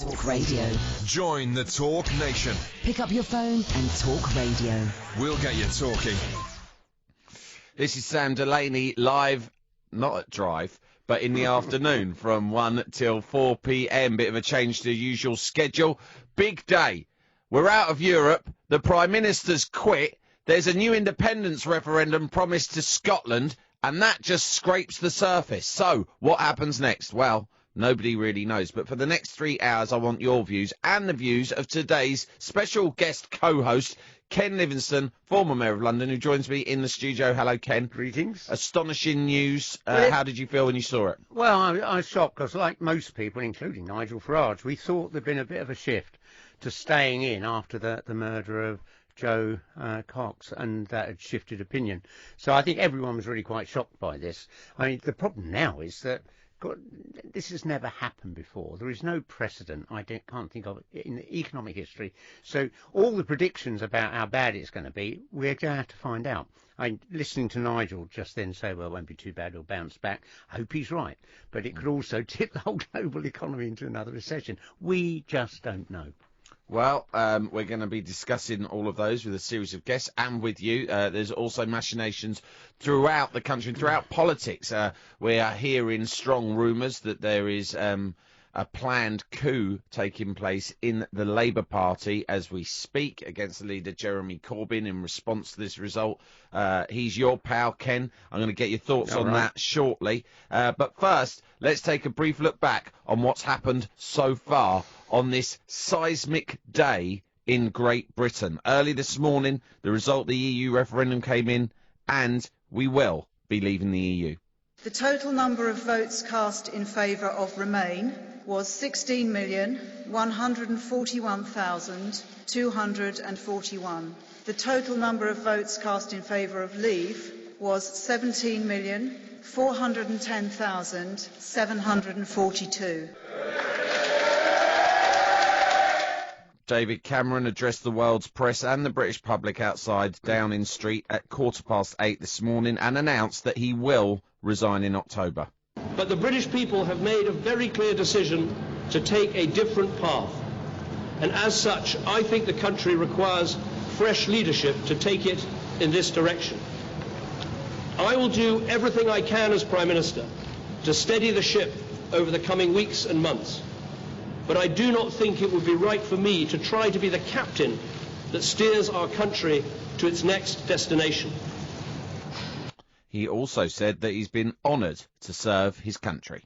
Talk Radio. Join the Talk Nation. Pick up your phone and talk radio. We'll get you talking. This is Sam Delaney live, not at Drive, but in the afternoon from 1 till 4 p.m. Bit of a change to the usual schedule. Big day. We're out of Europe. The Prime Minister's quit. There's a new independence referendum promised to Scotland, and that just scrapes the surface. So, what happens next? Well, nobody really knows. But for the next 3 hours, I want your views and the views of today's special guest co-host, Ken Livingstone, former Mayor of London, who joins me in the studio. Hello, Ken. Greetings. Astonishing news. How did you feel when you saw it? Well, I was shocked because, like most people, including Nigel Farage, we thought there'd been a bit of a shift to staying in after the murder of Joe Cox, and that had shifted opinion. So I think everyone was really quite shocked by this. I mean, the problem now is that this has never happened before. There is no precedent, can't think of it, in economic history. So all the predictions about how bad it's going to be, we're going to have to find out. Listening to Nigel just then say, well, it won't be too bad, it'll bounce back. I hope he's right. But it could also tip the whole global economy into another recession. We just don't know. Well, we're going to be discussing all of those with a series of guests and with you. There's also machinations throughout the country and throughout politics. We are hearing strong rumours that there is a planned coup taking place in the Labour Party as we speak against the leader Jeremy Corbyn in response to this result. He's your pal, Ken. I'm going to get your thoughts on that shortly. But first, let's take a brief look back on what's happened so far on this seismic day in Great Britain. Early this morning, the result of the EU referendum came in, and we will be leaving the EU. The total number of votes cast in favour of Remain was 16,141,241. The total number of votes cast in favour of Leave was 17,410,742. David Cameron addressed the world's press and the British public outside Downing Street at 8:15 this morning and announced that he will resign in October. But the British people have made a very clear decision to take a different path. And as such, I think the country requires fresh leadership to take it in this direction. I will do everything I can as Prime Minister to steady the ship over the coming weeks and months. But I do not think it would be right for me to try to be the captain that steers our country to its next destination. He also said that he's been honoured to serve his country.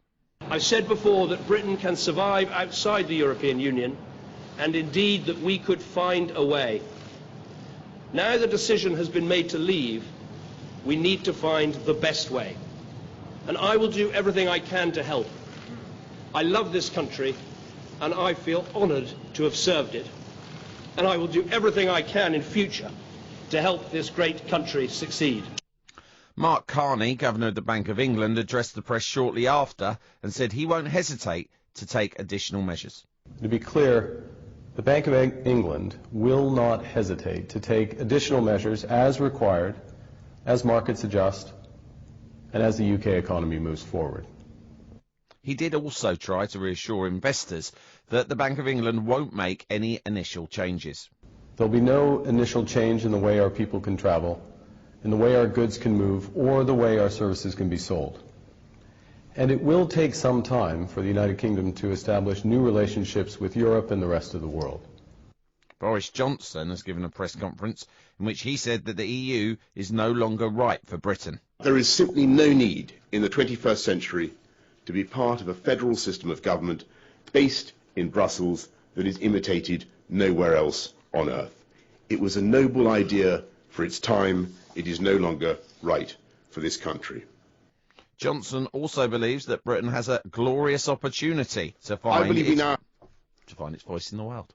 I've said before that Britain can survive outside the European Union, and indeed that we could find a way. Now the decision has been made to leave, we need to find the best way. And I will do everything I can to help. I love this country, and I feel honoured to have served it. And I will do everything I can in future to help this great country succeed. Mark Carney, Governor of the Bank of England, addressed the press shortly after and said he won't hesitate to take additional measures. To be clear, the Bank of England will not hesitate to take additional measures as required, as markets adjust, and as the UK economy moves forward. He did also try to reassure investors that the Bank of England won't make any initial changes. There'll be no initial change in the way our people can travel, in the way our goods can move, or the way our services can be sold. And it will take some time for the United Kingdom to establish new relationships with Europe and the rest of the world. Boris Johnson has given a press conference in which he said that the EU is no longer right for Britain. There is simply no need in the 21st century to be part of a federal system of government based in Brussels that is imitated nowhere else on earth. It was a noble idea for its time. It is no longer right for this country. Johnson also believes that Britain has a glorious opportunity to find its voice in the world.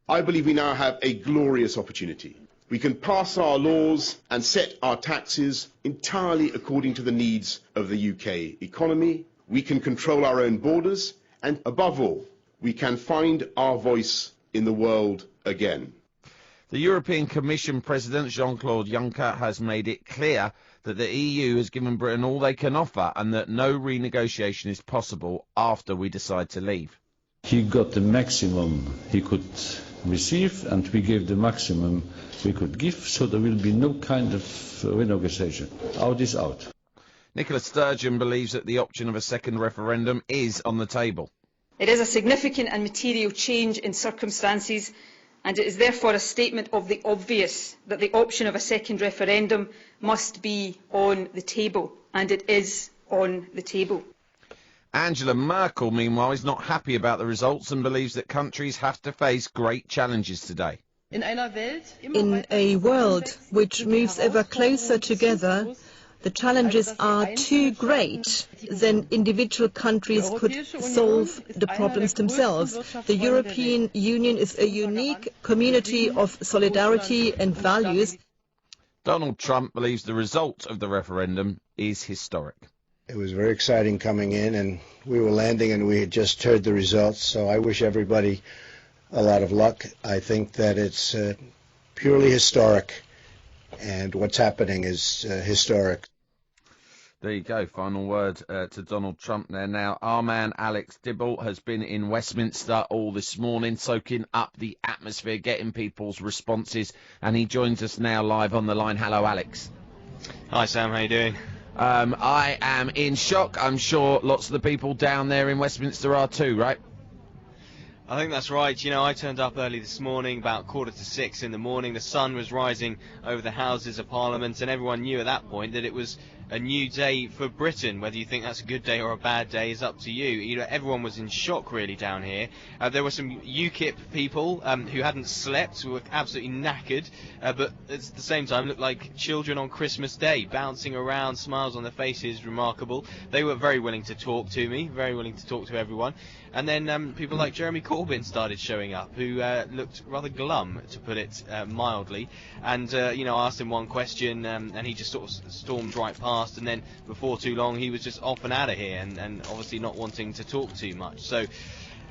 I believe we now have a glorious opportunity. We can pass our laws and set our taxes entirely according to the needs of the UK economy. We can control our own borders, and above all, we can find our voice in the world again. The European Commission President Jean-Claude Juncker has made it clear that the EU has given Britain all they can offer and that no renegotiation is possible after we decide to leave. He got the maximum he could receive, and we gave the maximum we could give, so there will be no kind of renegotiation. Out is out. Nicola Sturgeon believes that the option of a second referendum is on the table. It is a significant and material change in circumstances, and it is therefore a statement of the obvious that the option of a second referendum must be on the table, and it is on the table. Angela Merkel, meanwhile, is not happy about the results and believes that countries have to face great challenges today. In a world which moves ever closer together, the challenges are too great, then individual countries could solve the problems themselves. The European Union is a unique community of solidarity and values. Donald Trump believes the result of the referendum is historic. It was very exciting coming in, and we were landing and we had just heard the results, so I wish everybody a lot of luck. I think that it's purely historic, and what's happening is historic. There you go, final word to Donald Trump there. Now, our man Alex Dibble has been in Westminster all this morning, soaking up the atmosphere, getting people's responses, and he joins us now live on the line. Hello, Alex. Hi, Sam, how you doing? I am in shock. I'm sure lots of the people down there in Westminster are too, right? I think that's right. You know, I turned up early this morning, about 5:45 in the morning. The sun was rising over the Houses of Parliament, and everyone knew at that point that it was a new day for Britain. Whether you think that's a good day or a bad day is up to you. You know, everyone was in shock really down here. There were some UKIP people who hadn't slept, who were absolutely knackered, but at the same time looked like children on Christmas Day, bouncing around, smiles on their faces, remarkable. They were very willing to talk to me, very willing to talk to everyone. And then people like Jeremy Corbyn started showing up, who looked rather glum, to put it mildly. And, you know, I asked him one question, and he just sort of stormed right past. And then before too long, he was just off and out of here, and obviously not wanting to talk too much. So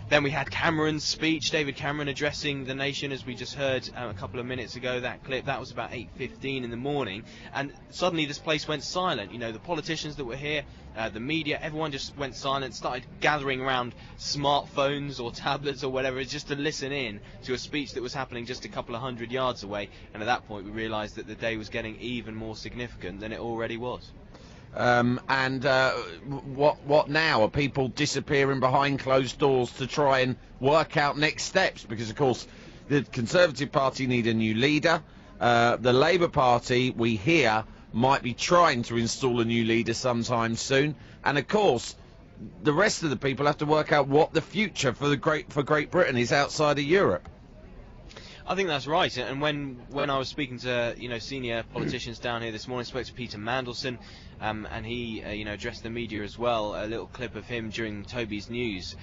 then we had Cameron's speech, David Cameron addressing the nation, as we just heard a couple of minutes ago, that clip. That was about 8:15 in the morning, and suddenly this place went silent. You know, the politicians that were here, the media, everyone just went silent, started gathering around smartphones or tablets or whatever, just to listen in to a speech that was happening just a couple of hundred yards away. And at that point we realised that the day was getting even more significant than it already was. What now? Are people disappearing behind closed doors to try and work out next steps? Because, of course, the Conservative Party need a new leader. The Labour Party, we hear, might be trying to install a new leader sometime soon. And, of course, the rest of the people have to work out what the future for Great Britain is outside of Europe. I think that's right, and when I was speaking to senior politicians down here this morning, I spoke to Peter Mandelson, and he addressed the media as well. A little clip of him during Toby's news,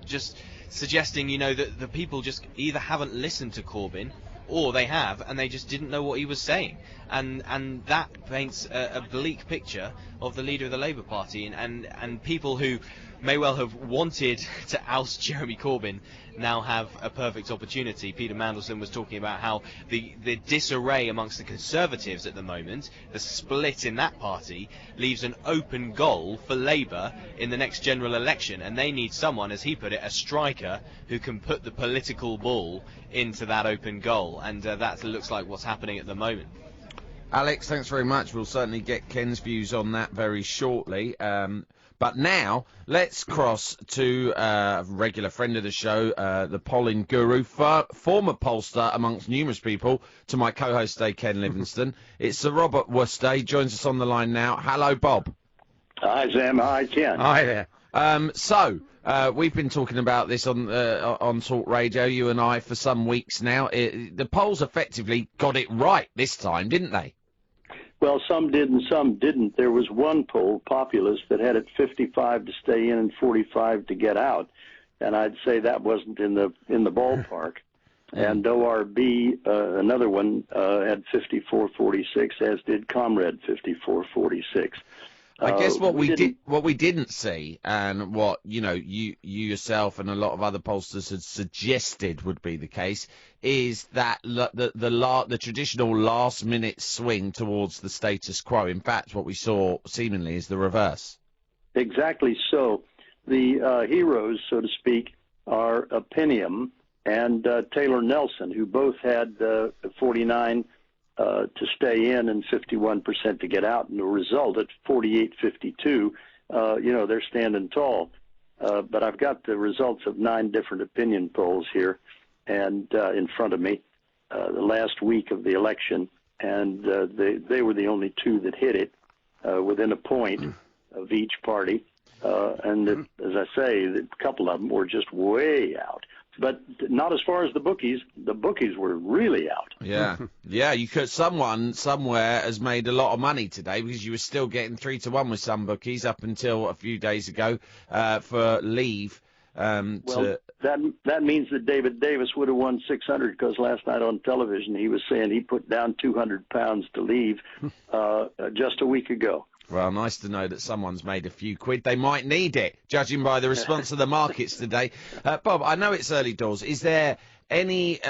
just suggesting that the people just either haven't listened to Corbyn, or they have, and they just didn't know what he was saying, and that paints a bleak picture of the leader of the Labour Party, and people who may well have wanted to oust Jeremy Corbyn now have a perfect opportunity. Peter Mandelson was talking about how the disarray amongst the Conservatives at the moment, the split in that party, leaves an open goal for Labour in the next general election, and they need someone, as he put it, a striker who can put the political ball into that open goal, and that looks like what's happening at the moment. Alex, thanks very much. We'll certainly get Ken's views on that very shortly. But now, let's cross to a regular friend of the show, the polling guru, former pollster amongst numerous people, to my co-host today, Ken Livingstone. It's Sir Robert Worcester. He joins us on the line now. Hello, Bob. Hi, Sam. Hi, Ken. Hi there. So, we've been talking about this on Talk Radio, you and I, for some weeks now. The polls effectively got it right this time, didn't they? Well, some did and some didn't. There was one poll, Populous, that had it 55 to stay in and 45 to get out, and I'd say that wasn't in the ballpark. And ORB, another one, had 54-46, as did Comrade 54-46. I guess what we didn't see, and what you yourself and a lot of other pollsters had suggested would be the case, is that the traditional last-minute swing towards the status quo. In fact, what we saw seemingly is the reverse. Exactly so. The heroes, so to speak, are Opinium and Taylor Nelson, who both had 49 to stay in and 51% to get out. And the result at 48-52, they're standing tall. But I've got the results of 9 different opinion polls here and in front of me the last week of the election, and they were the only 2 that hit it within a point of each party. As I say, a couple of them were just way out. But not as far as the bookies. The bookies were really out. Yeah, yeah. You could. Someone somewhere has made a lot of money today because you were still getting 3-1 with some bookies up until a few days ago for Leave. That means that David Davis would have won 600 because last night on television he was saying he put down 200 pounds to Leave just a week ago. Well, nice to know that someone's made a few quid. They might need it, judging by the response of the markets today. Bob, I know it's early doors. Is there anything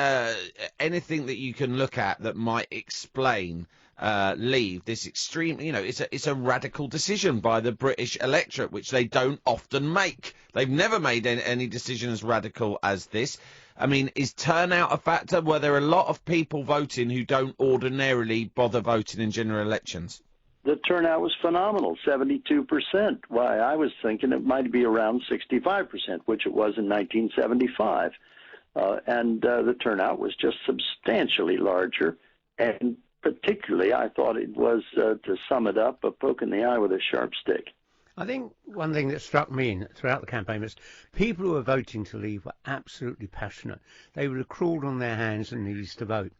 that you can look at that might explain Leave, this extreme, it's a radical decision by the British electorate, which they don't often make. They've never made any decision as radical as this. I mean, is turnout a factor? Were there a lot of people voting who don't ordinarily bother voting in general elections? The turnout was phenomenal, 72%. Why, I was thinking it might be around 65%, which it was in 1975. And the turnout was just substantially larger. And particularly, I thought it was, to sum it up, a poke in the eye with a sharp stick. I think one thing that struck me throughout the campaign was people who were voting to Leave were absolutely passionate. They would have crawled on their hands and knees to vote.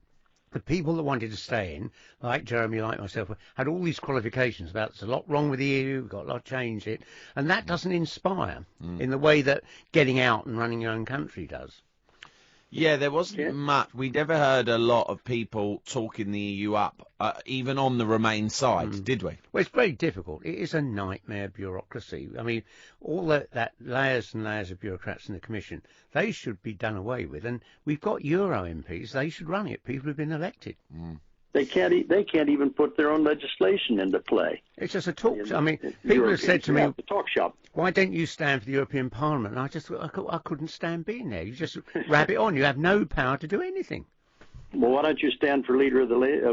The people that wanted to stay in, like Jeremy, like myself, had all these qualifications about there's a lot wrong with the EU, we've got a lot to change it, and that doesn't inspire in the way that getting out and running your own country does. Yeah, there wasn't much. We never heard a lot of people talking the EU up, even on the Remain side, did we? Well, it's very difficult. It is a nightmare bureaucracy. I mean, all that layers and layers of bureaucrats in the Commission, they should be done away with. And we've got Euro MPs. They should run it. People have been elected. They can't even put their own legislation into play. It's just a talk. I mean, people have said to me, the talk shop. Why don't you stand for the European Parliament? And I just thought I couldn't stand being there. You just rab it on. You have no power to do anything. Well, why don't you stand for leader of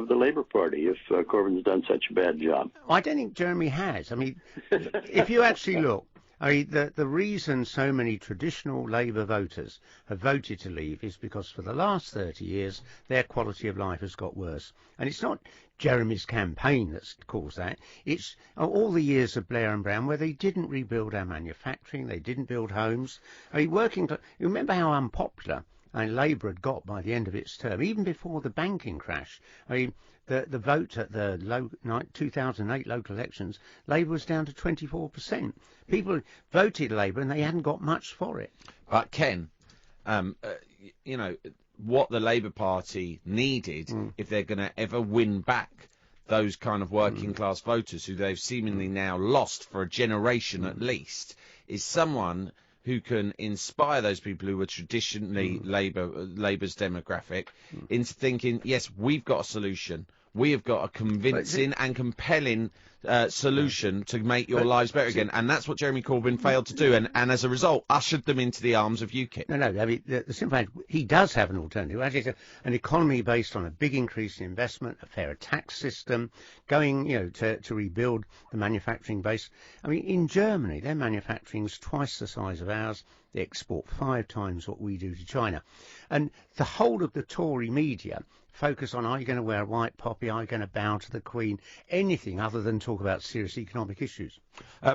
the Labour Party if Corbyn's done such a bad job? I don't think Jeremy has. I mean, if you actually look, I mean, the reason so many traditional Labour voters have voted to Leave is because for the last 30 years their quality of life has got worse. And it's not Jeremy's campaign that's caused that. It's all the years of Blair and Brown where they didn't rebuild our manufacturing, they didn't build homes. I mean, you remember how unpopular Labour had got by the end of its term, even before the banking crash. I mean, the vote at the 2008 local elections, Labour was down to 24%. People voted Labour and they hadn't got much for it. But Ken, what the Labour Party needed, if they're going to ever win back those kind of working class voters who they've seemingly now lost for a generation at least, is someone who can inspire those people who were traditionally Labour's demographic into thinking, yes, we've got a solution. We have got a convincing and compelling solution to make your lives better again. And that's what Jeremy Corbyn failed to do. And as a result, ushered them into the arms of UKIP. No, I mean, the simple fact, he does have an alternative. Actually, it's an economy based on a big increase in investment, a fairer tax system, going, to rebuild the manufacturing base. I mean, in Germany, their manufacturing is twice the size of ours. They export 5 times what we do to China. And the whole of the Tory media focus on, are you going to wear a white poppy, are you going to bow to the Queen, anything other than talk about serious economic issues.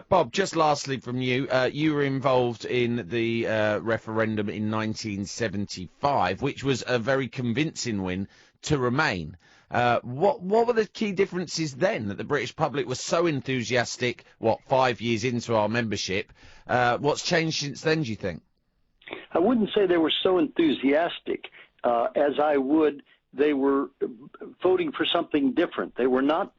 Bob, just lastly from you, you were involved in the referendum in 1975, which was a very convincing win to Remain. What were the key differences then that the British public was so enthusiastic, 5 years into our membership? What's changed since then, do you think? I wouldn't say they were so enthusiastic as I would. They were voting for something different. They were not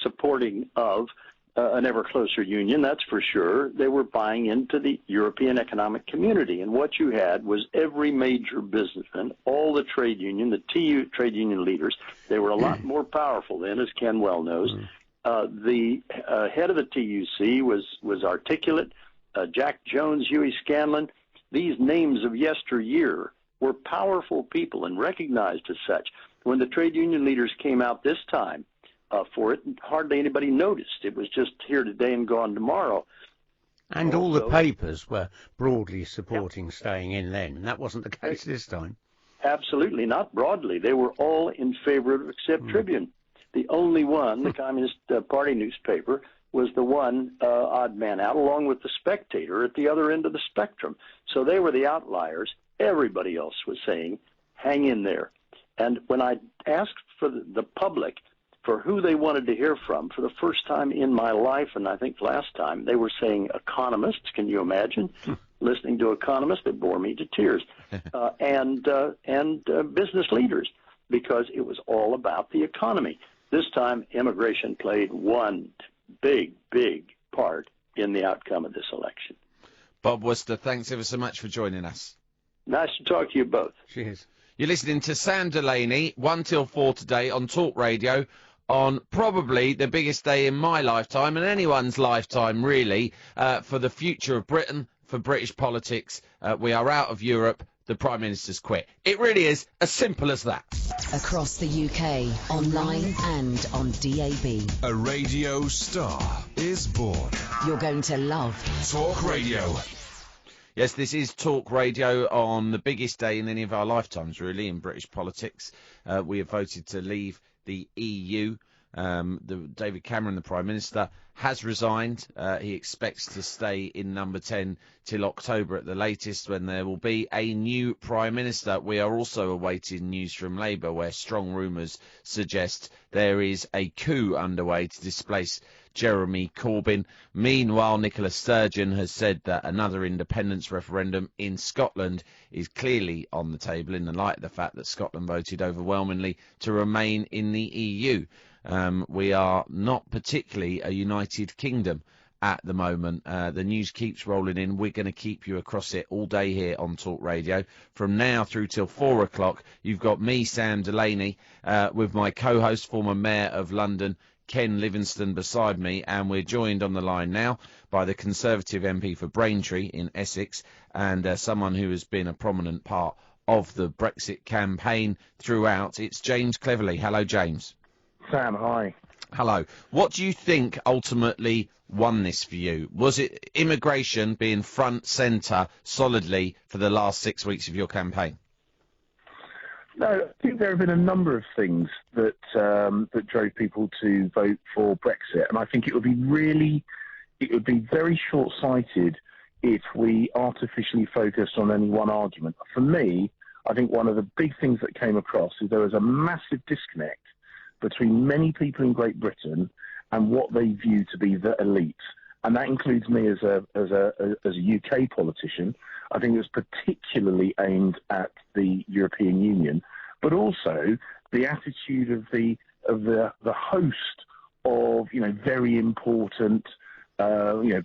supporting of an ever closer union, that's for sure. They were buying into the European Economic Community. And what you had was every major businessman, all the trade union, the TU trade union leaders, they were a lot more powerful then, as Ken well knows. The head of the TUC was articulate. Jack Jones, Huey Scanlon, These names of yesteryear were powerful people and recognized as such. When the trade union leaders came out this time for it, hardly anybody noticed. It was just here today and gone tomorrow. And all the papers were broadly supporting staying in then, and that wasn't the case this time. Absolutely, not broadly. They were all in favor of except Tribune. The only one, the Communist Party newspaper, was the one odd man out, along with the Spectator at the other end of the spectrum. So they were the outliers. Everybody else was saying, hang in there. And when I asked for the public for who they wanted to hear from, for the first time in my life, and I think last time, they were saying economists. Can you imagine? Listening to economists, they bore me to tears. And business leaders, because it was all about the economy. This time, immigration played one big part in the outcome of this election. Bob Worcester, thanks ever so much for joining us. Nice to talk to you both. Cheers. You're listening to Sam Delaney, 1 till 4 today on Talk Radio, on probably the biggest day in my lifetime and anyone's lifetime, really, for the future of Britain, for British politics. We are out of Europe. The Prime Minister's quit. It really is as simple as that. Across the UK, online and on DAB. A radio star is born. You're going to love Talk Radio. Yes, this is Talk Radio on the biggest day in any of our lifetimes, really, in British politics. We have voted to leave the EU. David Cameron, the Prime Minister, has resigned. He expects to stay in number 10 till October at the latest, when there will be a new Prime Minister. We are also awaiting news from Labour, where strong rumours suggest there is a coup underway to displace Jeremy Corbyn. Meanwhile, Nicola Sturgeon has said that another independence referendum in Scotland is clearly on the table, in the light of the fact that Scotland voted overwhelmingly to remain in the EU. We are not particularly a United Kingdom at the moment. The news keeps rolling in. We're going to keep you across it all day here on Talk Radio. From now through till 4 o'clock, you've got me, Sam Delaney, with my co-host, former Mayor of London, Ken Livingstone, beside me, and we're joined on the line now by the Conservative MP for Braintree in Essex, and someone who has been a prominent part of the Brexit campaign throughout. It's James Cleverly. Hello, James. Sam, hi. Hello. What do you think ultimately won this for you? Was it immigration being front centre solidly for the last 6 weeks of your campaign? No, I think there have been a number of things that drove people to vote for Brexit, and I think it would be very short-sighted if we artificially focused on any one argument. For me, I think one of the big things that came across is there was a massive disconnect between many people in Great Britain and what they view to be the elite. And that includes me as a UK politician. I think it was particularly aimed at the European Union, but also the attitude of the host of, very important,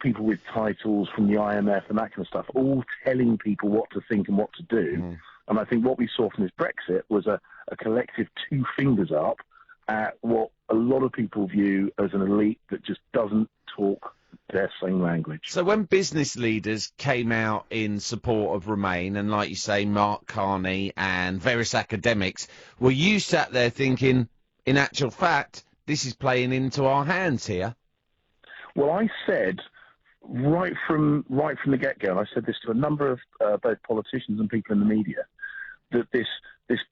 people with titles from the IMF and that kind of stuff, all telling people what to think and what to do. And I think what we saw from this Brexit was a collective two fingers up at what a lot of people view as an elite that just doesn't talk their same language. So when business leaders came out in support of Remain, and like you say, Mark Carney and various academics, were you sat there thinking, in actual fact, this is playing into our hands here? Well, I said right from the get-go, and I said this to a number of both politicians and people in the media, that this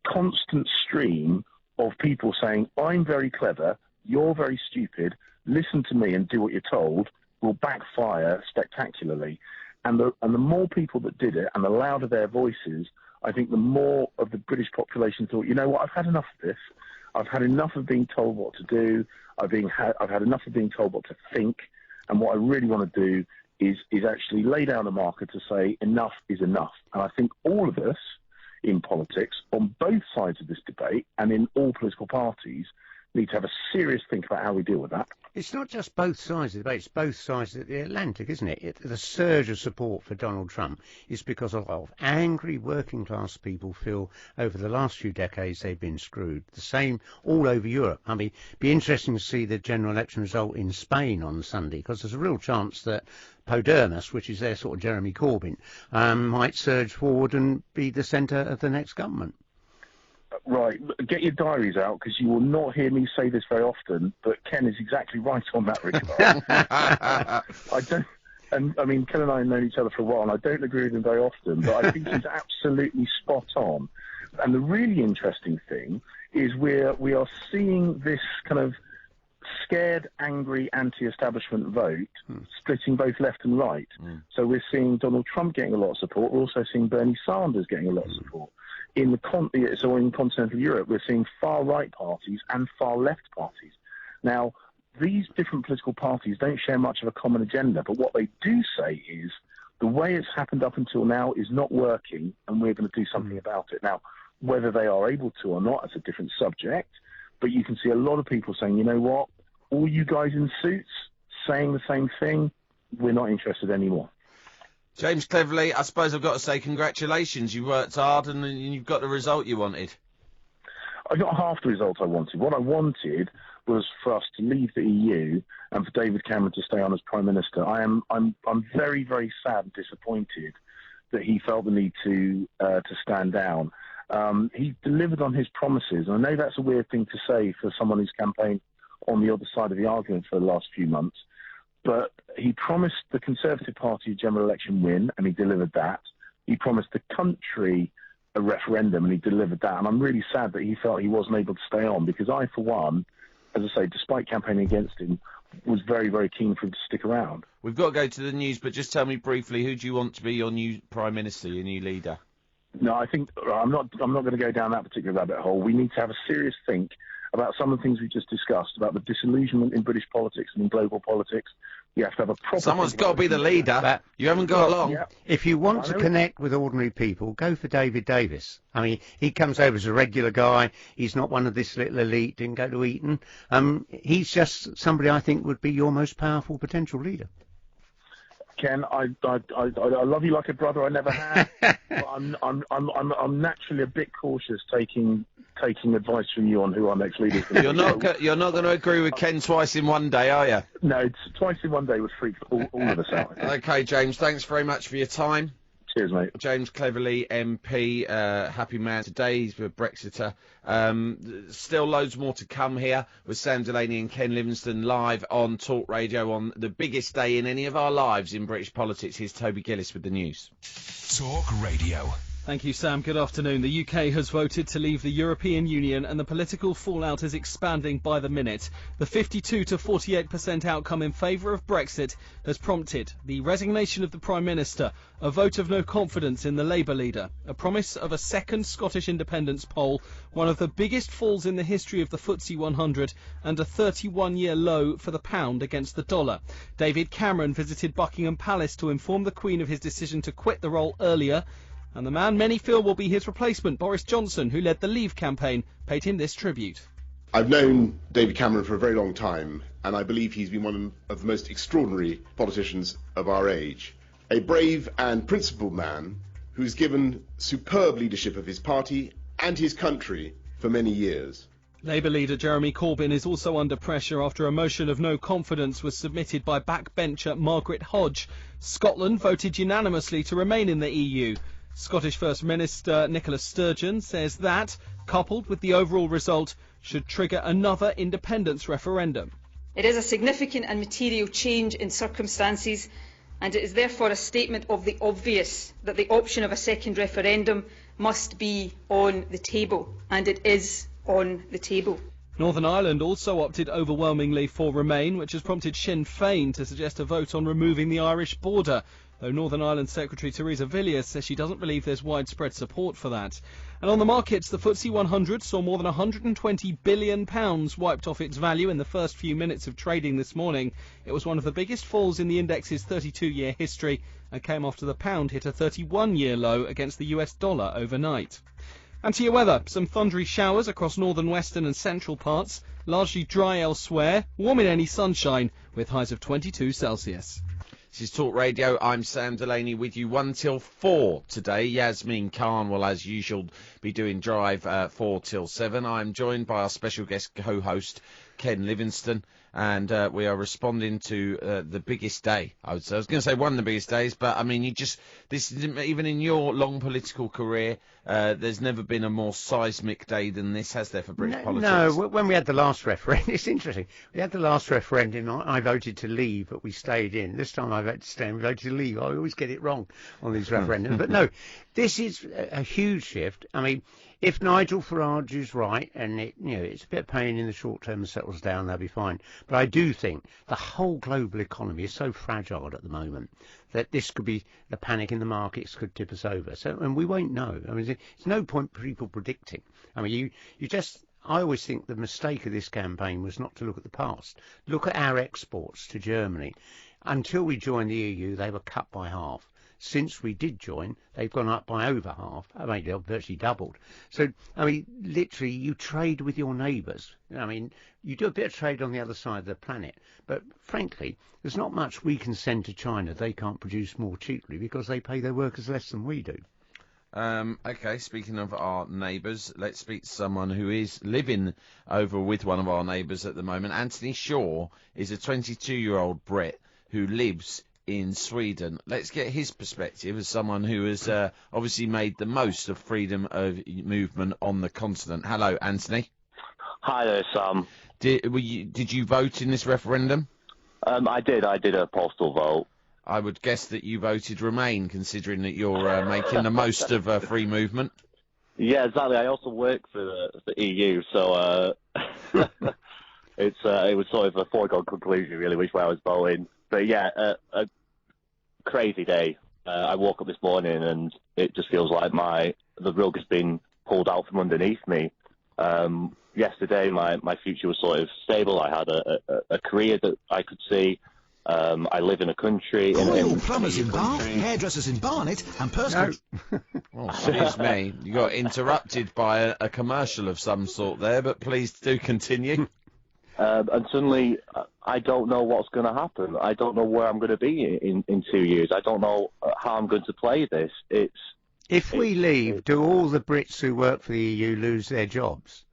constant stream of people saying, I'm very clever, you're very stupid, listen to me and do what you're told, will backfire spectacularly. And the more people that did it and the louder their voices, I think the more of the British population thought, you know what, I've had enough of this. I've had enough of being told what to do. I've had enough of being told what to think. And what I really want to do is actually lay down a marker to say enough is enough. And I think all of us in politics, on both sides of this debate and in all political parties, need to have a serious think about how we deal with that. It's not just both sides of the debate, it's both sides of the Atlantic, isn't it? The surge of support for Donald Trump is because a lot of angry working class people feel over the last few decades they've been screwed. The same all over Europe. I mean, it'd be interesting to see the general election result in Spain on Sunday, because there's a real chance that Podemos, which is their sort of Jeremy Corbyn, might surge forward and be the centre of the next government. Right, get your diaries out, because you will not hear me say this very often, but Ken is exactly right on that regard. I mean, Ken and I have known each other for a while, and I don't agree with him very often, but I think he's absolutely spot on. And the really interesting thing is we are seeing this kind of scared, angry, anti-establishment vote splitting both left and right. So we're seeing Donald Trump getting a lot of support. We're also seeing Bernie Sanders getting a lot of support. In continental Europe, we're seeing far-right parties and far-left parties. Now, these different political parties don't share much of a common agenda, but what they do say is the way it's happened up until now is not working, and we're going to do something about it. Now, whether they are able to or not, that's a different subject, but you can see a lot of people saying, you know what, all you guys in suits saying the same thing, we're not interested anymore. James Cleverly, I suppose I've got to say congratulations. You worked hard and you've got the result you wanted. I got half the result I wanted. What I wanted was for us to leave the EU and for David Cameron to stay on as Prime Minister. I'm very, very sad and disappointed that he felt the need to stand down. He delivered on his promises, and I know that's a weird thing to say for someone who's campaigned on the other side of the argument for the last few months. But he promised the Conservative Party a general election win, and he delivered that. He promised the country a referendum, and he delivered that. And I'm really sad that he felt he wasn't able to stay on, because I, for one, as I say, despite campaigning against him, was very, very keen for him to stick around. We've got to go to the news, but just tell me briefly, who do you want to be your new Prime Minister, your new leader? No, I think I'm not going to go down that particular rabbit hole. We need to have a serious think about some of the things we just discussed, about the disillusionment in British politics and in global politics. You have to have a proper... Someone's got to be the leader. You haven't got long. Yeah. If you want to connect with ordinary people, go for David Davis. I mean, he comes over as a regular guy. He's not one of this little elite, didn't go to Eton. He's just somebody I think would be your most powerful potential leader. Ken, I love you like a brother I never had. But I'm naturally a bit cautious taking advice from you on who our next leader is going to be. You're not going to agree with Ken twice in one day, are you? No, twice in one day would freak all of us out. Okay, James, thanks very much for your time. Cheers, mate. James Cleverly, MP, happy man today. He's a Brexiter. Still loads more to come here with Sam Delaney and Ken Livingstone live on Talk Radio on the biggest day in any of our lives in British politics. Here's Toby Gillis with the news. Talk Radio. Thank you, Sam. Good afternoon. The UK has voted to leave the European Union, and the political fallout is expanding by the minute. The 52 to 48% outcome in favour of Brexit has prompted the resignation of the Prime Minister, a vote of no confidence in the Labour leader, a promise of a second Scottish independence poll, one of the biggest falls in the history of the FTSE 100, and a 31-year low for the pound against the dollar. David Cameron visited Buckingham Palace to inform the Queen of his decision to quit the role earlier. And the man many feel will be his replacement, Boris Johnson, who led the Leave campaign, paid him this tribute. I've known David Cameron for a very long time, and I believe he's been one of the most extraordinary politicians of our age. A brave and principled man who's given superb leadership of his party and his country for many years. Labour leader Jeremy Corbyn is also under pressure after a motion of no confidence was submitted by backbencher Margaret Hodge. Scotland voted unanimously to remain in the EU. Scottish First Minister Nicola Sturgeon says that, coupled with the overall result, should trigger another independence referendum. It is a significant and material change in circumstances, and it is therefore a statement of the obvious that the option of a second referendum must be on the table, and it is on the table. Northern Ireland also opted overwhelmingly for Remain, which has prompted Sinn Féin to suggest a vote on removing the Irish border, though Northern Ireland Secretary Theresa Villiers says she doesn't believe there's widespread support for that. And on the markets, the FTSE 100 saw more than £120 billion wiped off its value in the first few minutes of trading this morning. It was one of the biggest falls in the index's 32-year history and came after the pound hit a 31-year low against the US dollar overnight. And to your weather, some thundery showers across northern, western and central parts. Largely dry elsewhere, warm in any sunshine, with highs of 22 Celsius. This is Talk Radio. I'm Sam Delaney with you 1 till 4 today. Yasmin Khan will, as usual, be doing Drive 4 till 7. I'm joined by our special guest co-host, Ken Livingstone, and we are responding to the biggest day, I would say. I was going to say one of the biggest days, but, I mean, even in your long political career, there's never been a more seismic day than this, has there, for British politics? No, when we had the last referendum, it's interesting. We had the last referendum, I voted to leave, but we stayed in. This time I voted to stay and we voted to leave. I always get it wrong on these referendums. But no, this is a huge shift. I mean, if Nigel Farage is right, and it's a bit of pain in the short term and settles down, they'll be fine. But I do think the whole global economy is so fragile at the moment that this could be the panic in the markets could tip us over. So, and we won't know. I mean, there's no point people predicting. I mean, I always think the mistake of this campaign was not to look at the past. Look at our exports to Germany. Until we joined the EU, they were cut by half. Since we did join, they've gone up by over half. I mean, they've virtually doubled. So, I mean, literally, you trade with your neighbours. I mean, you do a bit of trade on the other side of the planet. But frankly, there's not much we can send to China. They can't produce more cheaply because they pay their workers less than we do. Okay, speaking of our neighbours, let's speak to someone who is living over with one of our neighbours at the moment. Anthony Shaw is a 22-year-old Brit who lives in Sweden. Let's get his perspective as someone who has obviously made the most of freedom of movement on the continent. Hello, Anthony. Hi there, Sam. Did you vote in this referendum? I did a postal vote. I would guess that you voted Remain, considering that you're making the most of free movement. Yeah, exactly. I also work for the EU, so it was sort of a foregone conclusion, really, which way I was voting. But yeah, a crazy day. I woke up this morning and it just feels like the rug has been pulled out from underneath me. Yesterday, my future was sort of stable. I had a career that I could see. I live in a country. Plumbers in Bath, hairdressers in Barnet, and personal. Oh, excuse me. You got interrupted by a commercial of some sort there, but please do continue. And suddenly, I don't know what's going to happen. I don't know where I'm going to be in 2 years. I don't know how I'm going to play this. If we leave, do all the Brits who work for the EU lose their jobs?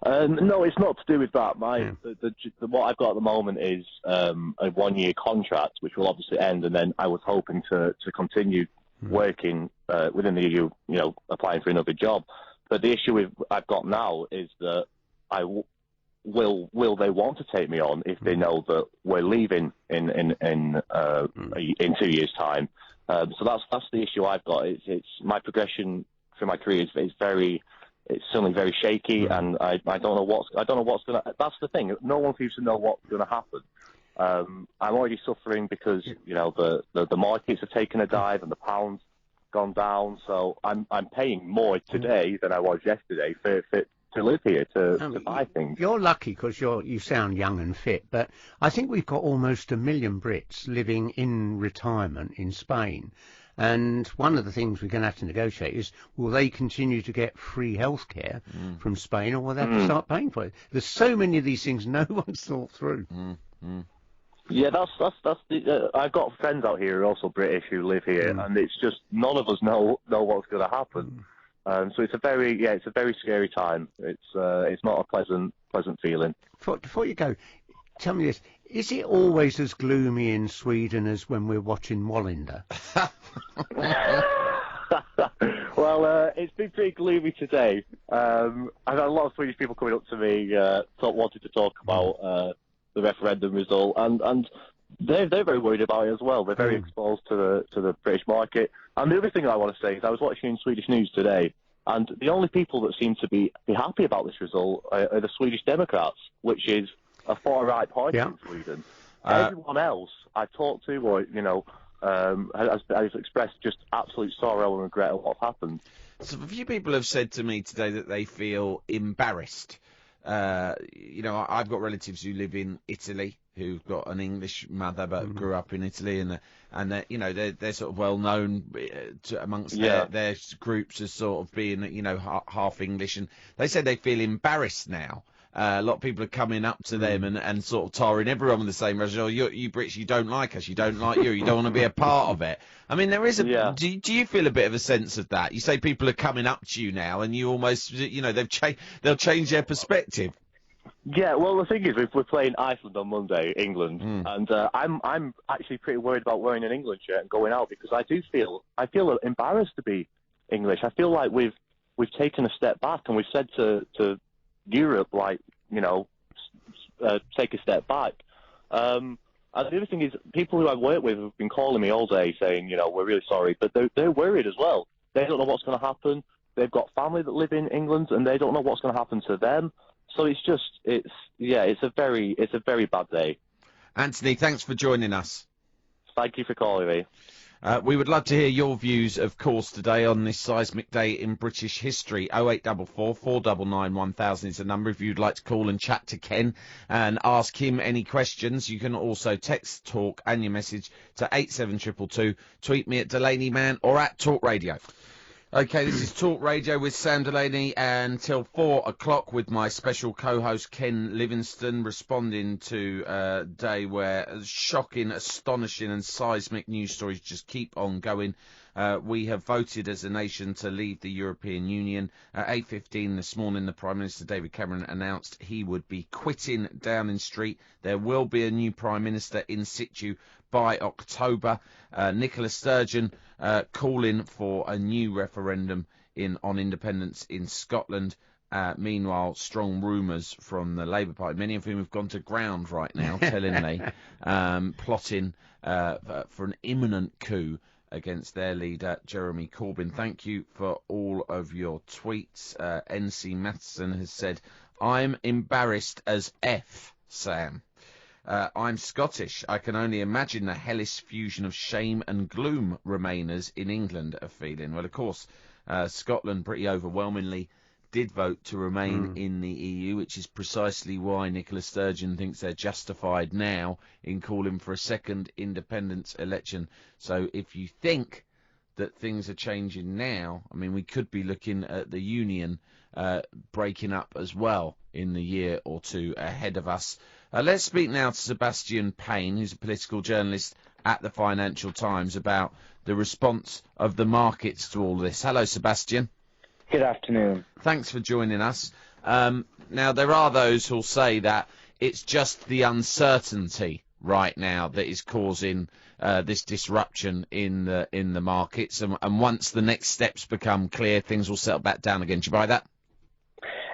No, it's not to do with that. What I've got at the moment is a 1-year contract, which will obviously end, and then I was hoping to continue working within the EU, applying for another job. But the issue I've got now is that will they want to take me on if they know that we're leaving in 2 years' time? So that's the issue I've got. It's my progression through my career it's certainly very shaky, and I don't know what's going to. That's the thing. No one seems to know what's going to happen. I'm already suffering because the markets have taken a dive and the pound's gone down. So I'm paying more today than I was yesterday to live here, to buy things. You're lucky because you sound young and fit, but I think we've got almost 1 million Brits living in retirement in Spain. And one of the things we're going to have to negotiate is, will they continue to get free healthcare from Spain, or will they have to start paying for it? There's so many of these things no one's thought through. Yeah, that's the. I've got friends out here who are also British who live here, and it's just none of us know what's going to happen. So it's a very scary time. It's not a pleasant feeling. Before you go, tell me this: is it always as gloomy in Sweden as when we're watching Wallander? Well, it's been pretty gloomy today. I've had a lot of Swedish people coming up to me, wanting to talk about the referendum result, and they're very worried about it as well. They're very exposed to the British market. And the other thing I want to say is I was watching Swedish news today, and the only people that seem to be happy about this result are the Swedish Democrats, which is a far-right party in Sweden. Everyone else I've talked to, or has expressed just absolute sorrow and regret at what's happened. So a few people have said to me today that they feel embarrassed. I've got relatives who live in Italy who've got an English mother but grew up in Italy, and they're sort of well known amongst their groups as sort of being half English, and they said they feel embarrassed now A lot of people are coming up to them and sort of tarring everyone with the same brush. Oh, you Brits, you don't like us, you don't like you don't want to be a part of it. I mean, there is a. Yeah. Do you feel a bit of a sense of that? You say people are coming up to you now, and you almost, they'll change their perspective. Yeah, well, the thing is, we're playing Iceland on Monday, England, and I'm actually pretty worried about wearing an England shirt and going out because I feel embarrassed to be English. I feel like we've taken a step back and we've said to Europe, like, take a step back. And the other thing is, people who I've worked with have been calling me all day saying, we're really sorry, but they're worried as well. They don't know what's going to happen. They've got family that live in England and they don't know what's going to happen to them. So it's a very bad day. Anthony, thanks for joining us. Thank you for calling me. We would love to hear your views, of course, today on this seismic day in British history. 0844 499 1000 is the number if you'd like to call and chat to Ken and ask him any questions. You can also text, talk and your message to 87222. Tweet me at Delaney Man or at Talk Radio. Okay, this is Talk Radio with Sam Delaney until 4 o'clock with my special co-host Ken Livingstone, responding to a day where shocking, astonishing and seismic news stories just keep on going. We have voted as a nation to leave the European Union. At 8:15 this morning, the Prime Minister David Cameron announced he would be quitting Downing Street. There will be a new Prime Minister in situ by October. Nicola Sturgeon calling for a new referendum on independence in Scotland. Meanwhile, strong rumours from the Labour Party, many of whom have gone to ground right now, tellingly, plotting for an imminent coup against their leader, Jeremy Corbyn. Thank you for all of your tweets. NC Matheson has said, I'm embarrassed as F, Sam. I'm Scottish. I can only imagine the hellish fusion of shame and gloom Remainers in England are feeling. Well, of course, Scotland pretty overwhelmingly did vote to remain in the EU, which is precisely why Nicola Sturgeon thinks they're justified now in calling for a second independence election. So if you think that things are changing now, I mean, we could be looking at the Union breaking up as well in the year or two ahead of us. Let's speak now to Sebastian Payne, who's a political journalist at the Financial Times, about the response of the markets to all this. Hello, Sebastian. Good afternoon. Thanks for joining us. Now, there are those who'll say that it's just the uncertainty right now that is causing this disruption in the markets, and once the next steps become clear, things will settle back down again. Do you buy that?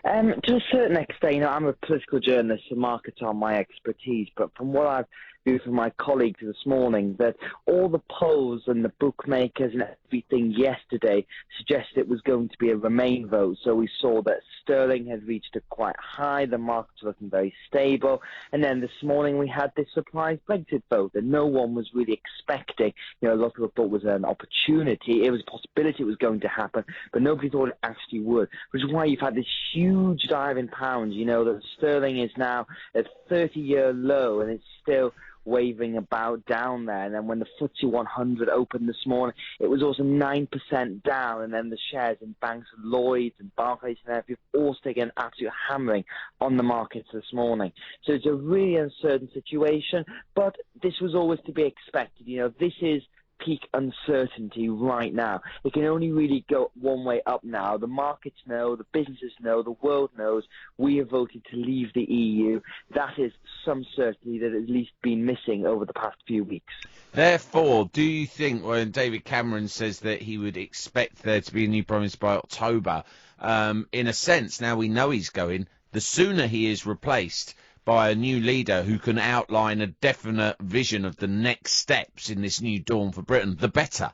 To a certain extent, I'm a political journalist, so markets are my expertise, but from what I've viewed from my colleagues this morning, that all the polls and the bookmakers and everything yesterday suggested it was going to be a Remain vote. So we saw that sterling had reached a quite high, the markets were looking very stable, and then this morning we had this surprise Brexit vote that no one was really expecting. A lot of people thought was an opportunity, it was a possibility it was going to happen, but nobody thought it actually would, which is why you've had this huge dive in pounds. That sterling is now at 30-year low and it's still waving about down there. And then when the FTSE 100 opened this morning, it was also 9% down. And then the shares in banks, Lloyds and Barclays and everything, also taken an absolute hammering on the markets this morning. So it's a really uncertain situation, but this was always to be expected. This is peak uncertainty right now. It can only really go one way up now. The markets know, the businesses know, the world knows we have voted to leave the EU. That is some certainty that has at least been missing over the past few weeks. Therefore, do you think when David Cameron says that he would expect there to be a new Prime Minister by October, in a sense, now we know he's going, the sooner he is replaced by a new leader who can outline a definite vision of the next steps in this new dawn for Britain, the better?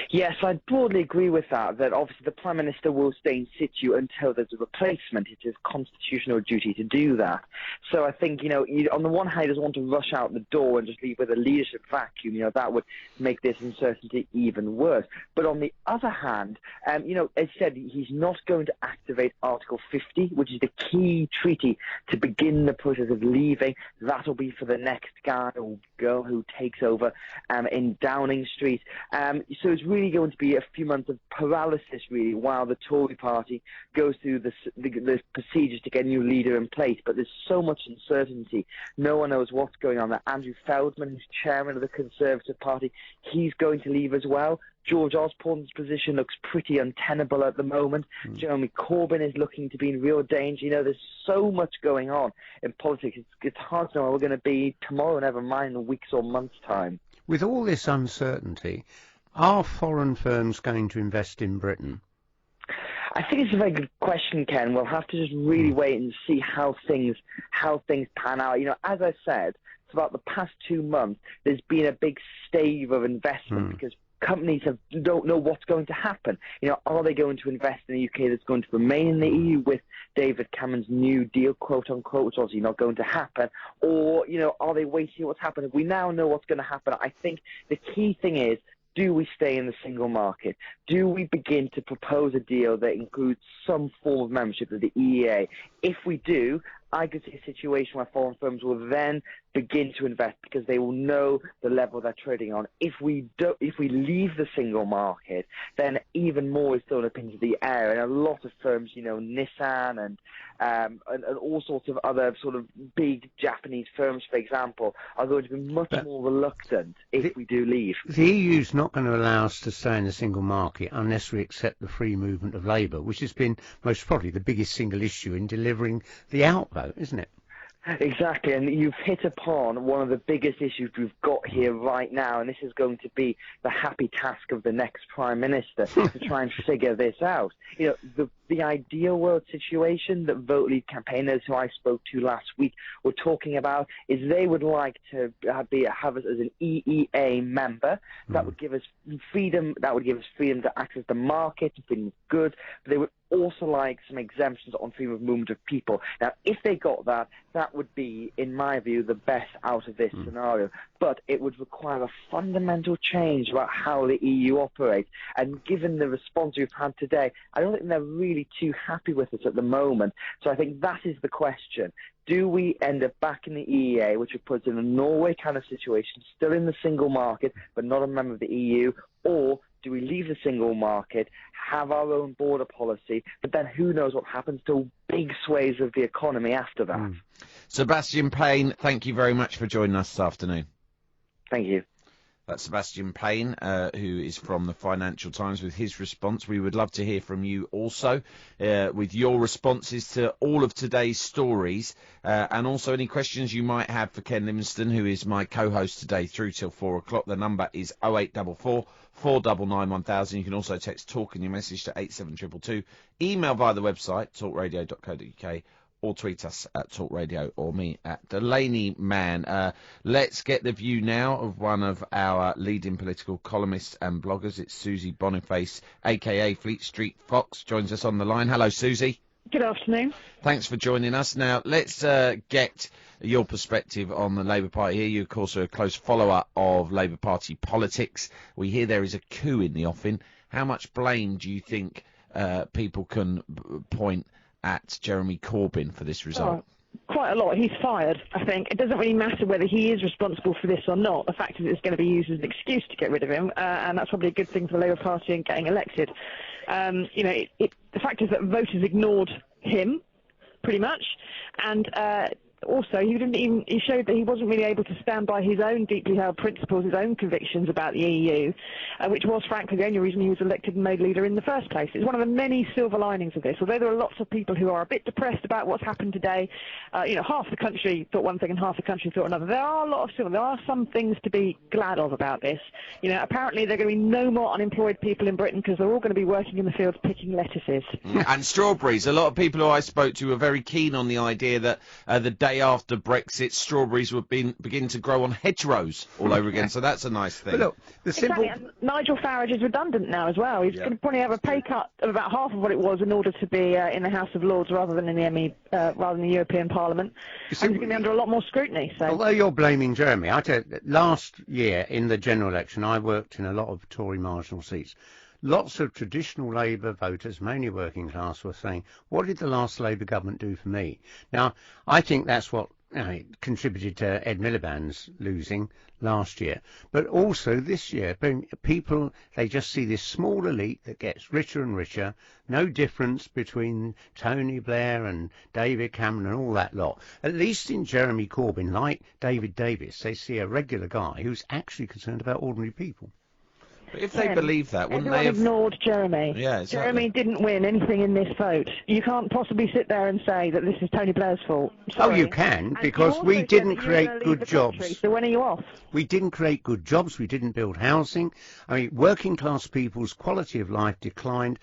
Yes, I broadly agree with that obviously the Prime Minister will stay in situ until there's a replacement. It's his constitutional duty to do that. So I think, on the one hand, he doesn't want to rush out the door and just leave with a leadership vacuum. That would make this uncertainty even worse. But on the other hand, as said, he's not going to activate Article 50, which is the key treaty to begin the process of leaving. That'll be for the next guy or girl who takes over in Downing Street. So it's really really going to be a few months of paralysis, really, while the Tory party goes through the procedures to get a new leader in place. But there's so much uncertainty. No one knows what's going on. That Andrew Feldman, who's chairman of the Conservative Party, he's going to leave as well. George Osborne's position looks pretty untenable at the moment. Jeremy Corbyn is looking to be in real danger. You know, there's so much going on in politics. It's hard to know where we're going to be tomorrow, never mind in weeks or months' time. With all this uncertainty, are foreign firms going to invest in Britain? I think it's a very good question, Ken. We'll have to just really wait and see how things pan out. You know, as I said, for about the past 2 months, there's been a big stave of investment because companies don't know what's going to happen. You know, are they going to invest in the UK that's going to remain in the EU with David Cameron's new deal, quote unquote, which is obviously not going to happen? Or, you know, are they waiting what's happening? We now know what's going to happen. I think the key thing is, do we stay in the single market? Do we begin to propose a deal that includes some form of membership of the EEA? If we do, I could see a situation where foreign firms will then begin to invest because they will know the level they're trading on. If we leave the single market, then even more is thrown up into the air, and a lot of firms, you know, Nissan and all sorts of other sort of big Japanese firms, for example, are going to be much more reluctant if we do leave. The EU's not going to allow us to stay in the single market unless we accept the free movement of labour, which has been most probably the biggest single issue in delivering the outvote, isn't it? Exactly, and you've hit upon one of the biggest issues we've got here right now, and this is going to be the happy task of the next Prime Minister to try and figure this out. You know, the ideal world situation that Vote Leave campaigners who I spoke to last week were talking about is they would like to have us as an EEA member. That would give us freedom. That would give us freedom to access the market, freedom of goods. But they would also like some exemptions on freedom of movement of people. Now, if they got that, that would be, in my view, the best out of this scenario. But it would require a fundamental change about how the EU operates. And given the response we've had today, I don't think they're really too happy with us at the moment. So I think that is the question. Do we end up back in the EEA, which would put us in a Norway kind of situation, still in the single market, but not a member of the EU, or do we leave the single market, have our own border policy, but then who knows what happens to big swathes of the economy after that? Sebastian Payne, thank you very much for joining us this afternoon. Thank you. That's Sebastian Payne, who is from the Financial Times, with his response. We would love to hear from you also with your responses to all of today's stories, and also any questions you might have for Ken Livingstone, who is my co-host today through till 4 o'clock. The number is 0844 499 1000. You can also text talk in your message to 87222. Email via the website, talkradio.co.uk. Or tweet us at Talk Radio or me at Delaney Man. Let's get the view now of one of our leading political columnists and bloggers. It's Susie Boniface, a.k.a. Fleet Street Fox, joins us on the line. Hello, Susie. Good afternoon. Thanks for joining us. Now, let's get your perspective on the Labour Party here. You, of course, are a close follower of Labour Party politics. We hear there is a coup in the offing. How much blame do you think people can point at Jeremy Corbyn for this result? Quite a lot. He's fired, I think. It doesn't really matter whether he is responsible for this or not. The fact is it's going to be used as an excuse to get rid of him, and that's probably a good thing for the Labour Party in getting elected. You know, the fact is that voters ignored him, pretty much, and also, he showed that he wasn't really able to stand by his own deeply held principles, his own convictions about the EU, which was, frankly, the only reason he was elected and made leader in the first place. It's one of the many silver linings of this. Although there are lots of people who are a bit depressed about what's happened today, you know, half the country thought one thing and half the country thought another. There are some things to be glad of about this. You know, apparently there are going to be no more unemployed people in Britain because they're all going to be working in the fields picking lettuces. And strawberries. A lot of people who I spoke to were very keen on the idea that the day after Brexit, strawberries would begin to grow on hedgerows all over again. So that's a nice thing. But look, exactly. And Nigel Farage is redundant now as well. He's going to probably have a pay cut of about half of what it was in order to be in the House of Lords rather than in the rather than the European Parliament. And he's going to be under a lot more scrutiny. So. Although you're blaming Jeremy, I tell you, last year in the general election, I worked in a lot of Tory marginal seats. Lots of traditional Labour voters, mainly working class, were saying, what did the last Labour government do for me? Now, I think that's what contributed to Ed Miliband's losing last year, but also this year. People, they just see this small elite that gets richer and richer. No difference between Tony Blair and David Cameron and all that lot. At least in Jeremy Corbyn, like David Davis, they see a regular guy who's actually concerned about ordinary people. But if they believe that, wouldn't Everyone they have... ignored Jeremy. Yeah, exactly. Jeremy didn't win anything in this vote. You can't possibly sit there and say that this is Tony Blair's fault. Oh, you can, because we didn't create good jobs. So when are you off? We didn't create good jobs. We didn't build housing. I mean, working class people's quality of life declined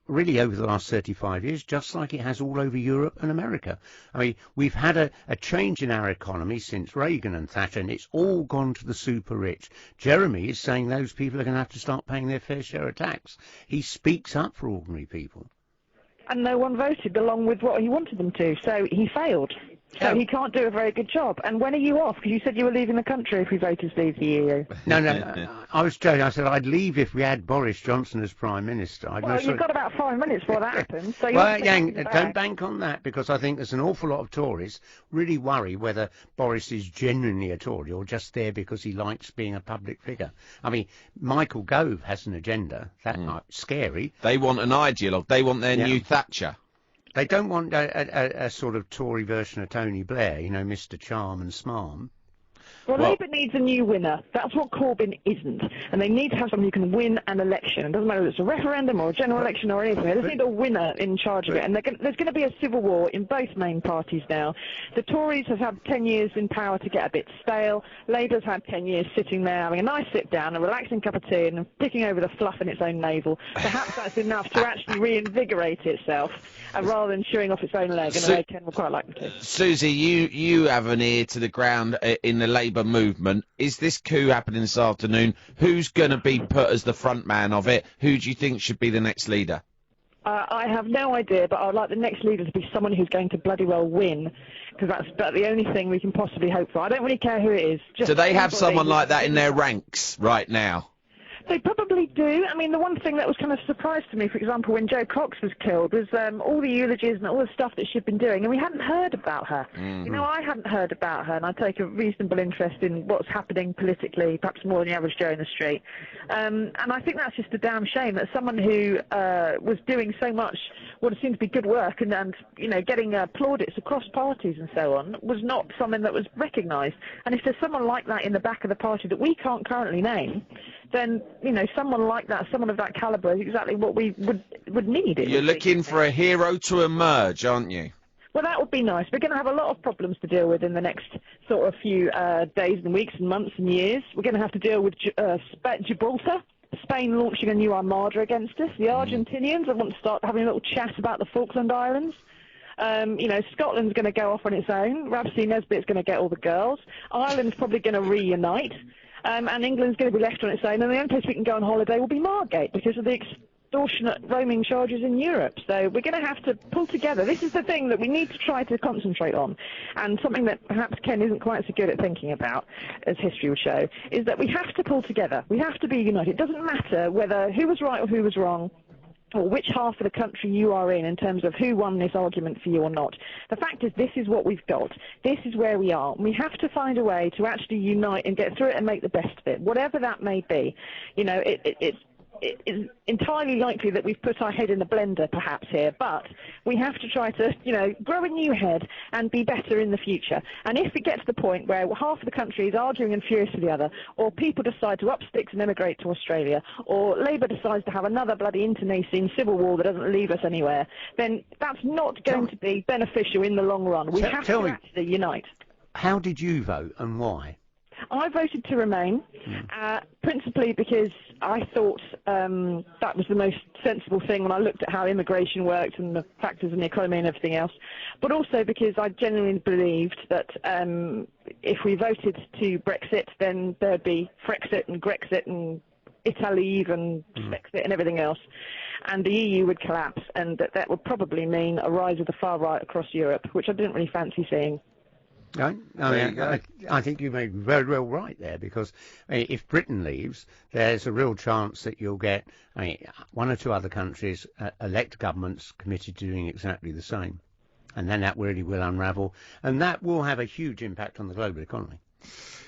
really over the last 35 years, just like it has all over Europe and America. I mean, we've had a change in our economy since Reagan and Thatcher, and it's all gone to the super rich. Jeremy is saying those people are going to have to start paying their fair share of tax. He speaks up for ordinary people. And no one voted along with what he wanted them to, so he failed. So he can't do a very good job. And when are you off? Because you said you were leaving the country if we voted to leave the EU. No, I was joking. I said I'd leave if we had Boris Johnson as Prime Minister. Well, you've got about 5 minutes before that happens. So don't bank on that, because I think there's an awful lot of Tories really worry whether Boris is genuinely a Tory or just there because he likes being a public figure. I mean, Michael Gove has an agenda. That's scary. They want an ideologue. They want their new Thatcher. They don't want a sort of Tory version of Tony Blair, you know, Mr. Charm and Smarm. Well, Labour needs a new winner. That's what Corbyn isn't. And they need to have someone who can win an election. It doesn't matter if it's a referendum or a general election or anything. They just need a winner in charge of it. And there's going to be a civil war in both main parties now. The Tories have had 10 years in power to get a bit stale. Labour's had 10 years sitting there having a nice sit down, a relaxing cup of tea and picking over the fluff in its own navel. Perhaps that's enough to actually reinvigorate itself rather than chewing off its own leg. And I know Ken will quite like them to. Susie, you have an ear to the ground in the Labour movement. Is this coup happening this afternoon? Who's going to be put as the front man of it? Who do you think should be the next leader? I have no idea, but I would like the next leader to be someone who's going to bloody well win, because that's about the only thing we can possibly hope for. I don't really care who it is. Do they have someone like that in their ranks right now? They probably do. I mean, the one thing that was kind of a surprise to me, for example, when Jo Cox was killed, was all the eulogies and all the stuff that she'd been doing, and we hadn't heard about her. Mm-hmm. You know, I hadn't heard about her, and I take a reasonable interest in what's happening politically, perhaps more than the average Joe in the street. And I think that's just a damn shame that someone who was doing so much what seemed to be good work and you know, getting plaudits across parties and so on, was not someone that was recognised. And if there's someone like that in the back of the party that we can't currently name, then, you know, someone like that, someone of that calibre is exactly what we would need. You're looking for a hero to emerge, aren't you? Well, that would be nice. We're going to have a lot of problems to deal with in the next sort of few days and weeks and months and years. We're going to have to deal with Gibraltar, Spain launching a new armada against us, the Argentinians that want to start having a little chat about the Falkland Islands. You know, Scotland's going to go off on its own. Ramsay Nesbitt's going to get all the girls. Ireland's probably going to reunite. And England's going to be left on its own, and the only place we can go on holiday will be Margate because of the extortionate roaming charges in Europe. So we're going to have to pull together. This is the thing that we need to try to concentrate on, and something that perhaps Ken isn't quite so good at thinking about, as history would show, is that we have to pull together. We have to be united. It doesn't matter whether who was right or who was wrong, or which half of the country you are in terms of who won this argument for you or not. The fact is, this is what we've got. This is where we are. We have to find a way to actually unite and get through it and make the best of it, whatever that may be. You know, it's entirely likely that we've put our head in the blender perhaps here, but we have to try to, you know, grow a new head and be better in the future. And if it gets to the point where half of the country is arguing and furious with the other, or people decide to up sticks and emigrate to Australia, or Labour decides to have another bloody internecine civil war that doesn't leave us anywhere, then that's not going to be beneficial in the long run. We have to actually unite. How did you vote and why? I voted to remain, principally because I thought that was the most sensible thing when I looked at how immigration worked and the factors in the economy and everything else, but also because I genuinely believed that if we voted to Brexit, then there'd be Frexit and Grexit and Italy and Brexit and everything else, and the EU would collapse, and that would probably mean a rise of the far right across Europe, which I didn't really fancy seeing. Right. I think you made very well right there, because if Britain leaves, there's a real chance that you'll get one or two other countries elect governments committed to doing exactly the same. And then that really will unravel, and that will have a huge impact on the global economy.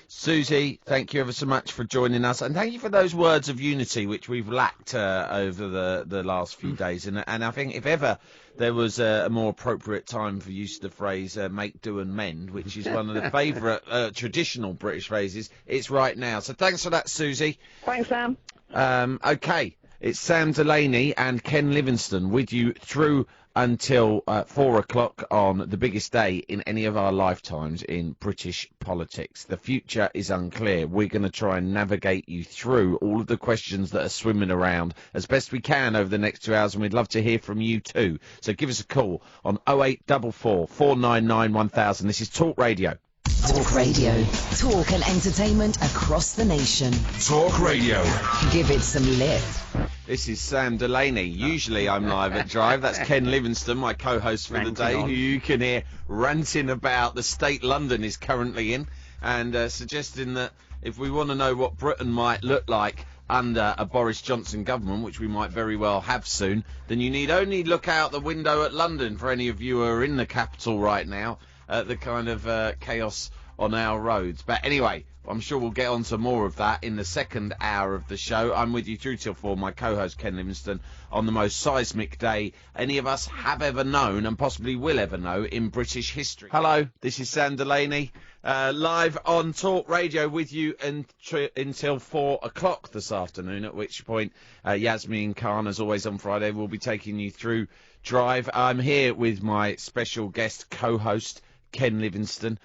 Susie, thank you ever so much for joining us, and thank you for those words of unity which we've lacked over the last few days. And I think if ever there was a more appropriate time for use of the phrase make, do and mend, which is one of the favourite traditional British phrases, it's right now. So thanks for that, Susie. Thanks, Sam. OK, it's Sam Delaney and Ken Livingstone with you through until 4 o'clock on the biggest day in any of our lifetimes in British politics. The future is unclear. We're going to try and navigate you through all of the questions that are swimming around as best we can over the next 2 hours, and we'd love to hear from you too. So give us a call on 0844 499 1000. This is Talk Radio. Talk Radio. Talk and entertainment across the nation. Talk Radio. Give it some lift. This is Sam Delaney. Usually I'm live at Drive. That's Ken Livingstone, my co-host for the day, who you can hear ranting about the state London is currently in, and suggesting that if we want to know what Britain might look like under a Boris Johnson government, which we might very well have soon, then you need only look out the window at London, for any of you who are in the capital right now, at the kind of chaos on our roads. But anyway, I'm sure we'll get on to more of that in the second hour of the show. I'm with you through till 4, my co-host Ken Livingstone, on the most seismic day any of us have ever known and possibly will ever know in British history. Hello, this is Sam Delaney, live on Talk Radio with you until 4 o'clock this afternoon, at which point Yasmin Khan, as always on Friday, will be taking you through Drive. I'm here with my special guest co-host, Ken Livingstone.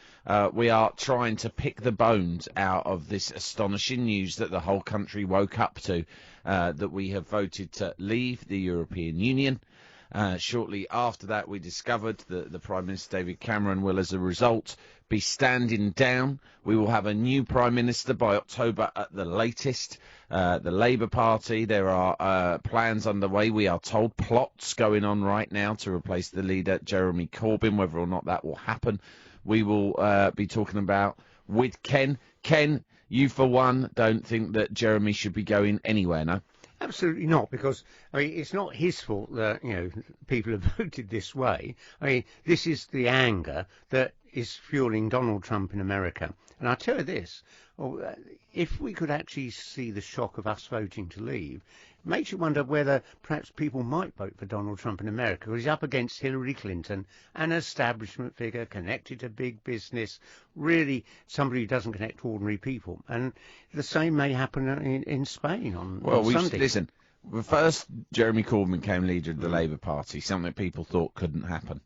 We are trying to pick the bones out of this astonishing news that the whole country woke up to, that we have voted to leave the European Union. Shortly after that, we discovered that the Prime Minister David Cameron will, as a result, be standing down. We will have a new Prime Minister by October at the latest. The Labour Party, there are plans underway, we are told, plots going on right now to replace the leader, Jeremy Corbyn. Whether or not that will happen, we will be talking about with Ken. Ken, you for one don't think that Jeremy should be going anywhere, no? Absolutely not, because I mean it's not his fault that people have voted this way. I mean, this is the anger that is fueling Donald Trump in America. And I tell you this, if we could actually see the shock of us voting to leave, it makes you wonder whether perhaps people might vote for Donald Trump in America, because he's up against Hillary Clinton, an establishment figure connected to big business, really somebody who doesn't connect to ordinary people. And the same may happen in Spain on Sunday. Listen, first Jeremy Corbyn became leader of the Labour Party, something people thought couldn't happen.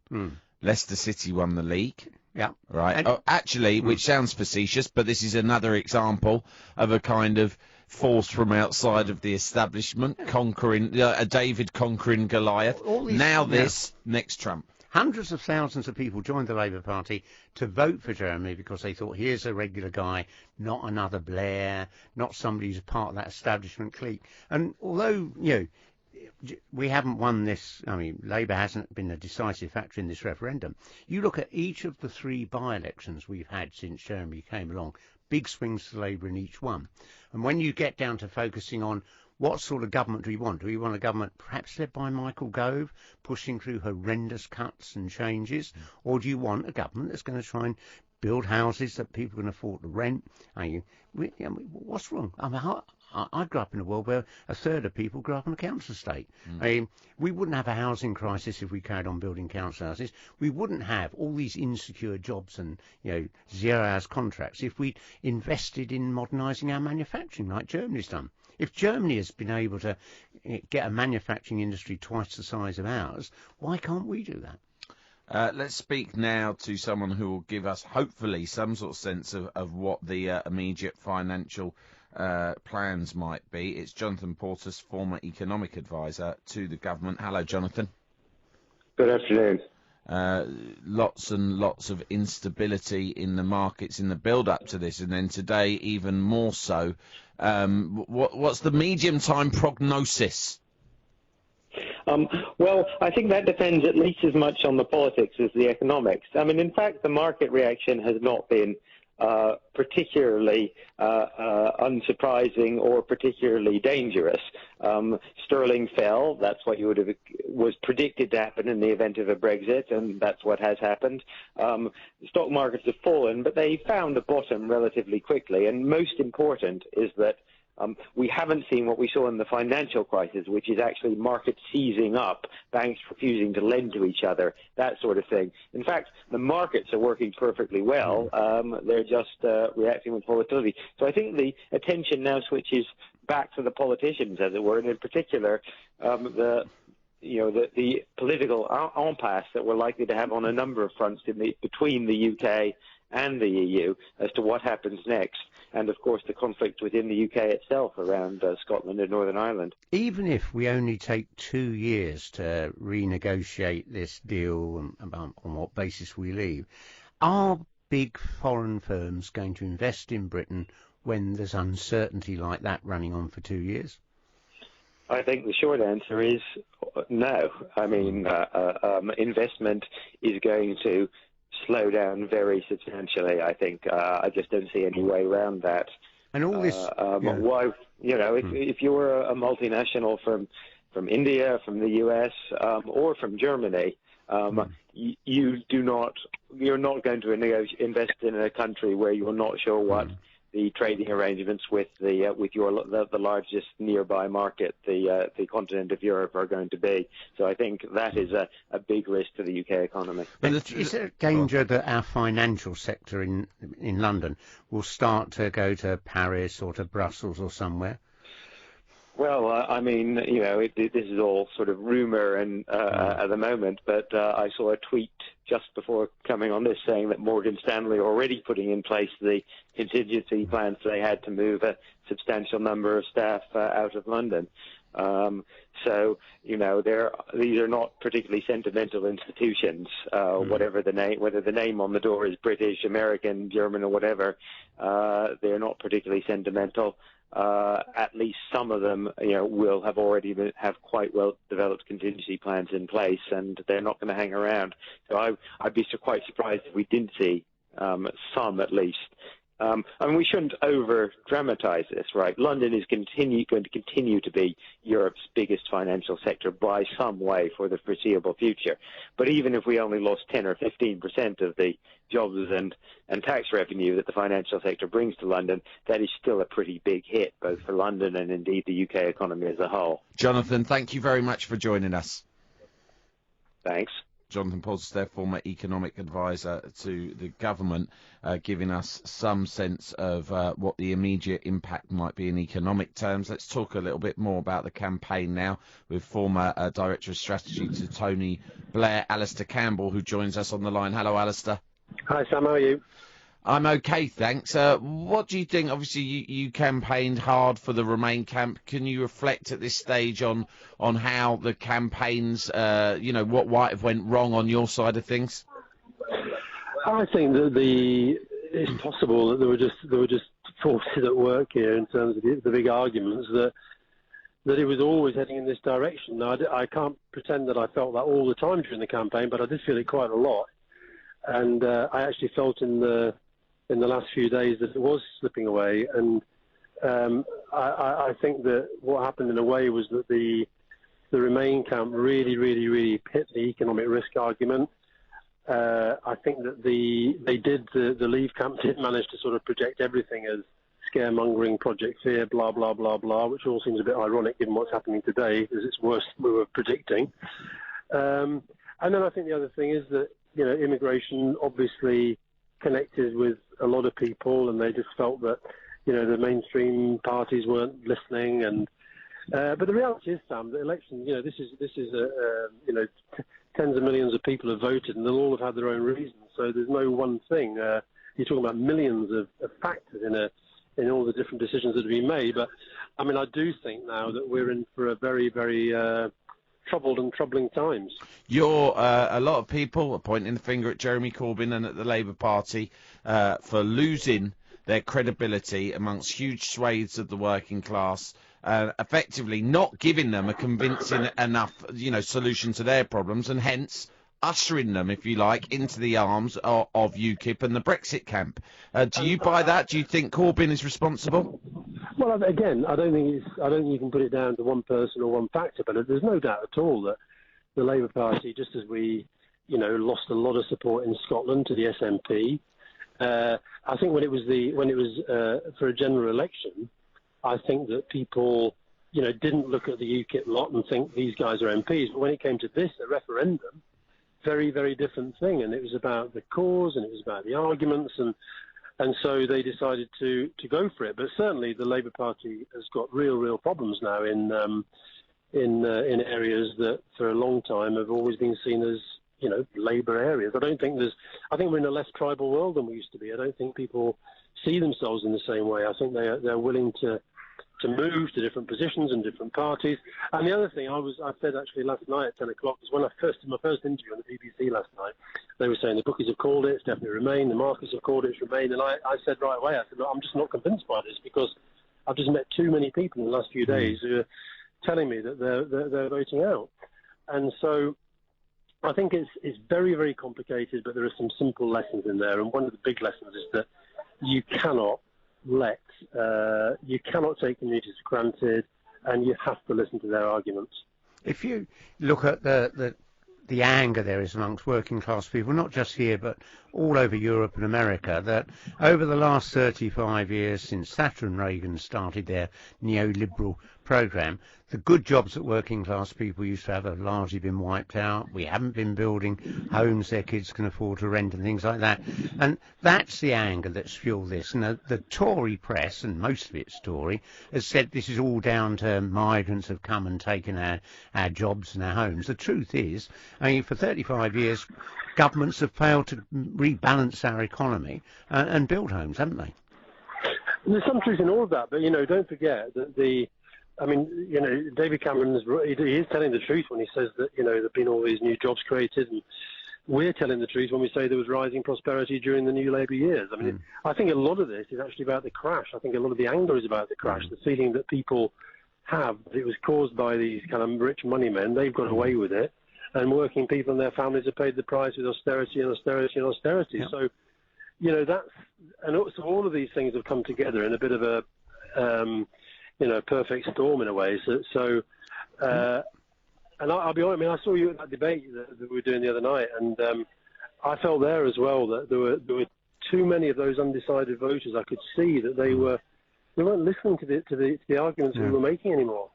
Leicester City won the league. Yeah. Right. Actually, which sounds facetious, but this is another example of a kind of force from outside of the establishment, conquering a David conquering Goliath. Next Trump. Hundreds of thousands of people joined the Labour Party to vote for Jeremy because they thought, here's a regular guy, not another Blair, not somebody who's part of that establishment clique. And although, we haven't won this, I mean, Labour hasn't been a decisive factor in this referendum. You look at each of the 3 by-elections we've had since Jeremy came along, big swings to Labour in each one. And when you get down to focusing on what sort of government do we want a government perhaps led by Michael Gove, pushing through horrendous cuts and changes, or do you want a government that's going to try and build houses that people can afford to rent? What's wrong? I grew up in a world where a third of people grew up in a council estate. I mean, we wouldn't have a housing crisis if we carried on building council houses. We wouldn't have all these insecure jobs and, 0 hours contracts if we'd invested in modernising our manufacturing like Germany's done. If Germany has been able to get a manufacturing industry twice the size of ours, why can't we do that? Let's speak now to someone who will give us, hopefully, some sort of sense of what the immediate financial plans might be. It's Jonathan Portis, former economic advisor to the government. Hello, Jonathan. Good afternoon. Lots and lots of instability in the markets in the build-up to this, and then today even more so. What's the medium-time prognosis? Well, I think that depends at least as much on the politics as the economics. I mean, in fact, the market reaction has not been particularly unsurprising or particularly dangerous. Sterling fell. That's what was predicted to happen in the event of a Brexit, and that's what has happened. Stock markets have fallen, but they found a bottom relatively quickly. And most important is that we haven't seen what we saw in the financial crisis, which is actually markets seizing up, banks refusing to lend to each other, that sort of thing. In fact, the markets are working perfectly well. They're just reacting with volatility. So I think the attention now switches back to the politicians, as it were, and in particular the political impasse that we're likely to have on a number of fronts between the UK and the EU as to what happens next, and of course the conflict within the UK itself around Scotland and Northern Ireland. Even if we only take 2 years to renegotiate this deal on what basis we leave, are big foreign firms going to invest in Britain when there's uncertainty like that running on for 2 years? I think the short answer is no. I mean, investment is going to slow down very substantially, I think. I just don't see any way around that. And all this... Why, if you're a multinational from India, from the US, or from Germany, you're not going to invest in a country where you're not sure what the trading arrangements with the largest nearby market, the continent of Europe, are going to be. So I think that is a big risk to the UK economy. Is there a danger that our financial sector in London will start to go to Paris or to Brussels or somewhere? Well, I mean, this is all sort of rumour and at the moment, but I saw a tweet just before coming on this saying that Morgan Stanley are already putting in place the contingency plans they had to move a substantial number of staff out of London. So, these are not particularly sentimental institutions, whatever the name, whether the name on the door is British, American, German, or whatever, they're not particularly sentimental. At least some of them, will have already have quite well developed contingency plans in place, and they're not going to hang around. So I'd be quite surprised if we didn't see some, at least. We shouldn't over-dramatize this, right? London is going to continue to be Europe's biggest financial sector by some way for the foreseeable future. But even if we only lost 10 or 15% of the jobs and tax revenue that the financial sector brings to London, that is still a pretty big hit, both for London and indeed the UK economy as a whole. Jonathan, thank you very much for joining us. Thanks. Jonathan Podster, former economic advisor to the government, giving us some sense of what the immediate impact might be in economic terms. Let's talk a little bit more about the campaign now with former Director of Strategy to Tony Blair, Alistair Campbell, who joins us on the line. Hello, Alistair. Hi, Sam. How are you? I'm okay, thanks. What do you think? Obviously, you campaigned hard for the Remain camp. Can you reflect at this stage on how the campaigns, what might have went wrong on your side of things? I think that it's possible that there were just forces at work here in terms of the big arguments that it was always heading in this direction. Now, I can't pretend that I felt that all the time during the campaign, but I did feel it quite a lot. And I actually felt in the last few days that it was slipping away, and I think that what happened in a way was that the Remain camp really hit the economic risk argument. I think that the Leave camp did manage to sort of project everything as scaremongering, Project Fear, blah blah blah blah, which all seems a bit ironic given what's happening today, because it's worse than we were predicting. And then I think the other thing is that immigration obviously connected with a lot of people, and they just felt that, the mainstream parties weren't listening. And but the reality is, Sam, the election, this is tens of millions of people have voted, and they'll all have had their own reasons. So there's no one thing. You're talking about millions of factors in all the different decisions that have been made. But I mean, I do think now that we're in for a very, very troubled and troubling times. A lot of people are pointing the finger at Jeremy Corbyn and at the Labour Party for losing their credibility amongst huge swathes of the working class, effectively not giving them a convincing enough, solution to their problems, and hence ushering them, if you like, into the arms of UKIP and the Brexit camp. Do you buy that? Do you think Corbyn is responsible? Well, again, I don't think you can put it down to one person or one factor, but there's no doubt at all that the Labour Party, just as we, lost a lot of support in Scotland to the SNP. I think when it was for a general election, I think that people, didn't look at the UKIP lot and think these guys are MPs. But when it came to this, a referendum, very, very different thing. And it was about the cause and it was about the arguments. And so they decided to go for it. But certainly the Labour Party has got real problems now in areas that for a long time have always been seen as, Labour areas. I think we're in a less tribal world than we used to be. I don't think people see themselves in the same way. I think they're willing to move to different positions and different parties. And the other thing I said actually last night at 10 o'clock was when my first interview on the BBC last night, they were saying the bookies have called it, it's definitely Remain, the markets have called it, it's Remain. And I said right away, look, I'm just not convinced by this because I've just met too many people in the last few days who are telling me that they're voting out. And so I think it's very, very complicated, but there are some simple lessons in there. And one of the big lessons is that you cannot take communities for granted, and you have to listen to their arguments. If you look at the anger there is amongst working class people, not just here but all over Europe and America, that over the last 35 years since Thatcher and Reagan started their neoliberal programme, the good jobs that working class people used to have largely been wiped out. We haven't been building homes their kids can afford to rent and things like that. And that's the anger that's fueled this. And the Tory press, and most of it's Tory, has said this is all down to migrants have come and taken our jobs and our homes. The truth is, for 35 years, governments have failed to rebalance our economy and build homes, haven't they? There's some truth in all of that, but, don't forget that David Cameron he is telling the truth when he says that, there have been all these new jobs created, and we're telling the truth when we say there was rising prosperity during the new Labour years. I think a lot of this is actually about the crash. I think a lot of the anger is about the crash, the feeling that people have that it was caused by these kind of rich money men. They've got away with it, and working people and their families have paid the price with austerity and austerity and austerity. Yep. So, so all of these things have come together in a bit of a perfect storm in a way. And I'll be honest, I saw you at that debate that we were doing the other night, and I felt there as well that there were too many of those undecided voters. I could see that they weren't listening to the arguments we were making anymore.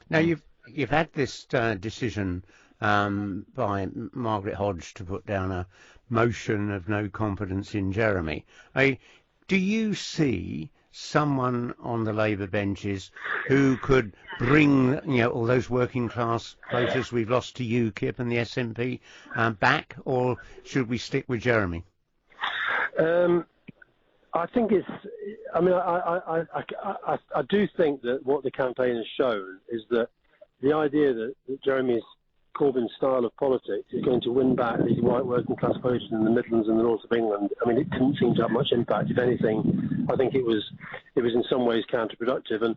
Now you've had this decision by Margaret Hodge to put down a motion of no confidence in Jeremy. Do you see someone on the Labour benches who could bring, all those working class voters we've lost to UKIP and the SNP back, or should we stick with Jeremy? I think it's. I do think that what the campaign has shown is that the idea that Jeremy Corbyn's style of politics is going to win back these white working class voters in the Midlands and the north of England. It didn't seem to have much impact. If anything, I think it was in some ways counterproductive. And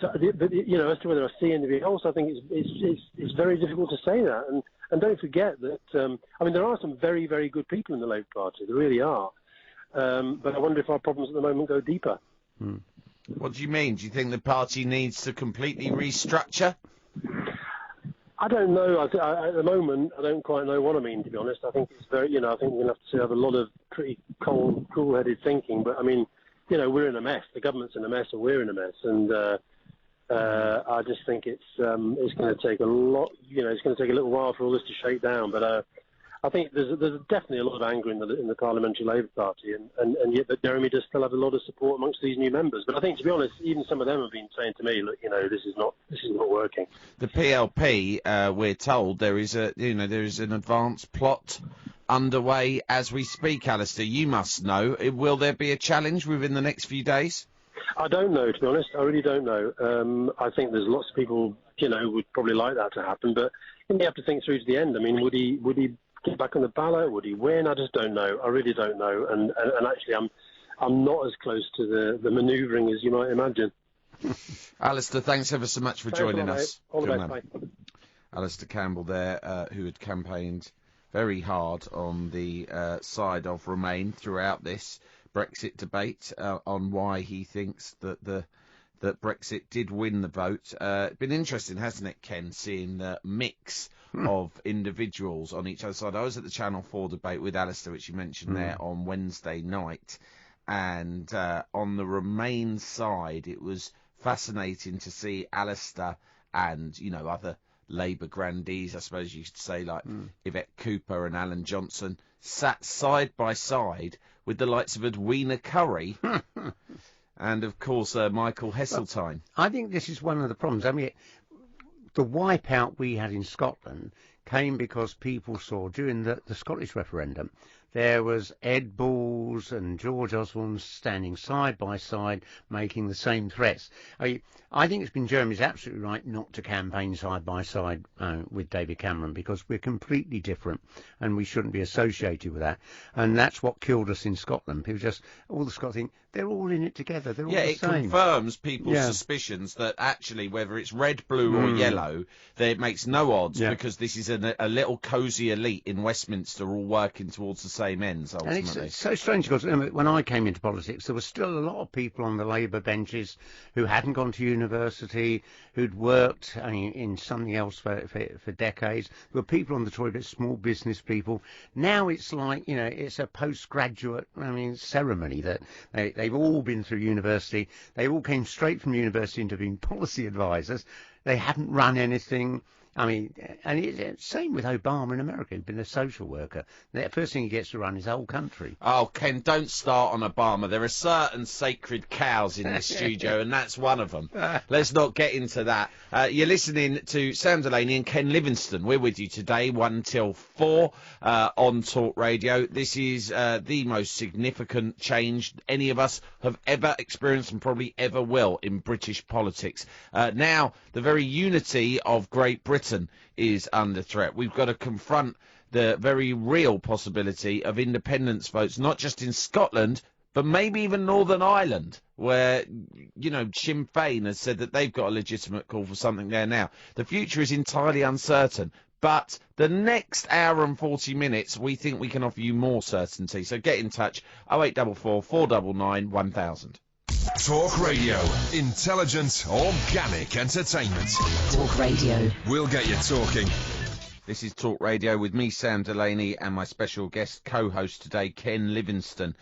so, but as to whether I see anything else, I think it's very difficult to say that. And don't forget that there are some very, very good people in the Labour Party. There really are. But I wonder if our problems at the moment go deeper. What do you mean? Do you think the party needs to completely restructure? I don't know. At the moment, I don't quite know what I mean, to be honest. I think it's very, I think we're going to have to have a lot of pretty cool-headed thinking. But, we're in a mess. The government's in a mess and we're in a mess. And I just think it's going to take a lot, it's going to take a little while for all this to shake down. But I think there's definitely a lot of anger in the Parliamentary Labour Party, and yet that Jeremy does still have a lot of support amongst these new members. But I think, to be honest, even some of them have been saying to me, look, this is not working. The PLP, we're told there is an advanced plot underway as we speak. Alistair, you must know. Will there be a challenge within the next few days? I don't know, to be honest. I really don't know. I think there's lots of people, would probably like that to happen, but you have to think through to the end. Would he get back on the ballot? Would he win? I just don't know. I really don't know. And actually, I'm not as close to the manoeuvring as you might imagine. Alistair, thanks ever so much for joining us. All the best. Bye. Alistair Campbell there, who had campaigned very hard on the side of Remain throughout this Brexit debate on why he thinks that that Brexit did win the vote. It's been interesting, hasn't it, Ken, seeing the mix of individuals on each other side. I was at the Channel 4 debate with Alistair, which you mentioned there, on Wednesday night, and on the Remain side, it was fascinating to see Alistair and, you know, other Labour grandees, I suppose you could say, like Yvette Cooper and Alan Johnson, sat side by side with the likes of Edwina Currie and, of course, Michael Heseltine. I think this is one of the problems. I mean, the wipeout we had in Scotland came because people saw during the Scottish referendum there was Ed Balls and George Osborne standing side by side making the same threats. I think it's been Jeremy's absolutely right not to campaign side by side with David Cameron, because we're completely different and we shouldn't be associated with that. And that's what killed us in Scotland. People just, all the Scots think, they're all in it together. They're all the same. Yeah, it confirms people's suspicions that actually, whether it's red, blue or yellow, it makes no odds, because this is a little cosy elite in Westminster all working towards the same ends, ultimately. And it's so strange, because when I came into politics, there were still a lot of people on the Labour benches who hadn't gone to university, who'd worked in something else for decades. There were people on the Tory bench, small business people. Now it's like, you know, it's a postgraduate, ceremony that they've all been through university. They all came straight from university into being policy advisors. They haven't run anything. And it's same with Obama in America, who's been a social worker. The first thing he gets to run is the whole country. Oh, Ken, don't start on Obama. There are certain sacred cows in this studio, and that's one of them. Let's not get into that. You're listening to Sam Delaney and Ken Livingstone. We're with you today, 1 till 4 on Talk Radio. This is the most significant change any of us have ever experienced and probably ever will in British politics. Now, the very unity of Great Britain is under threat. We've got to confront the very real possibility of independence votes, not just in Scotland, but maybe even Northern Ireland, where, you know, Sinn Féin has said that they've got a legitimate call for something there now. The future is entirely uncertain, but the next hour and 40 minutes, we think we can offer you more certainty. So get in touch, 0844 499 1000. Talk Radio. Intelligent, organic entertainment. Talk Radio. We'll get you talking. This is Talk Radio with me, Sam Delaney, and my special guest co-host today, Ken Livingstone.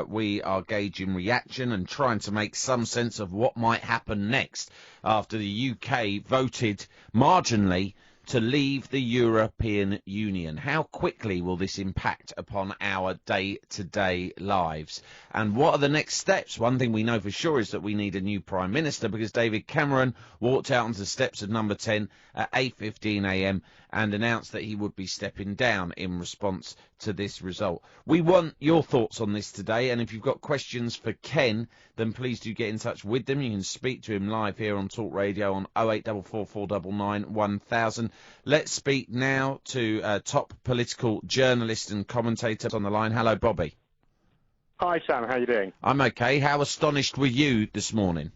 We are gauging reaction and trying to make some sense of what might happen next after the UK voted marginally to leave the European Union. How quickly will this impact upon our day-to-day lives? And what are the next steps? One thing we know for sure is that we need a new Prime Minister, because David Cameron walked out onto the steps of Number 10 at 8:15 a.m. and announced that he would be stepping down in response to this result. We want your thoughts on this today, and if you've got questions for Ken, then please do get in touch with them. You can speak to him live here on Talk Radio on 0844 499 1000. Let's speak now to top political journalist and commentator on the line. Hello, Bobby. Hi, Sam. How are you doing? I'm okay. How astonished were you this morning?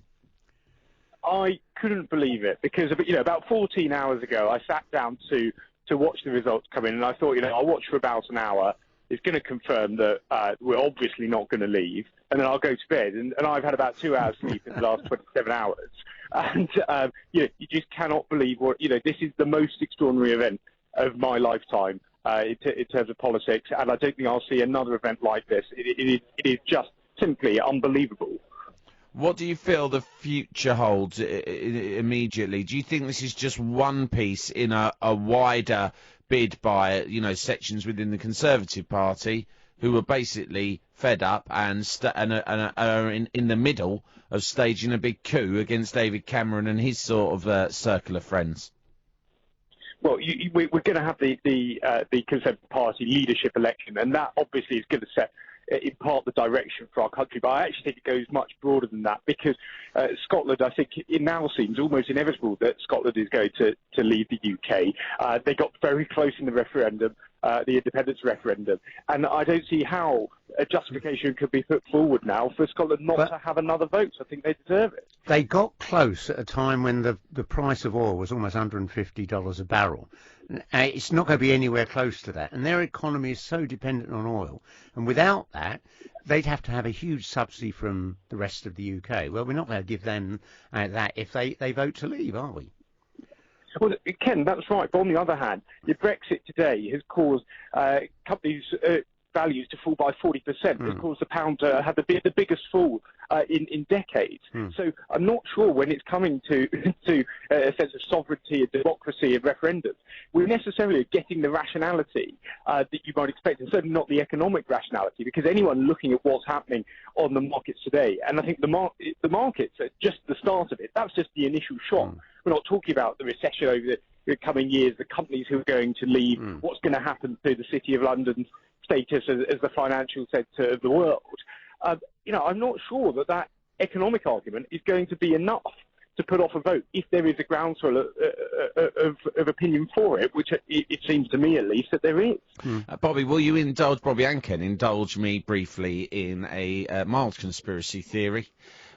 I couldn't believe it, because about 14 hours ago, I sat down to watch the results come in, and I thought, I'll watch for about an hour. It's going to confirm that we're obviously not going to leave, and then I'll go to bed. And I've had about 2 hours sleep in the last 27 hours. And, you just cannot believe this is the most extraordinary event of my lifetime in terms of politics, and I don't think I'll see another event like this. It is just simply unbelievable. What do you feel the future holds immediately? Do you think this is just one piece in a wider bid by, sections within the Conservative Party who are basically fed up and are in the middle of staging a big coup against David Cameron and his sort of circle of friends? Well, we're going to have the Conservative Party leadership election, and that obviously is going to set in part the direction for our country, but I actually think it goes much broader than that, because Scotland, I think it now seems almost inevitable that Scotland is going to leave the UK. They got very close in the referendum, the independence referendum, and I don't see how a justification could be put forward now for Scotland not to have another vote. I think they deserve it. They got close at a time when the price of oil was almost $150 a barrel. It's not going to be anywhere close to that. And their economy is so dependent on oil. And without that, they'd have to have a huge subsidy from the rest of the UK. Well, we're not going to give them that if they vote to leave, are we? Well, Ken, that's right. But on the other hand, the Brexit today has caused companies' values to fall by 40%. It's caused the pound to have the biggest fall in decades. So I'm not sure when it's coming to a sense of sovereignty and democracy and referendums, we're necessarily getting the rationality that you might expect, and certainly not the economic rationality, because anyone looking at what's happening on the markets today, and I think the markets are just the start of it. That's just the initial shock. We're not talking about the recession over the coming years, the companies who are going to leave, what's going to happen to the City of London's status as the financial centre of the world. I'm not sure that economic argument is going to be enough to put off a vote if there is a groundswell of opinion for it, which it seems to me at least that there is. Bobby, will you indulge, Bobby and Ken, indulge me briefly in a mild conspiracy theory,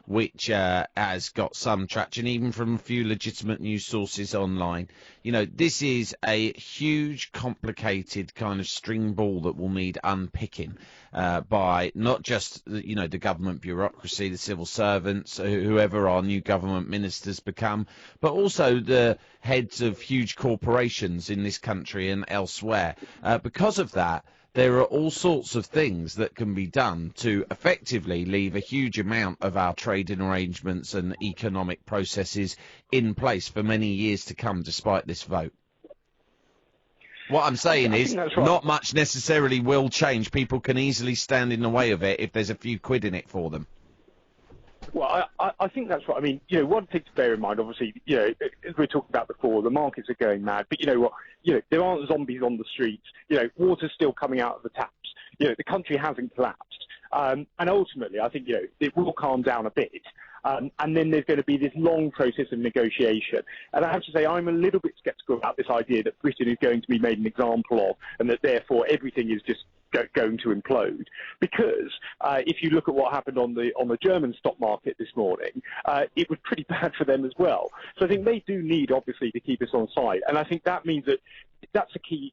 which has got some traction, even from a few legitimate news sources online. This is a huge, complicated kind of string ball that will need unpicking by not just, the government bureaucracy, the civil servants, whoever our new government ministers become, but also the heads of huge corporations in this country and elsewhere. Because of that, there are all sorts of things that can be done to effectively leave a huge amount of our trading arrangements and economic processes in place for many years to come, despite this vote. What I'm saying is, not much necessarily will change. People can easily stand in the way of it if there's a few quid in it for them. Well, I think that's right. I mean, one thing to bear in mind, obviously, as we were talking about before, the markets are going mad. But you know what? There aren't zombies on the streets. Water's still coming out of the taps. The country hasn't collapsed. And ultimately, I think, it will calm down a bit. And then there's going to be this long process of negotiation. And I have to say, I'm a little bit sceptical about this idea that Britain is going to be made an example of, and that therefore everything is just going to implode, because if you look at what happened on the German stock market this morning, it was pretty bad for them as well. So I think they do need, obviously, to keep us on side, and I think that means that that's the key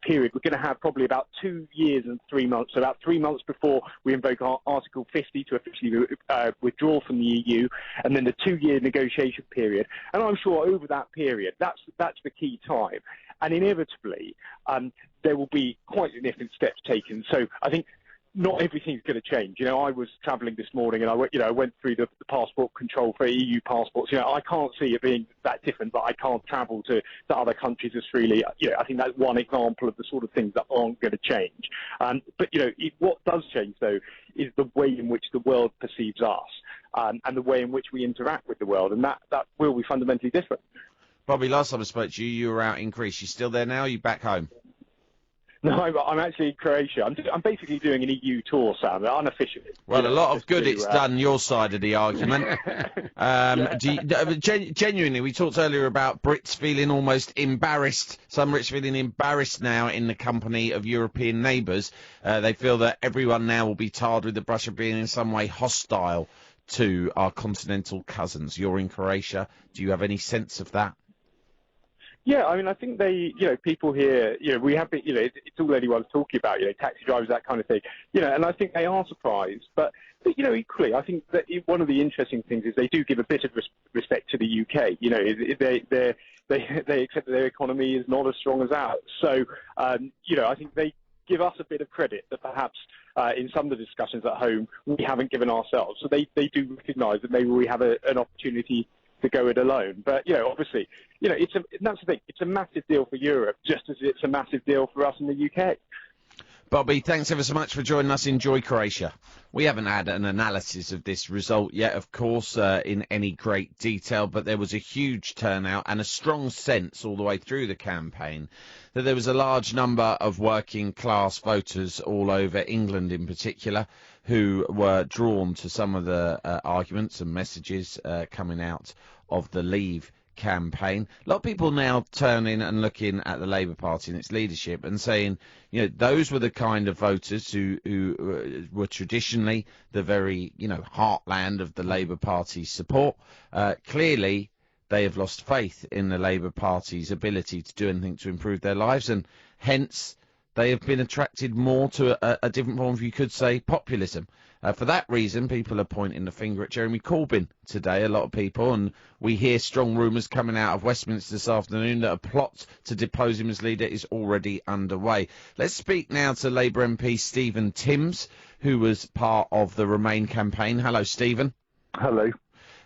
period. We're going to have probably about 2 years and 3 months, so about 3 months before we invoke Article 50 to officially withdraw from the EU, and then the 2-year negotiation period. And I'm sure over that period, that's the key time. And inevitably, there will be quite significant steps taken. So I think not everything's going to change. I was travelling this morning and I went through the passport control for EU passports. I can't see it being that different, but I can't travel to other countries as freely. I think that's one example of the sort of things that aren't going to change. But what does change, though, is the way in which the world perceives us and the way in which we interact with the world. And that will be fundamentally different. Bobby, last time I spoke to you, you were out in Greece. You still there now? Or are you back home? No, I'm actually in Croatia. I'm basically doing an EU tour, Sam, unofficially. Well, a lot of good it's done your side of the argument. Genuinely, we talked earlier about Brits feeling almost embarrassed. Some Brits feeling embarrassed now in the company of European neighbours. They feel that everyone now will be tarred with the brush of being in some way hostile to our continental cousins. You're in Croatia. Do you have any sense of that? Yeah, I mean, I think people here, we have been, it's all anyone's talking about, taxi drivers, that kind of thing, and I think they are surprised. But equally, I think that one of the interesting things is they do give a bit of respect to the UK. They accept that their economy is not as strong as ours. So, I think they give us a bit of credit that perhaps in some of the discussions at home we haven't given ourselves. So they do recognise that maybe we have an opportunity to go it alone. But, obviously, that's the thing. It's a massive deal for Europe, just as it's a massive deal for us in the UK. Bobby, thanks ever so much for joining us. Enjoy Croatia. We haven't had an analysis of this result yet, of course, in any great detail, but there was a huge turnout and a strong sense all the way through the campaign that there was a large number of working class voters all over England in particular who were drawn to some of the arguments and messages coming out of the Leave campaign. A lot of people now turning and looking at the Labour Party and its leadership and saying, those were the kind of voters who were traditionally the very, heartland of the Labour Party support. Clearly, they have lost faith in the Labour Party's ability to do anything to improve their lives, and hence they have been attracted more to a different form of, you could say, populism. For that reason, people are pointing the finger at Jeremy Corbyn today, a lot of people, and we hear strong rumours coming out of Westminster this afternoon that a plot to depose him as leader is already underway. Let's speak now to Labour MP Stephen Timms, who was part of the Remain campaign. Hello, Stephen. Hello.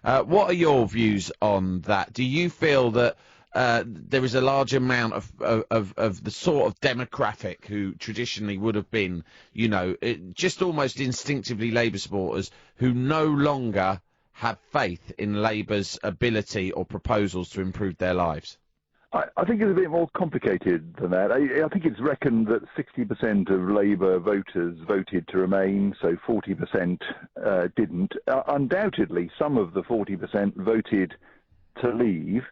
What are your views on that? Do you feel that there is a large amount of the sort of demographic who traditionally would have been, just almost instinctively Labour supporters who no longer have faith in Labour's ability or proposals to improve their lives? I think it's a bit more complicated than that. I think it's reckoned that 60% of Labour voters voted to remain, so 40% didn't. Undoubtedly, some of the 40% voted to leave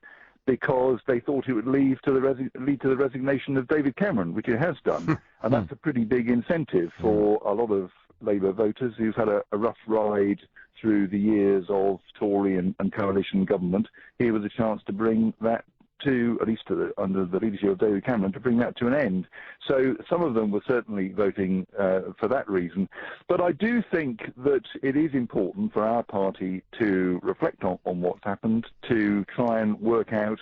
because they thought it would lead to the resignation of David Cameron, which it has done. And that's a pretty big incentive for a lot of Labour voters who've had a rough ride through the years of Tory and coalition government. Here was a chance to bring that to, at least under the leadership of David Cameron, to bring that to an end. So some of them were certainly voting for that reason. But I do think that it is important for our party to reflect on what's happened, to try and work out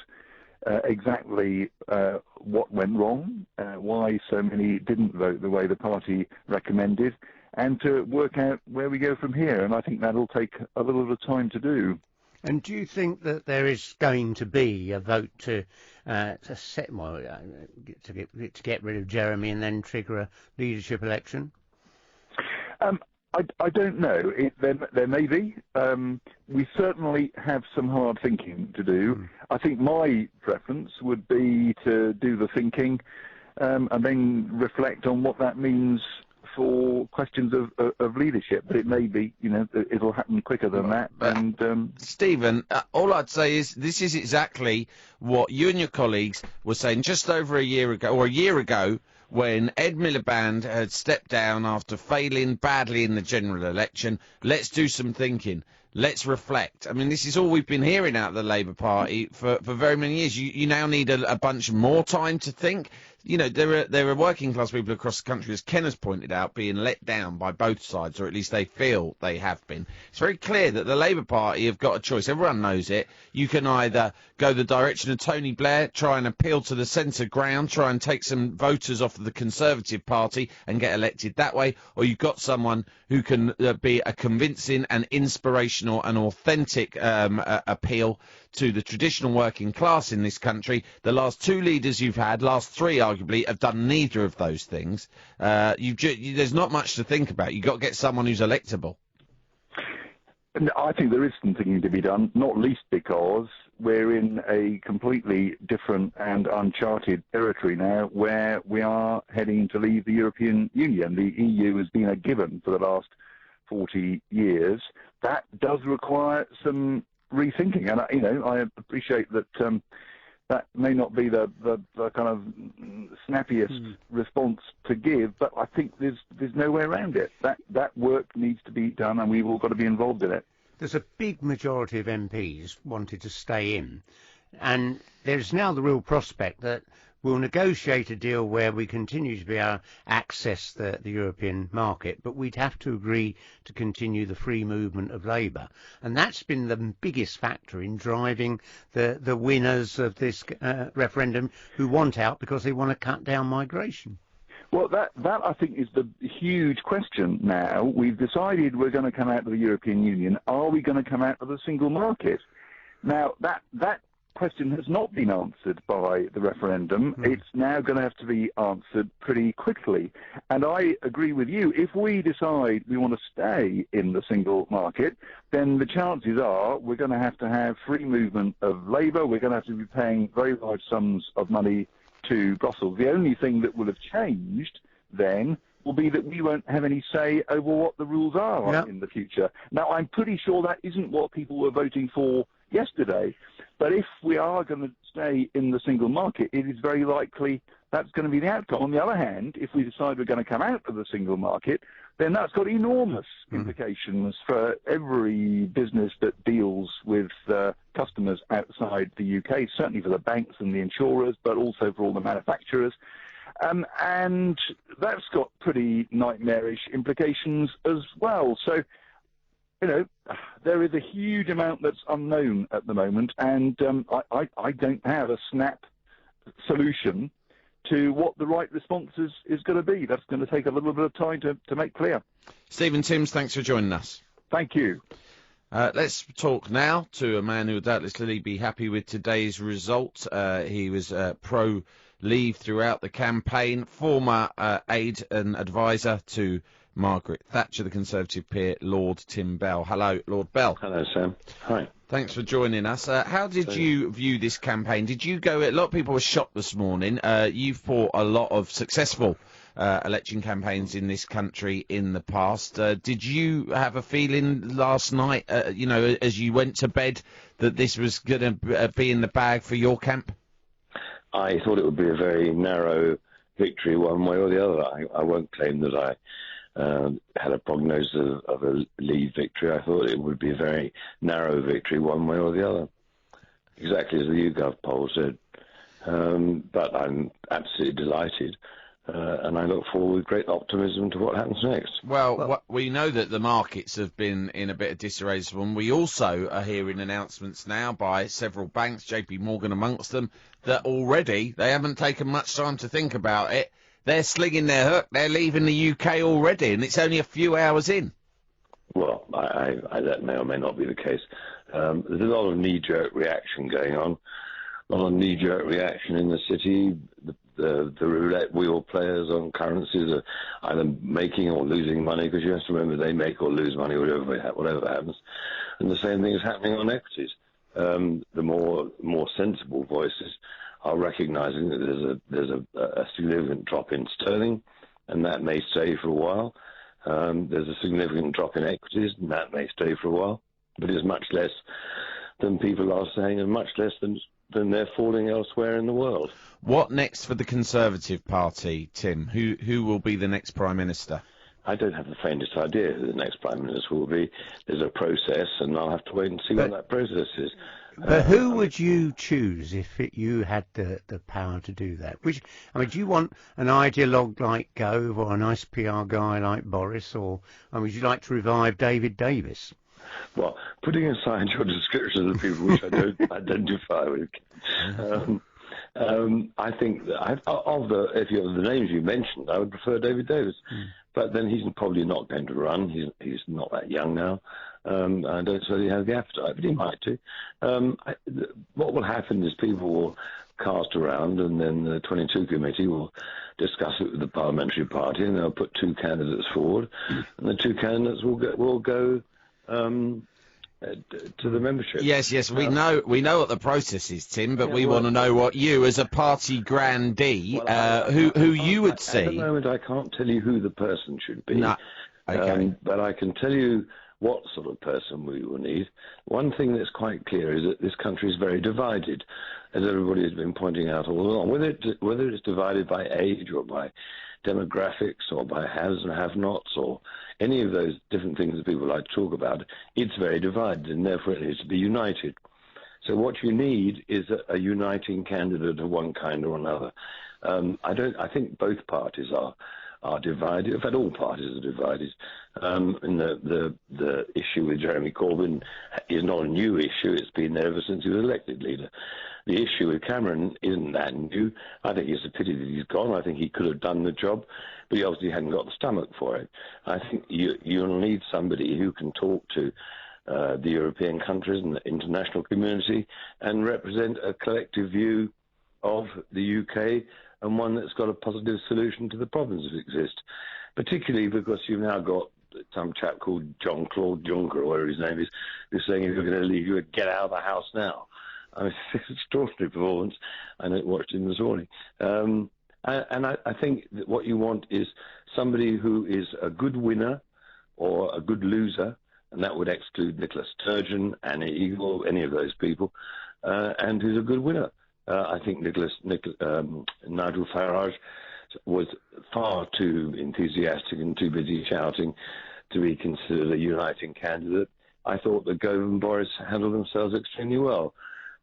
exactly what went wrong, why so many didn't vote the way the party recommended, and to work out where we go from here. And I think that'll take a little bit of time to do. And do you think that there is going to be a vote to get rid of Jeremy and then trigger a leadership election? I don't know. There may be. We certainly have some hard thinking to do. I think my preference would be to do the thinking and then reflect on what that means for questions of leadership, but it may be, it'll happen quicker than that. And Stephen, all I'd say is this is exactly what you and your colleagues were saying just over a year ago, when Ed Miliband had stepped down after failing badly in the general election. Let's do some thinking. Let's reflect. I mean, this is all we've been hearing out of the Labour Party for very many years. You now need a bunch more time to think. There are working class people across the country, as Ken has pointed out, being let down by both sides, or at least they feel they have been. It's very clear that the Labour Party have got a choice. Everyone knows it. You can either go the direction of Tony Blair, try and appeal to the centre ground, try and take some voters off of the Conservative Party and get elected that way, or you've got someone who can be a convincing and inspirational and authentic appeal to the traditional working class in this country. The last two leaders you've had, last three arguably, have done neither of those things. There's not much to think about. You've got to get someone who's electable. I think there is some thinking to be done, not least because we're in a completely different and uncharted territory now, where we are heading to leave the European Union. The EU has been a given for the last 40 years. That does require some rethinking, and I appreciate that that may not be the kind of snappiest response to give, but I think there's no way around it. That work needs to be done, and we've all got to be involved in it. There's a big majority of MPs wanted to stay in, and there's now the real prospect that we'll negotiate a deal where we continue to be able to access the European market, but we'd have to agree to continue the free movement of labour. And that's been the biggest factor in driving the winners of this referendum who want out because they want to cut down migration. Well, that I think is the huge question now. We've decided we're going to come out of the European Union. Are we going to come out of the single market? Now, that question has not been answered by the referendum. It's now going to have to be answered pretty quickly. And I agree with you. If we decide we want to stay in the single market, then the chances are we're going to have free movement of labour. We're going to have to be paying very large sums of money to Brussels. The only thing that will have changed then will be that we won't have any say over what the rules are in the future. Now, I'm pretty sure that isn't what people were voting for yesterday. But if we are going to stay in the single market, it is very likely that's going to be the outcome. On the other hand, if we decide we're going to come out of the single market, then that's got enormous implications for every business that deals with customers outside the UK, certainly for the banks and the insurers, but also for all the manufacturers. And that's got pretty nightmarish implications as well. So, you know, there is a huge amount that's unknown at the moment, and I don't have a snap solution to what the right response is going to be. That's going to take a little bit of time to make clear. Stephen Timms, thanks for joining us. Thank you. Let's talk now to a man who will doubtlessly be happy with today's result. He was pro-Leave throughout the campaign, former aide and advisor to Margaret Thatcher, the Conservative peer, Lord Tim Bell. Hello, Lord Bell. Hello, Sam. Hi. Thanks for joining us. How did you view this campaign? Did you go... A lot of people were shocked this morning. You've fought a lot of successful election campaigns in this country in the past. Did you have a feeling last night, you know, as you went to bed, that this was going to be in the bag for your camp? I thought it would be a very narrow victory one way or the other. I won't claim that I had a prognosis of a Leave victory. I thought it would be a very narrow victory one way or the other, exactly as the YouGov poll said. But I'm absolutely delighted, and I look forward with great optimism to what happens next. Well, we know that the markets have been in a bit of disarray this one. We also are hearing announcements now by several banks, JP Morgan amongst them, that already they haven't taken much time to think about it. They're slinging their hook. They're leaving the UK already, and it's only a few hours in. Well, that may or may not be the case. There's a lot of knee-jerk reaction going on. A lot of knee-jerk reaction in the city. The roulette wheel players on currencies are either making or losing money, because you have to remember they make or lose money whatever happens. And the same thing is happening on equities. The more sensible voices are recognising that there's a significant drop in sterling, and that may stay for a while. There's a significant drop in equities, and that may stay for a while. But it's much less than people are saying, and much less than they're falling elsewhere in the world. What next for the Conservative Party, Tim? Who will be the next Prime Minister? I don't have the faintest idea who the next Prime Minister will be. There's a process, and I'll have to wait and see what that process is. But who would you choose if you had the power to do that? Do you want an ideologue like Gove or a nice PR guy like Boris, or would you like to revive David Davis? Well, putting aside your description of the people which I don't identify with, I think that if you have the names you mentioned, I would prefer David Davis. But then he's probably not going to run. He's not that young now. I don't suppose he has the appetite, but he might do. What will happen is people will cast around, and then the 22 committee will discuss it with the parliamentary party, and they'll put two candidates forward, and the two candidates will go to the membership. Yes, we know what the process is, Tim, but we want to know what you, as a party grandee, who you would see. At the moment, I can't tell you who the person should be. No. Okay. But I can tell you what sort of person we will need. One thing that's quite clear is that this country is very divided, as everybody has been pointing out all along. Whether it's divided by age or by demographics or by haves and have-nots or any of those different things that people like to talk about, it's very divided, and therefore it needs to be united. So what you need is a uniting candidate of one kind or another. I think both parties are divided. In fact, all parties are divided. And the issue with Jeremy Corbyn is not a new issue. It's been there ever since he was elected leader. The issue with Cameron isn't that new. I think it's a pity that he's gone. I think he could have done the job, but he obviously hadn't got the stomach for it. I think you'll need somebody who can talk to the European countries and the international community and represent a collective view of the UK, and one that's got a positive solution to the problems that exist, particularly because you've now got some chap called Jean-Claude Juncker, or whatever his name is, who's saying if you're going to leave, you would get out of the house now. I mean, it's an extraordinary performance. I watched him this morning. And I think that what you want is somebody who is a good winner or a good loser, and that would exclude Nicola Sturgeon, Annie Eagle, any of those people, and who's a good winner. I think Nigel Farage was far too enthusiastic and too busy shouting to be considered a uniting candidate. I thought that Gove and Boris handled themselves extremely well,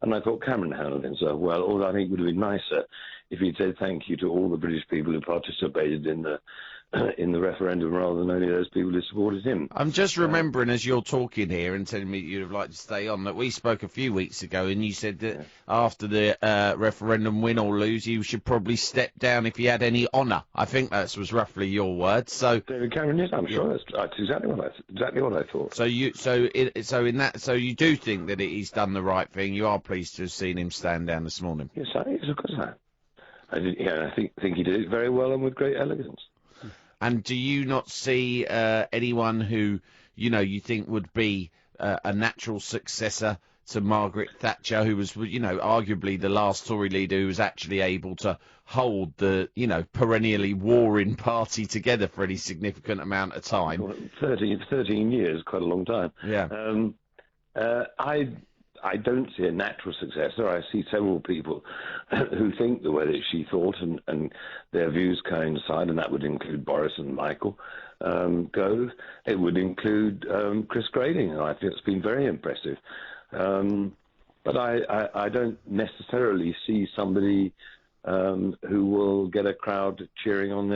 and I thought Cameron handled himself well, although I think it would have been nicer if he'd said thank you to all the British people who participated in the referendum rather than only those people who supported him. I'm just remembering as you're talking here and telling me you'd have liked to stay on that we spoke a few weeks ago and you said that after the referendum, win or lose, you should probably step down if you had any honour. I think that was roughly your words. So David Cameron, yes, I'm sure that's exactly what I thought. So you you do think that he's done the right thing. You are pleased to have seen him stand down this morning. Yes, of course I think he did it very well and with great elegance. And do you not see anyone who, you think would be a natural successor to Margaret Thatcher, who was, arguably the last Tory leader who was actually able to hold the, perennially warring party together for any significant amount of time? 13 years, quite a long time. Yeah. I don't see a natural successor. I see several people who think the way that she thought, and their views coincide, and that would include Boris and Michael Gove. It would include Chris Grading, and I think it's been very impressive. But I don't necessarily see somebody who will get a crowd cheering on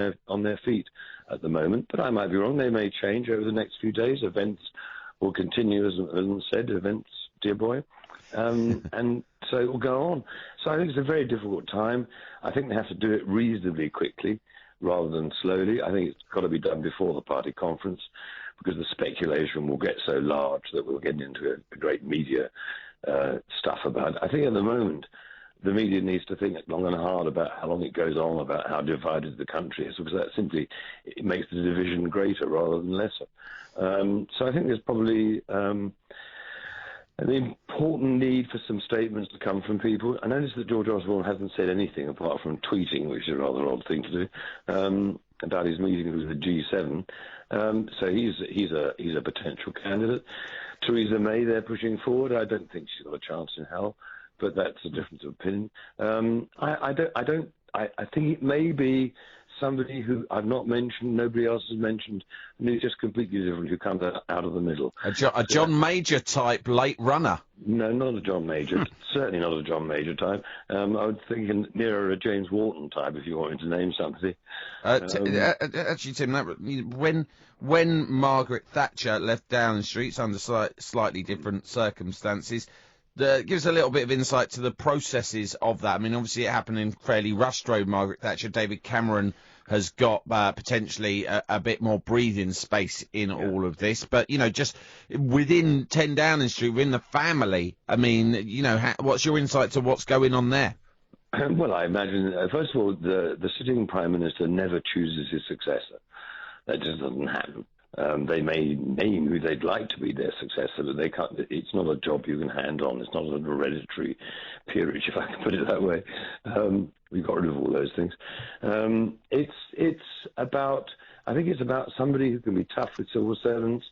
their feet at the moment. But I might be wrong. They may change over the next few days. Events will continue, as said, events, dear boy. And so it will go on. So I think it's a very difficult time. I think they have to do it reasonably quickly rather than slowly. I think it's got to be done before the party conference because the speculation will get so large that we'll get into a great media stuff about it. I think at the moment the media needs to think long and hard about how long it goes on, about how divided the country is, because that simply it makes the division greater rather than lesser. So I think there's probably an important need for some statements to come from people. I noticed that George Osborne hasn't said anything apart from tweeting, which is a rather odd thing to do, about his meeting with the G7. So he's a potential candidate. Theresa May, they're pushing forward. I don't think she's got a chance in hell, but that's a difference of opinion. I think it may be somebody who I've not mentioned, nobody else has mentioned, and who's just completely different, who comes out of the middle. A John Major type late runner? No, not a John Major. Certainly not a John Major type. I would think nearer a James Wharton type, if you wanted to name somebody. Actually, Tim, when Margaret Thatcher left Downing Street under slightly different circumstances, gives a little bit of insight to the processes of that. I mean, obviously it happened in fairly rushed road, Margaret Thatcher. David Cameron has got potentially a bit more breathing space in all of this. But, just within 10 Downing Street, within the family, I mean, what's your insight to what's going on there? Well, I imagine, first of all, the sitting Prime Minister never chooses his successor. That just doesn't happen. They may name who they'd like to be their successor, but they can't. It's not a job you can hand on. It's not an hereditary peerage, if I can put it that way. We've got rid of all those things. It's about. I think it's about somebody who can be tough with civil servants,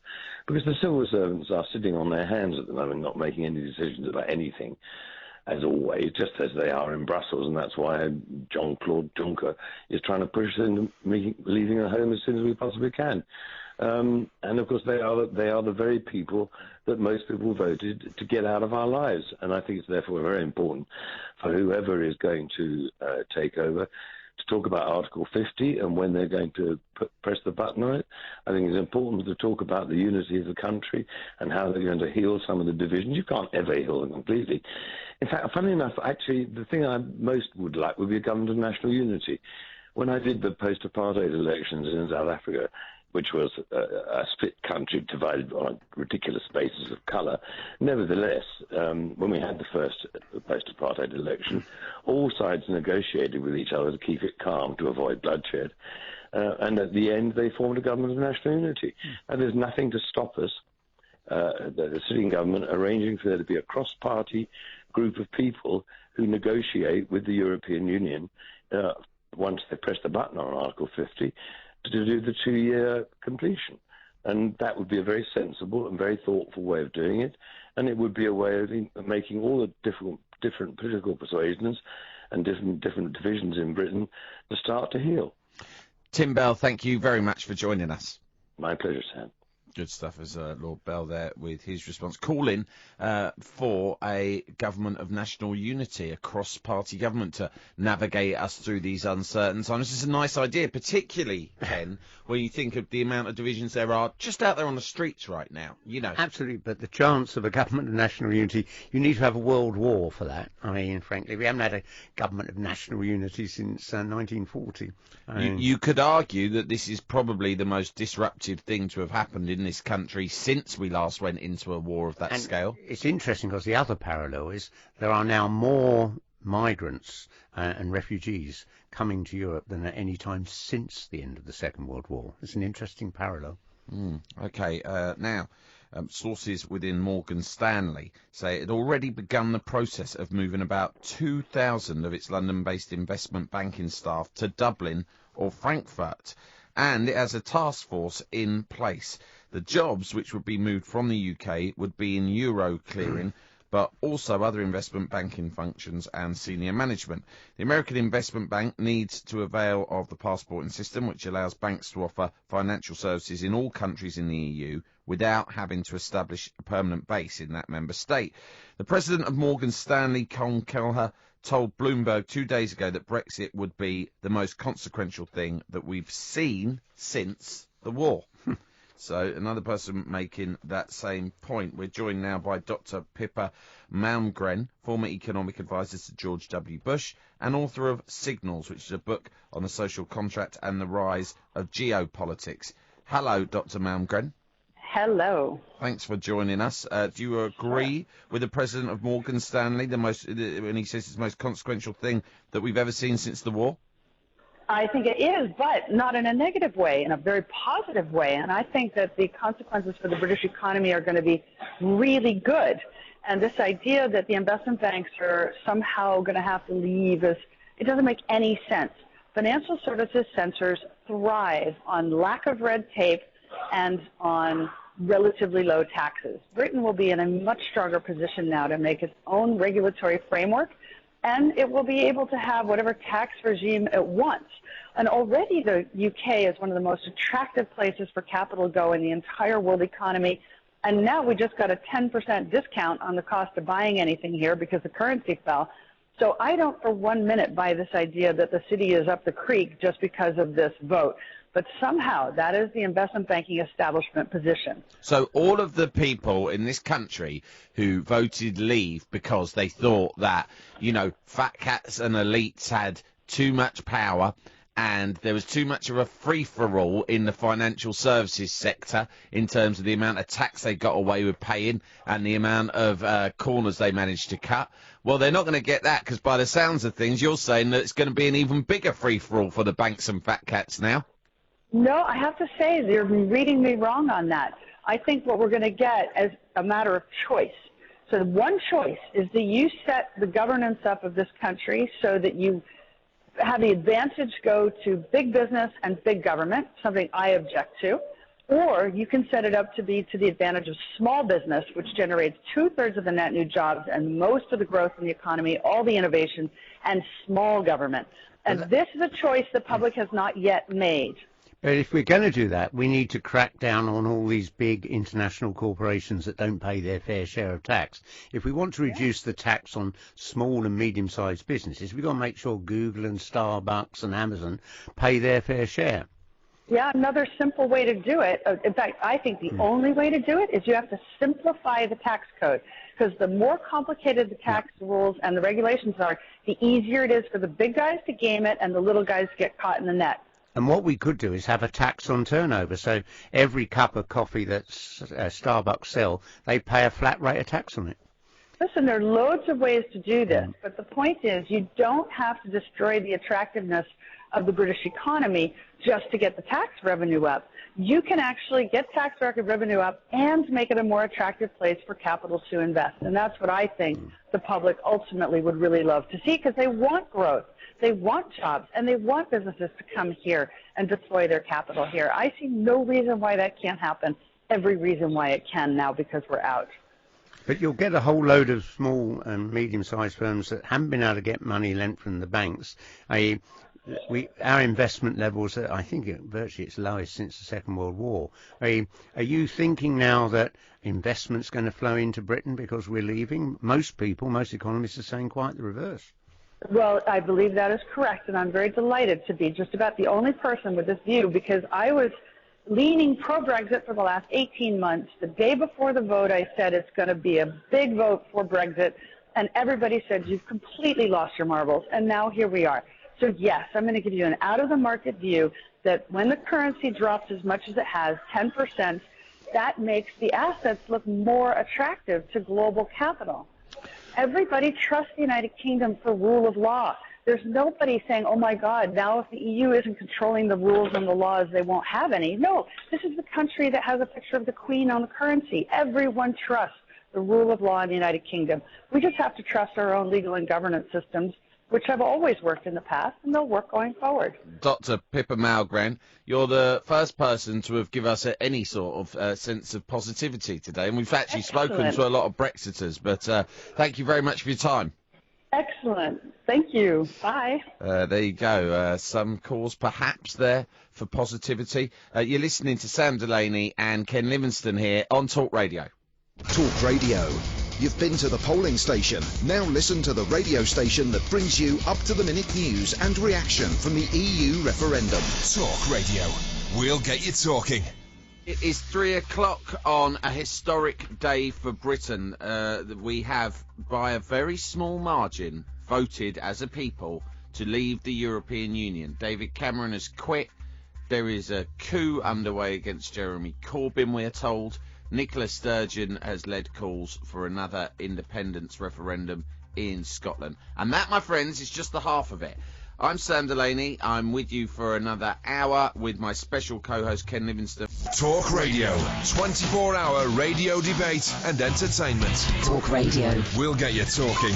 because the civil servants are sitting on their hands at the moment, not making any decisions about anything, as always, just as they are in Brussels, and that's why Jean-Claude Juncker is trying to push us into leaving our home as soon as we possibly can. And of course, they are the very people that most people voted to get out of our lives. And I think it's therefore very important for whoever is going to take over to talk about Article 50 and when they're going to press the button on it. I think it's important to talk about the unity of the country and how they're going to heal some of the divisions. You can't ever heal them completely. In fact, funny enough, actually, the thing I most would like would be a government of national unity. When I did the post-apartheid elections in South Africa, which was a split country divided on ridiculous bases of colour. Nevertheless, when we had the first post-apartheid election, all sides negotiated with each other to keep it calm, to avoid bloodshed. And at the end, they formed a government of national unity. And there's nothing to stop us, the sitting government, arranging for there to be a cross-party group of people who negotiate with the European Union once they press the button on Article 50, to do the 2-year completion. And that would be a very sensible and very thoughtful way of doing it. And it would be a way of making all the different political persuasions and different divisions in Britain to start to heal. Tim Bell, thank you very much for joining us. My pleasure, Sam. Good stuff as Lord Bell there with his response. Calling for a government of national unity, a cross-party government to navigate us through these uncertain times. This is a nice idea, particularly, Ken, when you think of the amount of divisions there are just out there on the streets right now, you know. Absolutely, but the chance of a government of national unity, you need to have a world war for that. I mean, frankly, we haven't had a government of national unity since 1940. You could argue that this is probably the most disruptive thing to have happened in this country since we last went into a war of that scale. It's interesting because the other parallel is there are now more migrants and refugees coming to Europe than at any time since the end of the Second World War. It's an interesting parallel. Okay, now, sources within Morgan Stanley say it had already begun the process of moving about 2,000 of its London-based investment banking staff to Dublin or Frankfurt, and it has a task force in place. The jobs which would be moved from the UK would be in euro clearing, but also other investment banking functions and senior management. The American Investment Bank needs to avail of the passporting system, which allows banks to offer financial services in all countries in the EU without having to establish a permanent base in that member state. The president of Morgan Stanley, Colm Kelleher, told Bloomberg 2 days ago that Brexit would be the most consequential thing that we've seen since the war. So another person making that same point. We're joined now by Dr. Pippa Malmgren, former economic advisor to George W. Bush and author of Signals, which is a book on the social contract and the rise of geopolitics. Hello, Dr. Malmgren. Hello. Thanks for joining us. Do you agree with the president of Morgan Stanley when he says it's the most consequential thing that we've ever seen since the war? I think it is, but not in a negative way, in a very positive way. And I think that the consequences for the British economy are going to be really good. And this idea that the investment banks are somehow going to have to leave, it doesn't make any sense. Financial services centers thrive on lack of red tape and on relatively low taxes. Britain will be in a much stronger position now to make its own regulatory framework, and it will be able to have whatever tax regime it wants. And already the UK is one of the most attractive places for capital to go in the entire world economy. And now we just got a 10% discount on the cost of buying anything here because the currency fell. So I don't for 1 minute buy this idea that the city is up the creek just because of this vote. But somehow that is the investment banking establishment position. So all of the people in this country who voted leave because they thought that, you know, fat cats and elites had too much power and there was too much of a free-for-all in the financial services sector in terms of the amount of tax they got away with paying and the amount of corners they managed to cut. Well, they're not going to get that because by the sounds of things, you're saying that it's going to be an even bigger free-for-all for the banks and fat cats now. No, I have to say you're reading me wrong on that. I think what we're going to get is a matter of choice. So one choice is that you set the governance up of this country so that you have the advantage go to big business and big government, something I object to, or you can set it up to be to the advantage of small business, which generates 2/3 of the net new jobs and most of the growth in the economy, all the innovation, and small government. And this is a choice the public has not yet made. But if we're going to do that, we need to crack down on all these big international corporations that don't pay their fair share of tax. If we want to reduce the tax on small and medium-sized businesses, we've got to make sure Google and Starbucks and Amazon pay their fair share. Yeah, another simple way to do it, in fact, I think the only way to do it is you have to simplify the tax code. Because the more complicated the tax rules and the regulations are, the easier it is for the big guys to game it and the little guys to get caught in the net. And what we could do is have a tax on turnover. So every cup of coffee that Starbucks sell, they pay a flat rate of tax on it. Listen, there are loads of ways to do this, but the point is you don't have to destroy the attractiveness of the British economy just to get the tax revenue up. You can actually get tax revenue up and make it a more attractive place for capital to invest. And that's what I think the public ultimately would really love to see, because they want growth, they want jobs, and they want businesses to come here and deploy their capital here. I see no reason why that can't happen. Every reason why it can now, because we're out. But you'll get a whole load of small and medium-sized firms that haven't been able to get money lent from the banks. Our investment levels, I think virtually its lowest since the Second World War. Are you thinking now that investment's going to flow into Britain because we're leaving? Most economists are saying quite the reverse. Well, I believe that is correct, and I'm very delighted to be just about the only person with this view, because I was leaning pro-Brexit for the last 18 months. The day before the vote, I said it's going to be a big vote for Brexit, and everybody said, you've completely lost your marbles, and now here we are. So yes, I'm going to give you an out-of-the-market view that when the currency drops as much as it has, 10%, that makes the assets look more attractive to global capital. Everybody trusts the United Kingdom for rule of law. There's nobody saying, oh, my God, now if the EU isn't controlling the rules and the laws, they won't have any. No, this is the country that has a picture of the Queen on the currency. Everyone trusts the rule of law in the United Kingdom. We just have to trust our own legal and governance systems, which have always worked in the past, and they'll work going forward. Dr. Pippa Malgren, you're the first person to have given us any sort of sense of positivity today, and we've actually spoken to a lot of Brexiters, but thank you very much for your time. Excellent. Thank you. Bye. There you go. Some cause perhaps there for positivity. You're listening to Sam Delaney and Ken Livingstone here on Talk Radio. Talk Radio. You've been to the polling station. Now listen to the radio station that brings you up-to-the-minute news and reaction from the EU referendum. Talk Radio. We'll get you talking. It is 3 o'clock on a historic day for Britain. We have, by a very small margin, voted as a people to leave the European Union. David Cameron has quit. There is a coup underway against Jeremy Corbyn, we are told. Nicola Sturgeon has led calls for another independence referendum in Scotland. And that, my friends, is just the half of it. I'm Sam Delaney. I'm with you for another hour with my special co-host Ken Livingstone. Talk Radio. 24-hour radio debate and entertainment. Talk Radio. We'll get you talking.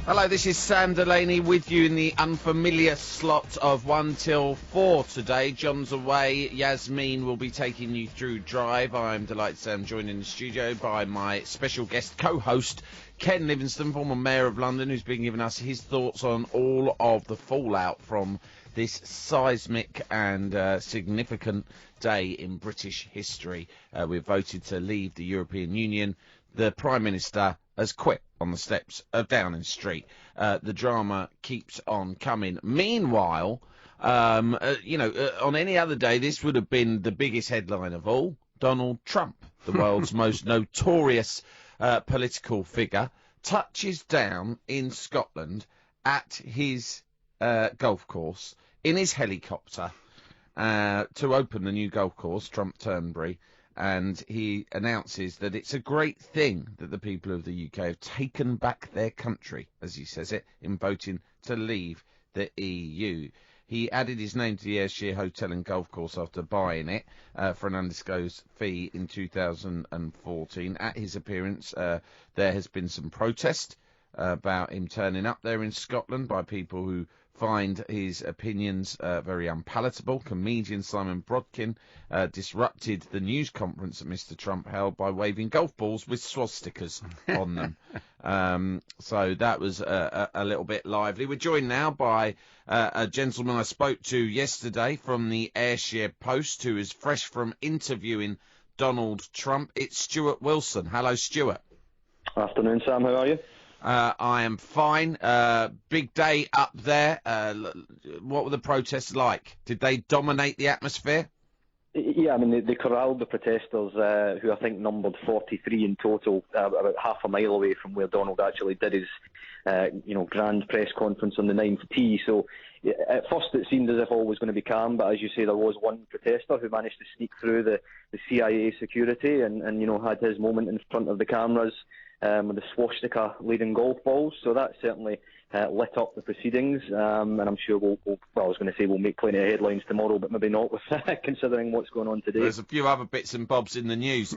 Hello, this is Sam Delaney with you in the unfamiliar slot of 1 till 4 today. John's away. Yasmin will be taking you through Drive. I'm delighted Sam joined in the studio by my special guest co-host, Ken Livingstone, former Mayor of London, who's been giving us his thoughts on all of the fallout from this seismic and significant day in British history. We've voted to leave the European Union. The Prime Minister has quit on the steps of Downing Street. The drama keeps on coming. Meanwhile, on any other day, this would have been the biggest headline of all. Donald Trump, the world's most notorious political figure, touches down in Scotland at his golf course in his helicopter to open the new golf course, Trump Turnberry. And he announces that it's a great thing that the people of the UK have taken back their country, as he says it, in voting to leave the EU. He added his name to the Ayrshire Hotel and Golf Course after buying it for an undisclosed fee in 2014. At his appearance, there has been some protest about him turning up there in Scotland by people who find his opinions very unpalatable. Comedian Simon Brodkin disrupted the news conference that Mr. Trump held by waving golf balls with swastikas on them. So that was a little bit lively. We're joined now by a gentleman I spoke to yesterday from the Ayrshire Post, who is fresh from interviewing Donald Trump. It's Stuart Wilson. Hello, Stuart. Afternoon, Sam. How are you? I am fine. Big day up there. What were the protests like? Did they dominate the atmosphere? Yeah, I mean, they corralled the protesters, who I think numbered 43 in total, about half a mile away from where Donald actually did his, grand press conference on the 9th tee. So at first it seemed as if all was going to be calm, but as you say, there was one protester who managed to sneak through the CIA security and had his moment in front of the cameras with the swastika leading golf balls. So that certainly lit up the proceedings, and I'm sure we'll make plenty of headlines tomorrow, but maybe not with considering what's going on today. There's a few other bits and bobs in the news.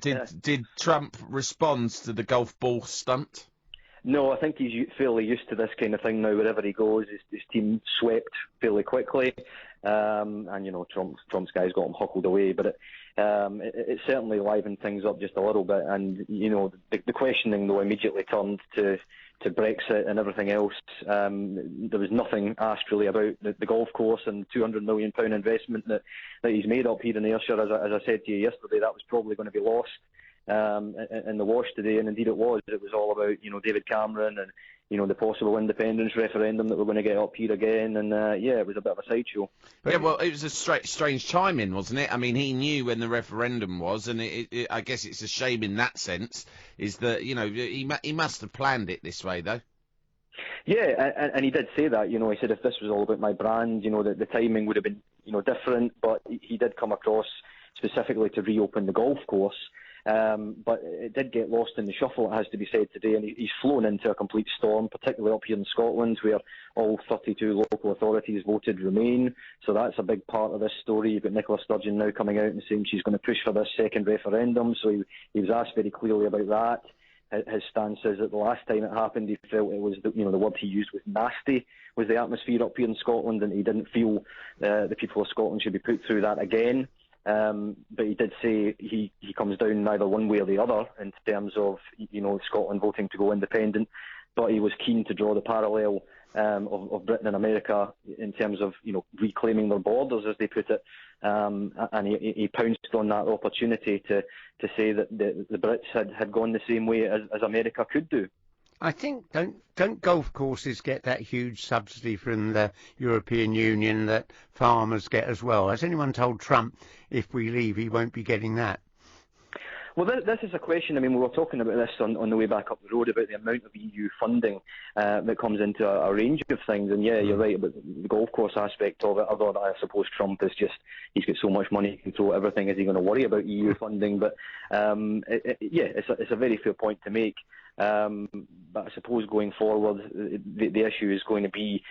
Did Trump respond to the golf ball stunt? No, I think he's fairly used to this kind of thing now. Wherever he goes, his team swept fairly quickly, and Trump's guys got him huckled away. But it certainly livened things up just a little bit. And the questioning though immediately turned to Brexit and everything else. There was nothing asked really about the golf course and £200 million investment that he's made up here in Ayrshire. As I said to you yesterday, that was probably going to be lost in the wash today, and indeed it was. It was all about David Cameron and the possible independence referendum that we're going to get up here again, and it was a bit of a sideshow. Yeah, well, it was a strange timing, wasn't it? I mean, he knew when the referendum was, and I guess it's a shame in that sense, is that he must have planned it this way, though. Yeah, and he did say that. He said if this was all about my brand, the timing would have been different, but he did come across specifically to reopen the golf course. But it did get lost in the shuffle, it has to be said today, and he's flown into a complete storm, particularly up here in Scotland, where all 32 local authorities voted Remain. So that's a big part of this story. You've got Nicola Sturgeon now coming out and saying she's going to push for this second referendum, so he was asked very clearly about that. His stance is that the last time it happened, he felt it was the word he used was nasty, was the atmosphere up here in Scotland, and he didn't feel the people of Scotland should be put through that again. But he did say he comes down neither one way or the other in terms of Scotland voting to go independent, but he was keen to draw the parallel of Britain and America in terms of reclaiming their borders, as they put it, and he pounced on that opportunity to say that the Brits had gone the same way as America could do. I think don't golf courses get that huge subsidy from the European Union that farmers get as well? Has anyone told Trump if we leave he won't be getting that? Well, this is a question. I mean, we were talking about this on the way back up the road about the amount of EU funding that comes into a range of things. And yeah, you're right about the golf course aspect of it. Although I suppose Trump is he's got so much money he can throw at everything. Is he going to worry about EU funding? But it's a very fair point to make. But I suppose going forward, the issue is going to be,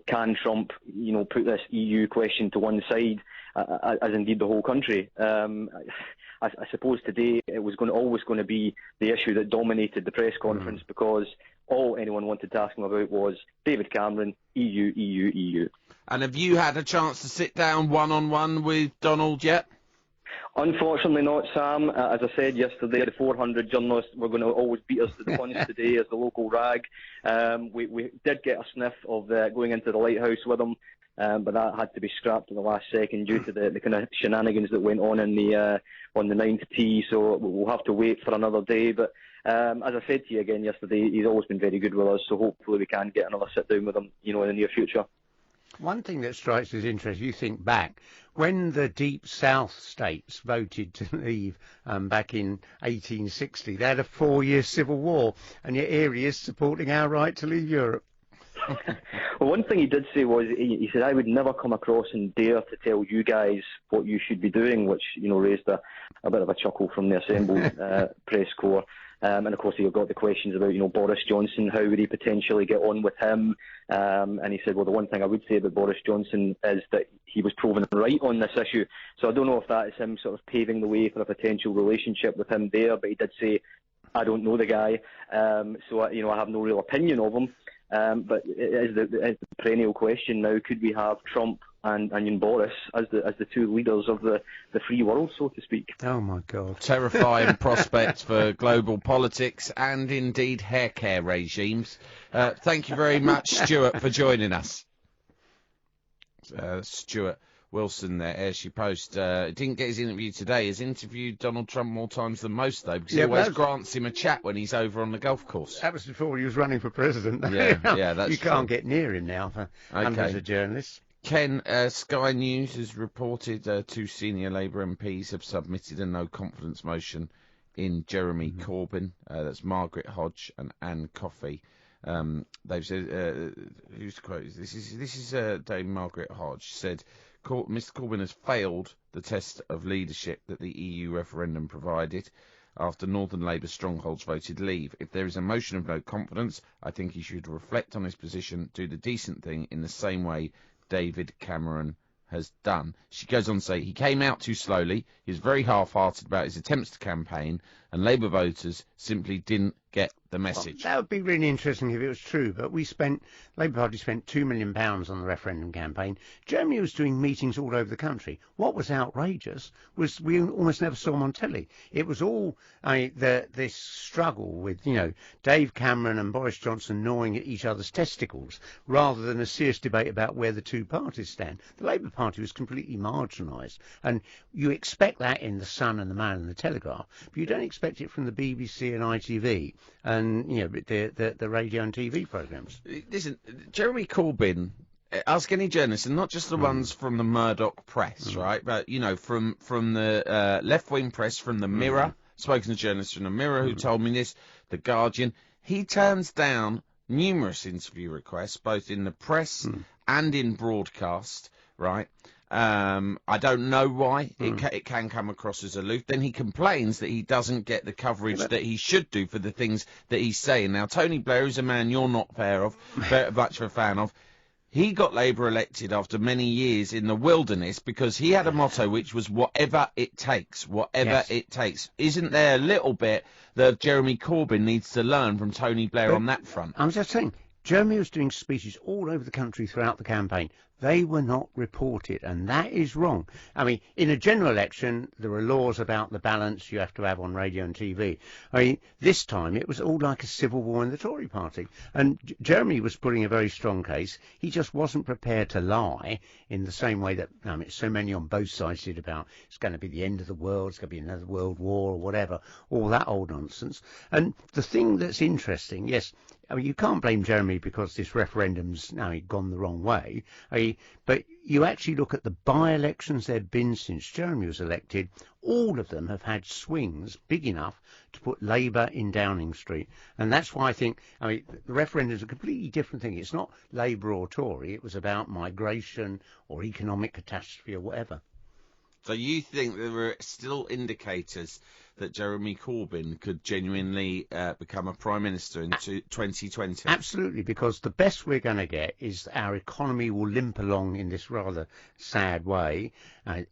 can Trump, put this EU question to one side, as indeed the whole country? I suppose today it was always going to be the issue that dominated the press conference, because all anyone wanted to ask him about was David Cameron, EU, EU, EU. And have you had a chance to sit down one-on-one with Donald yet? Unfortunately not, Sam. As I said yesterday, the 400 journalists were going to always beat us to the punch today as the local rag. We did get a sniff of going into the lighthouse with them, but that had to be scrapped at the last second due to the kind of shenanigans that went on in on the 9th tee. So we'll have to wait for another day. But as I said to you again yesterday, he's always been very good with us. So hopefully we can get another sit down with him, in the near future. One thing that strikes us interest, you think back, when the Deep South states voted to leave back in 1860, they had a 4-year civil war, and yet here he is supporting our right to leave Europe. Well, one thing he did say was, he said, I would never come across and dare to tell you guys what you should be doing, which, raised a bit of a chuckle from the assembled press corps. And of course, he got the questions about, Boris Johnson, how would he potentially get on with him? And he said, well, the one thing I would say about Boris Johnson is that he was proven right on this issue. So I don't know if that is him sort of paving the way for a potential relationship with him there, but he did say, I don't know the guy, so I have no real opinion of him. But it is the perennial question now, could we have Trump and Boris as the two leaders of the free world, so to speak? Oh, my God. Terrifying prospect for global politics and, indeed, hair care regimes. Thank you very much, Stuart, for joining us. Stuart Wilson there, Ayrshire Post. Didn't get his interview today. He's interviewed Donald Trump more times than most, though, because he always grants him a chat when he's over on the golf course. That was before he was running for president. Yeah, that's You can't get near him now for hundreds of journalists. Ken, Sky News has reported 2 senior Labour MPs have submitted a no-confidence motion in Jeremy Corbyn. That's Margaret Hodge and Anne Coffey. They've said, who's the quote? This is Dame Margaret Hodge said, Mr. Corbyn has failed the test of leadership that the EU referendum provided after Northern Labour strongholds voted leave. If there is a motion of no confidence, I think he should reflect on his position, do the decent thing in the same way David Cameron has done. She goes on to say, he came out too slowly, he was very half-hearted about his attempts to campaign, and Labour voters simply didn't get the message. Well, that would be really interesting if it was true, but Labour Party spent £2 million on the referendum campaign. Germany was doing meetings all over the country. What was outrageous was we almost never saw them on telly. It was all this struggle with, Dave Cameron and Boris Johnson gnawing at each other's testicles, rather than a serious debate about where the two parties stand. The Labour Party was completely marginalised, and you expect that in The Sun and The Man and The Telegraph, but you don't expect it from the BBC and ITV and the radio and TV programmes. Listen, Jeremy Corbyn, ask any journalist, and not just the ones from the Murdoch press, right? But from the left-wing press, from the Mirror, spoken to journalists from the Mirror who told me this, the Guardian. He turns down numerous interview requests, both in the press and in broadcast, right? I don't know why. It can come across as aloof. Then he complains that he doesn't get the coverage that he should do for the things that he's saying. Now, Tony Blair is a man you're not much of a fan of. He got Labour elected after many years in the wilderness because he had a motto which was whatever it takes, it takes. Isn't there a little bit that Jeremy Corbyn needs to learn from Tony Blair on that front? I was just saying, Jeremy was doing speeches all over the country throughout the campaign. They were not reported, and that is wrong. I mean, in a general election, there are laws about the balance you have to have on radio and TV. I mean, this time it was all like a civil war in the Tory party. And Jeremy was putting a very strong case. He just wasn't prepared to lie in the same way that so many on both sides did about it's going to be the end of the world, it's going to be another world war or whatever, all that old nonsense. And the thing that's interesting, yes, I mean, you can't blame Jeremy because this referendum's gone the wrong way. But you actually look at the by-elections there have been since Jeremy was elected, all of them have had swings big enough to put Labour in Downing Street. And that's why I think, the referendum's a completely different thing. It's not Labour or Tory. It was about migration or economic catastrophe or whatever. So you think there were still indicators that Jeremy Corbyn could genuinely become a Prime Minister in 2020? Absolutely, because the best we're going to get is our economy will limp along in this rather sad way.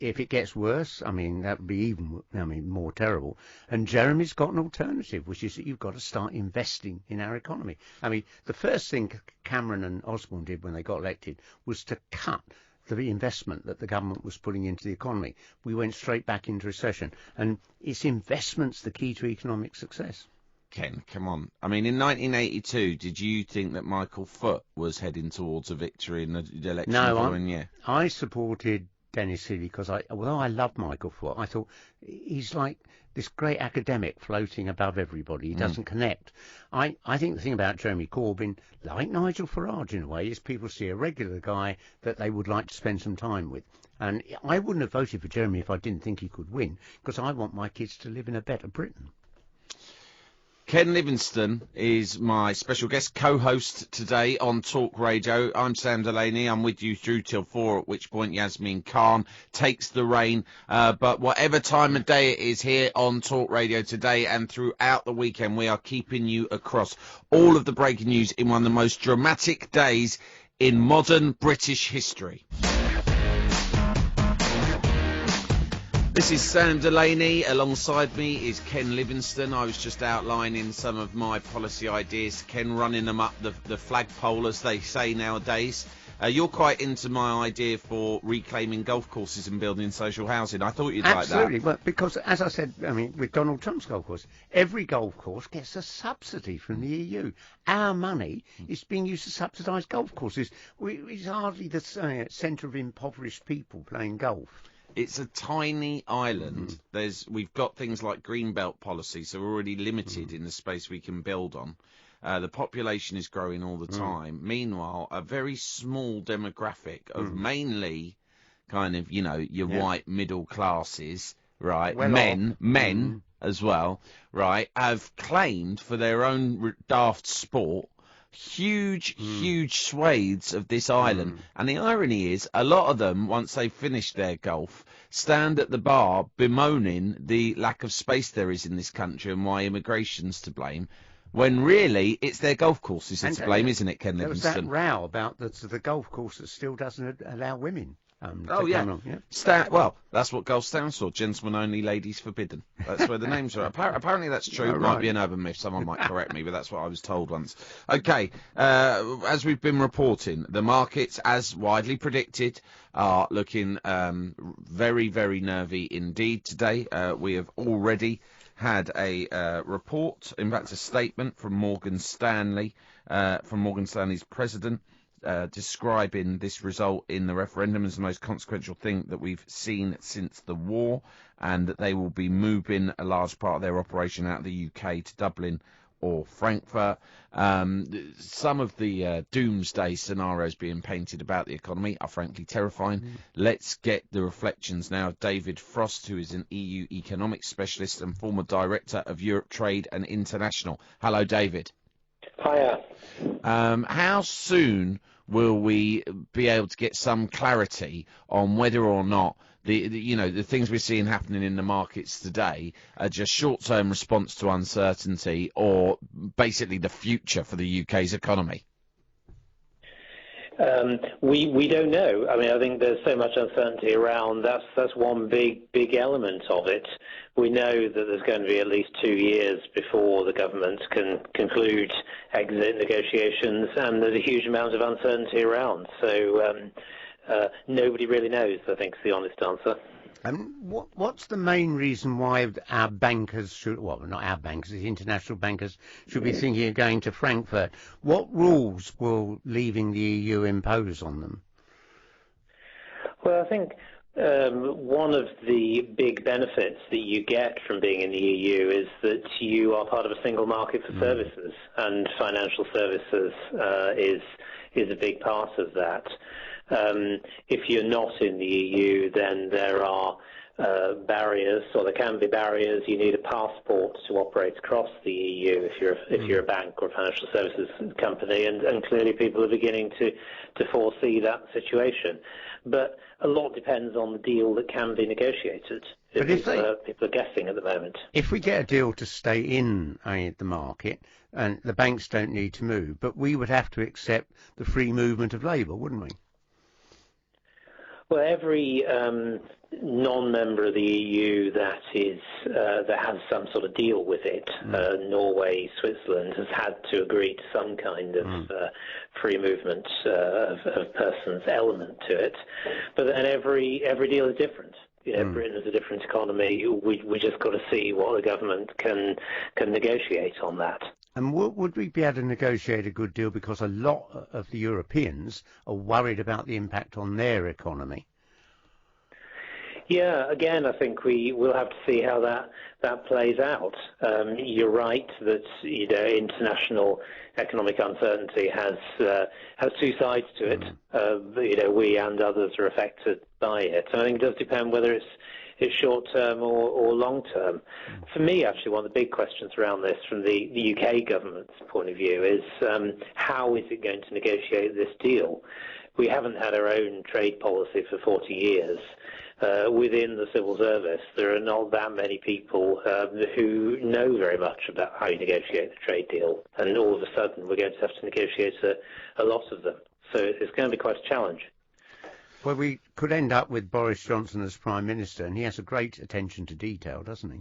If it gets worse, that would be even more terrible. And Jeremy's got an alternative, which is that you've got to start investing in our economy. The first thing Cameron and Osborne did when they got elected was to cut the investment that the government was putting into the economy. We went straight back into recession, and it's investment's the key to economic success. Ken, come on. In 1982, did you think that Michael Foot was heading towards a victory in the election the following year? I supported Dennis Healey because although I love Michael Foot, I thought he's like this great academic floating above everybody. He doesn't connect. I think the thing about Jeremy Corbyn, like Nigel Farage in a way, is people see a regular guy that they would like to spend some time with. And I wouldn't have voted for Jeremy if I didn't think he could win, because I want my kids to live in a better Britain. Ken Livingstone is my special guest co-host today on Talk Radio. I'm Sam Delaney. I'm with you through till 4, at which point Yasmin Khan takes the reign. But whatever time of day it is here on Talk Radio today and throughout the weekend, we are keeping you across all of the breaking news in one of the most dramatic days in modern British history. This is Sam Delaney. Alongside me is Ken Livingstone. I was just outlining some of my policy ideas. Ken running them up the flagpole, as they say nowadays. You're quite into my idea for reclaiming golf courses and building social housing. I thought you'd like that. Absolutely, but because, as I said, with Donald Trump's golf course, every golf course gets a subsidy from the EU. Our money is being used to subsidise golf courses. It's hardly the centre of impoverished people playing golf. It's a tiny island. We've got things like greenbelt policy, so we're already limited in the space we can build on. The population is growing all the time. Meanwhile, a very small demographic of mainly kind of, your white middle classes, right? Well men as well, right, have claimed for their own daft sport huge swathes of this island. And the irony is, a lot of them, once they've finished their golf, stand at the bar bemoaning the lack of space there is in this country and why immigration's to blame, when really it's their golf courses that's to blame, isn't it, Ken Livingstone? There was that row about the golf course that still doesn't allow women. Well, that's what golf stands for. Gentlemen only, ladies forbidden. That's where the names are. Apparently that's true. It might be an urban myth. Someone might correct me, but that's what I was told once. Okay, as we've been reporting, the markets, as widely predicted, are looking very, very nervy indeed today. We have already had a report, in fact a statement from Morgan Stanley's president, describing this result in the referendum as the most consequential thing that we've seen since the war, and that they will be moving a large part of their operation out of the UK to Dublin or Frankfurt. Some of the doomsday scenarios being painted about the economy are frankly terrifying. Let's get the reflections now of David Frost, who is an EU economics specialist and former director of Europe Trade and International. Hello, David. Hiya. How soon will we be able to get some clarity on whether or not the things we're seeing happening in the markets today are just short-term response to uncertainty, or basically the future for the UK's economy? We don't know. I mean, I think there's so much uncertainty around. That's one big element of it. We know that there's going to be at least 2 years before the government can conclude exit negotiations, and there's a huge amount of uncertainty around. So nobody really knows, I think, is the honest answer. What's the main reason why our bankers should, well, not our bankers, the international bankers, should be thinking of going to Frankfurt? What rules will leaving the EU impose on them? Well, I think one of the big benefits that you get from being in the EU is that you are part of a single market for services, and financial services is a big part of that. If you're not in the EU, then there are barriers, or there can be barriers. You need a passport to operate across the EU if you're a bank or a financial services company, and clearly people are beginning to foresee that situation. But a lot depends on the deal that can be negotiated. But people are guessing at the moment. If we get a deal to stay in the market, and the banks don't need to move, but we would have to accept the free movement of labour, wouldn't we? Well, every non-member of the EU that has some sort of deal with it, Norway, Switzerland, has had to agree to some kind of free movement of persons element to it. But then every deal is different. Britain is a different economy. We just got to see what the government can negotiate on that. And would we be able to negotiate a good deal, because a lot of the Europeans are worried about the impact on their economy? Yeah, again, I think we will have to see how that plays out. You're right that international economic uncertainty has two sides to it. We and others are affected by it. And I think it does depend whether it's short-term or long-term. For me, actually, one of the big questions around this from the UK government's point of view is how is it going to negotiate this deal? We haven't had our own trade policy for 40 years. Within the civil service, there are not that many people who know very much about how you negotiate the trade deal, and all of a sudden we're going to have to negotiate a lot of them. So it's going to be quite a challenge. Well, we could end up with Boris Johnson as Prime Minister, and he has a great attention to detail, doesn't he?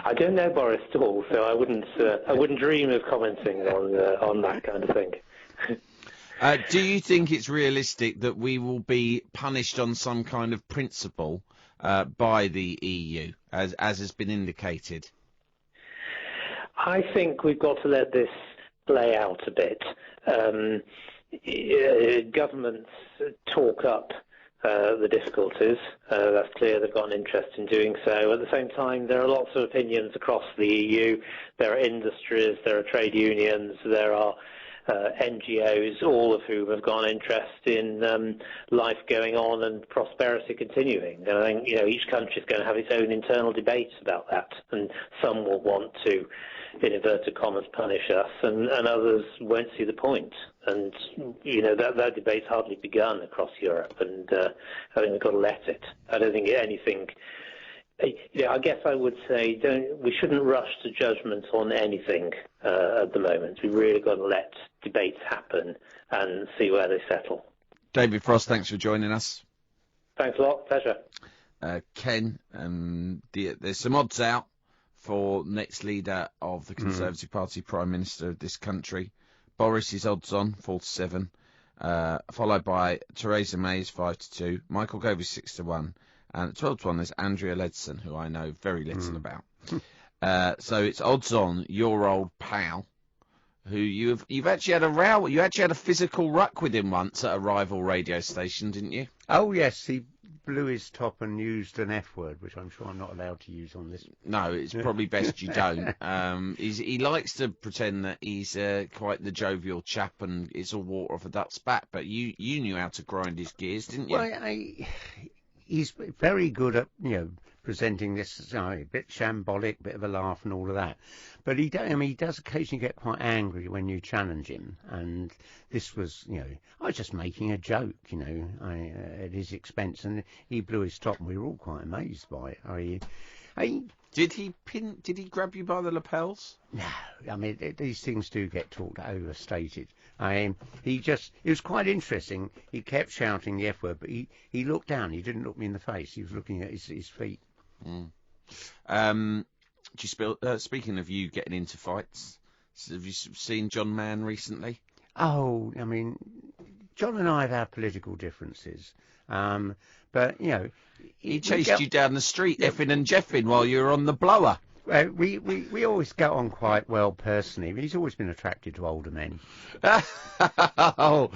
I don't know Boris at all, so I wouldn't dream of commenting on that kind of thing. Do you think it's realistic that we will be punished on some kind of principle by the EU, as has been indicated? I think we've got to let this play out a bit. Governments talk up the difficulties. That's clear. They've got an interest in doing so. At the same time, there are lots of opinions across the EU. There are industries, there are trade unions, there are NGOs, all of whom have got an interest in life going on and prosperity continuing. And I think, each country is going to have its own internal debates about that, and some will want to, in inverted commas, punish us, and others won't see the point. And, that debate's hardly begun across Europe, and I think we've got to let it. I don't think anything... I guess I would say we shouldn't rush to judgment on anything at the moment. We've really got to let debates happen and see where they settle. David Frost, thanks for joining us. Thanks a lot. Pleasure. Ken, there's some odds out for next leader of the Conservative Party, Prime Minister of this country. Boris is odds on, 4-7, followed by Theresa May is 5-2, Michael Gove is 6-1. And 12-1, there's Andrea Leadsom, who I know very little about. So it's odds on your old pal, who you've actually had a row. You actually had a physical ruck with him once at a rival radio station, didn't you? Oh yes, he blew his top and used an F word, which I'm sure I'm not allowed to use on this. No, it's probably best you don't. He likes to pretend that he's quite the jovial chap and it's all water off a duck's back. But you knew how to grind his gears, didn't you? Well, he's very good at, presenting this as a bit shambolic, bit of a laugh and all of that. But he does occasionally get quite angry when you challenge him. And this was, I was just making a joke, at his expense. And he blew his top and we were all quite amazed by it. Did he grab you by the lapels? No, these things do get talked overstated. It was quite interesting. He kept shouting the F word, but he looked down. He didn't look me in the face. He was looking at his feet. Speaking of you getting into fights, have you seen John Mann recently? Oh, John and I have had political differences. But, he chased you down the street, effing and jeffing, while you were on the blower. We always get on quite well personally. He's always been attracted to older men. Oh,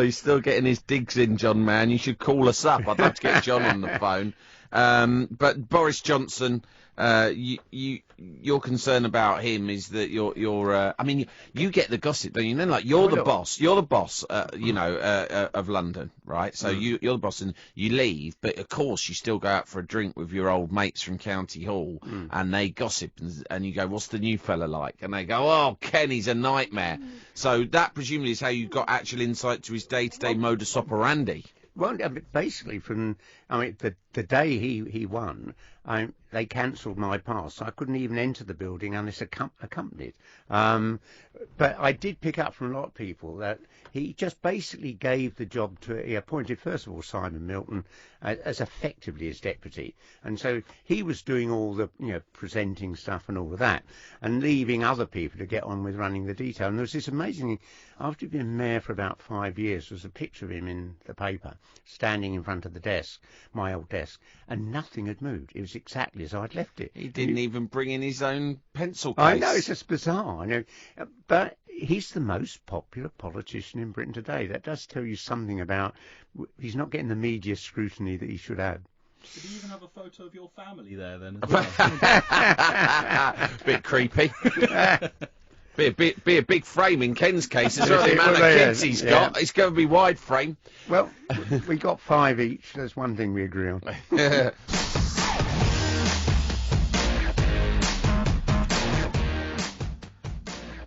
he's still getting his digs in, John Mann. You should call us up. I'd love to get John on the phone. But Boris Johnson, your concern about him is that you get the gossip, don't you? Then, you're the boss, of London, right? So you're the boss and you leave, but of course you still go out for a drink with your old mates from County Hall and they gossip and you go, what's the new fella like? And they go, oh, Kenny's a nightmare. So that presumably is how you got actual insight to his day-to-day modus operandi. Well, basically from, the day he won, they cancelled my pass. So I couldn't even enter the building unless accompanied. But I did pick up from a lot of people that he just basically gave the job he appointed, first of all, Simon Milton as effectively his deputy. And so he was doing all the, presenting stuff and all of that, and leaving other people to get on with running the detail. And there was this amazing thing, after he'd been mayor for about 5 years, there was a picture of him in the paper, standing in front of the desk, my old desk, and nothing had moved. It was exactly as I'd left it. He didn't even bring in his own pencil case. I know, it's just bizarre. But he's the most popular politician in Britain today. That does tell you something about he's not getting the media scrutiny that he should have. Did he even have a photo of your family there then? Bit creepy. Be a big frame in Ken's case as well. The amount of kids he's got, it's going to be wide frame. Well, we got 5 each. There's one thing we agree on.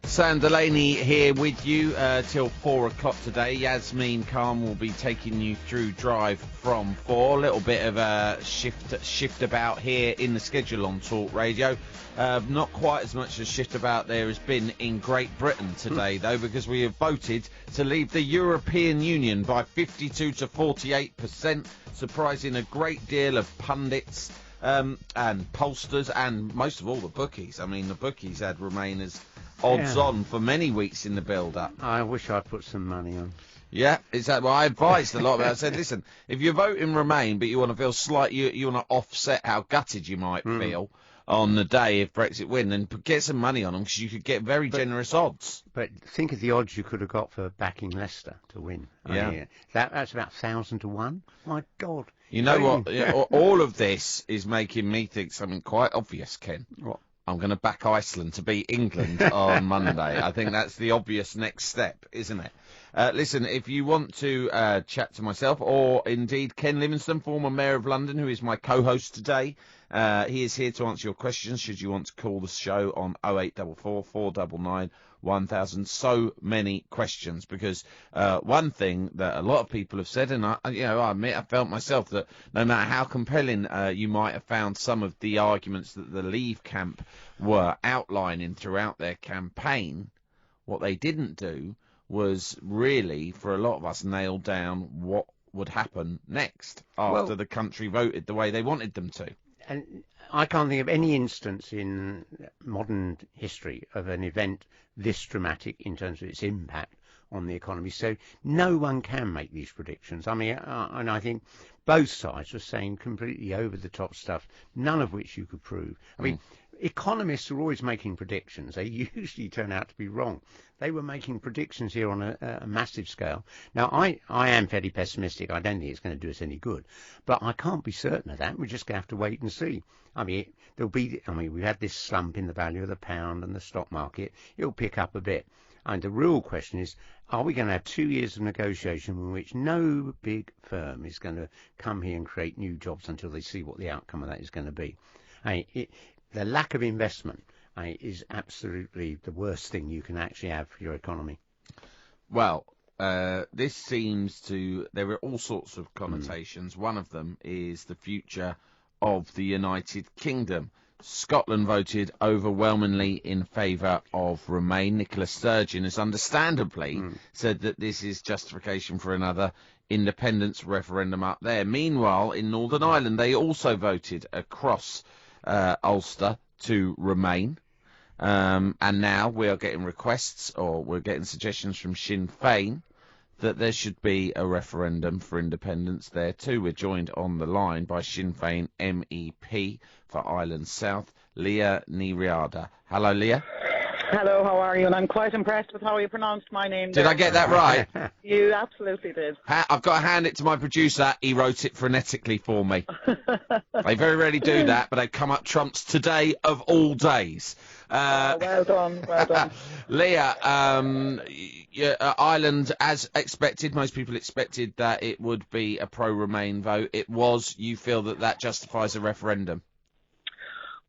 Sam Delaney here with you till 4 o'clock today. Yasmin Khan will be taking you through Drive from 4. A little bit of a shift about here in the schedule on Talk Radio. Not quite as much a shift about there has been in Great Britain today, though, because we have voted to leave the European Union by 52 to 48%, surprising a great deal of pundits and pollsters and most of all the bookies. The bookies had Remain as odds on for many weeks in the build-up. I wish I'd put some money on. Yeah, exactly. Well, I advised a lot about it. I said, listen, if you're voting Remain, but you want to feel you want to offset how gutted you might feel on the day if Brexit win, then get some money on them, because you could get very generous odds. But think of the odds you could have got for backing Leicester to win. That's about 1,000 to 1. My God. You know what? All of this is making me think something quite obvious, Ken. What? I'm going to back Iceland to beat England on Monday. I think that's the obvious next step, isn't it? Listen, if you want to chat to myself or indeed Ken Livingstone, former Mayor of London, who is my co-host today, he is here to answer your questions should you want to call the show on 0844 499 1000. So many questions, because one thing that a lot of people have said, and I admit I felt myself, that no matter how compelling you might have found some of the arguments that the Leave camp were outlining throughout their campaign, what they didn't do was really, for a lot of us, nail down what would happen next after the country voted the way they wanted them to. And I can't think of any instance in modern history of an event this dramatic in terms of its impact on the economy. So no one can make these predictions. I mean, and I think both sides were saying completely over-the-top stuff, none of which you could prove. I mean, economists are always making predictions. They usually turn out to be wrong. They were making predictions here on a massive scale. Now, I am fairly pessimistic. I don't think it's going to do us any good. But I can't be certain of that. We're just going to have to wait and see. I mean, we had this slump in the value of the pound and the stock market. It'll pick up a bit. And the real question is, are we going to have 2 years of negotiation in which no big firm is going to come here and create new jobs until they see what the outcome of that is going to be? The lack of investment is absolutely the worst thing you can actually have for your economy. Well, this seems to... There are all sorts of connotations. One of them is the future of the United Kingdom. Scotland voted overwhelmingly in favour of Remain. Nicola Sturgeon has understandably said that this is justification for another independence referendum up there. Meanwhile, in Northern Ireland, they also voted across Ulster to Remain. And now we are getting requests, or we're getting suggestions from Sinn Féin that there should be a referendum for independence there too. We're joined on the line by Sinn Féin MEP for Ireland South, Leah Ní-Riada. Hello, Leah. Hello, how are you? And I'm quite impressed with how you pronounced my name. Did I get that right? You absolutely did. I've got to hand it to my producer. He wrote it phonetically for me. They very rarely do that, but they come up trumps today of all days. Well done, well done. Leah, Ireland, as expected, most people expected that it would be a pro-Remain vote. It was. You feel that that justifies a referendum?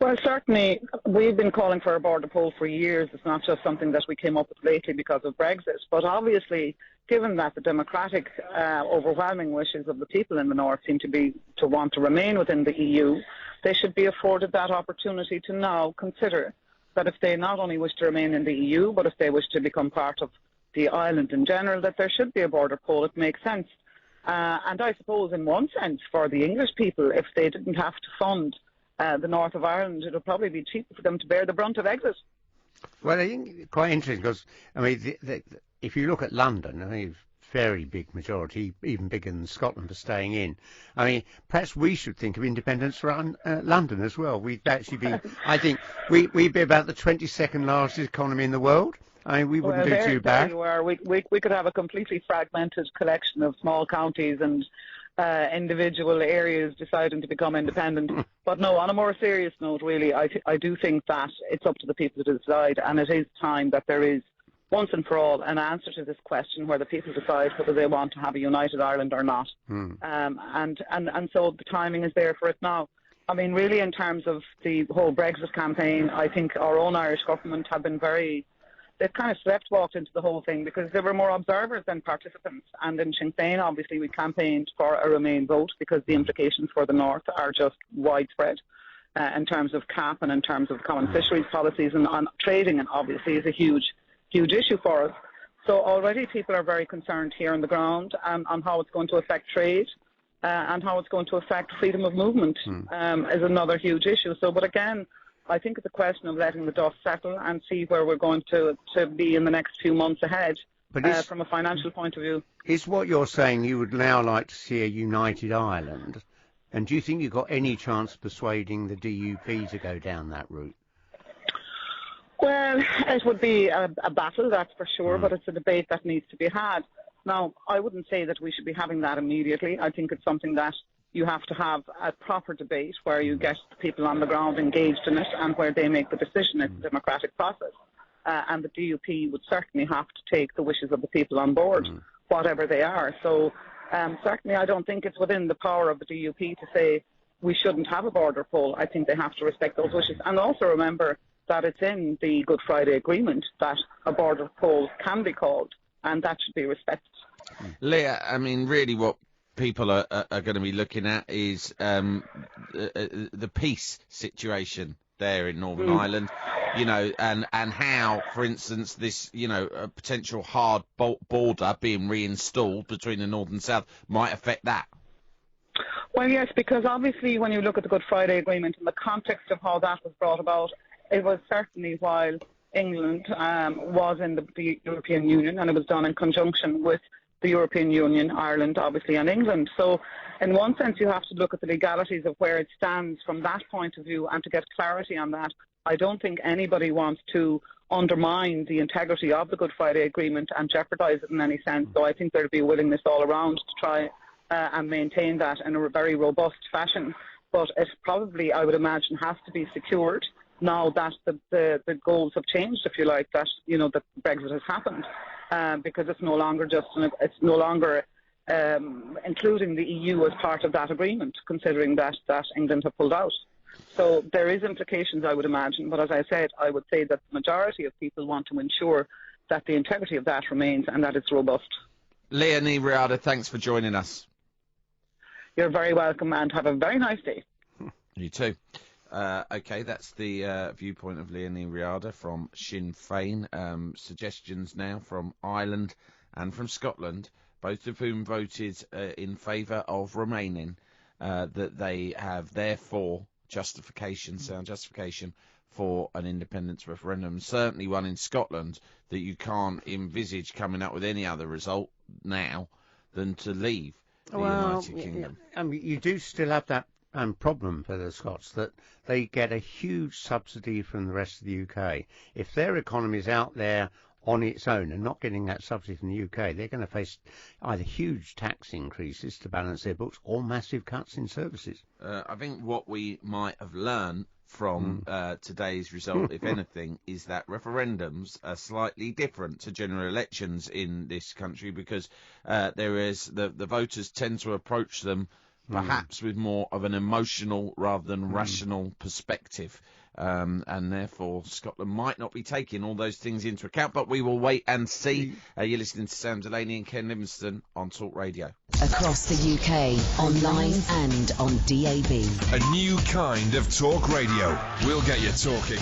Well, certainly, we've been calling for a border poll for years. It's not just something that we came up with lately because of Brexit. But obviously, given that the democratic overwhelming wishes of the people in the north seem to be to want to remain within the EU, they should be afforded that opportunity to now consider that if they not only wish to remain in the EU, but if they wish to become part of the island in general, that there should be a border poll. It makes sense. And I suppose in one sense, for the English people, if they didn't have to fund the north of Ireland, it would probably be cheaper for them to bear the brunt of exit. Well, I think it's quite interesting because, I mean, if you look at London, I think it's a very big majority, even bigger than Scotland, for staying in. I mean, perhaps we should think of independence for London as well. We'd actually be, I think, we'd be about the 22nd largest economy in the world. I mean, we wouldn't do too bad. There you are. We could have a completely fragmented collection of small counties and individual areas deciding to become independent. But no, on a more serious note, really, I do think that it's up to the people to decide, and it is time that there is, once and for all, an answer to this question where the people decide whether they want to have a united Ireland or not. And so the timing is there for it now. I mean, really, in terms of the whole Brexit campaign, I think our own Irish government have been they've kind of sleptwalked into the whole thing because they were more observers than participants. And in Sinn Féin, obviously, we campaigned for a Remain vote because the implications for the North are just widespread in terms of CAP and in terms of common fisheries policies and on trading, and obviously is a huge issue for us. So already people are very concerned here on the ground on how it's going to affect trade and how it's going to affect freedom of movement is another huge issue. So, but again, I think it's a question of letting the dust settle and see where we're going to be in the next few months ahead from a financial point of view. Is what you're saying you would now like to see a united Ireland? And do you think you've got any chance of persuading the DUP to go down that route? Well, it would be a battle, that's for sure, but it's a debate that needs to be had. Now, I wouldn't say that we should be having that immediately. I think it's something that you have to have a proper debate where you get the people on the ground engaged in it and where they make the decision. It's a democratic process. And the DUP would certainly have to take the wishes of the people on board, whatever they are. So certainly I don't think it's within the power of the DUP to say we shouldn't have a border poll. I think they have to respect those wishes. And also remember that it's in the Good Friday Agreement that a border poll can be called, and that should be respected. Leah, I mean, really what people are going to be looking at is the peace situation there in Northern Ireland, you know, and how, for instance, this, you know, a potential hard border being reinstalled between the North and South might affect that. Well, yes, because obviously when you look at the Good Friday Agreement in the context of how that was brought about, it was certainly while England was in the European Union, and it was done in conjunction with the European Union, Ireland, obviously, and England. So in one sense, you have to look at the legalities of where it stands from that point of view, and to get clarity on that. I don't think anybody wants to undermine the integrity of the Good Friday Agreement and jeopardise it in any sense. So I think there'll be a willingness all around to try and maintain that in a very robust fashion. But it probably, I would imagine, has to be secured now that the goals have changed, if you like, that, you know, that Brexit has happened. Because it's no longer including the EU as part of that agreement, considering that England have pulled out. So there is implications, I would imagine, but as I said, I would say that the majority of people want to ensure that the integrity of that remains and that it's robust. Delaney, thanks for joining us. You're very welcome, and have a very nice day. You too. OK, that's the viewpoint of Delaney from Sinn Féin. Suggestions now from Ireland and from Scotland, both of whom voted in favour of remaining, that they have therefore sound justification for an independence referendum. Certainly one in Scotland that you can't envisage coming up with any other result now than to leave the United Kingdom. I mean, you do still have that problem for the Scots, that they get a huge subsidy from the rest of the UK. If their economy is out there on its own and not getting that subsidy from the UK, they're going to face either huge tax increases to balance their books or massive cuts in services. I think what we might have learned from today's result, if anything, is that referendums are slightly different to general elections in this country, because the voters tend to approach them perhaps with more of an emotional rather than rational perspective. And therefore Scotland might not be taking all those things into account, but we will wait and see. You're listening to Sam Delaney and Ken Livingstone on Talk Radio. Across the UK, online and on DAB. A new kind of talk radio. We'll get you talking.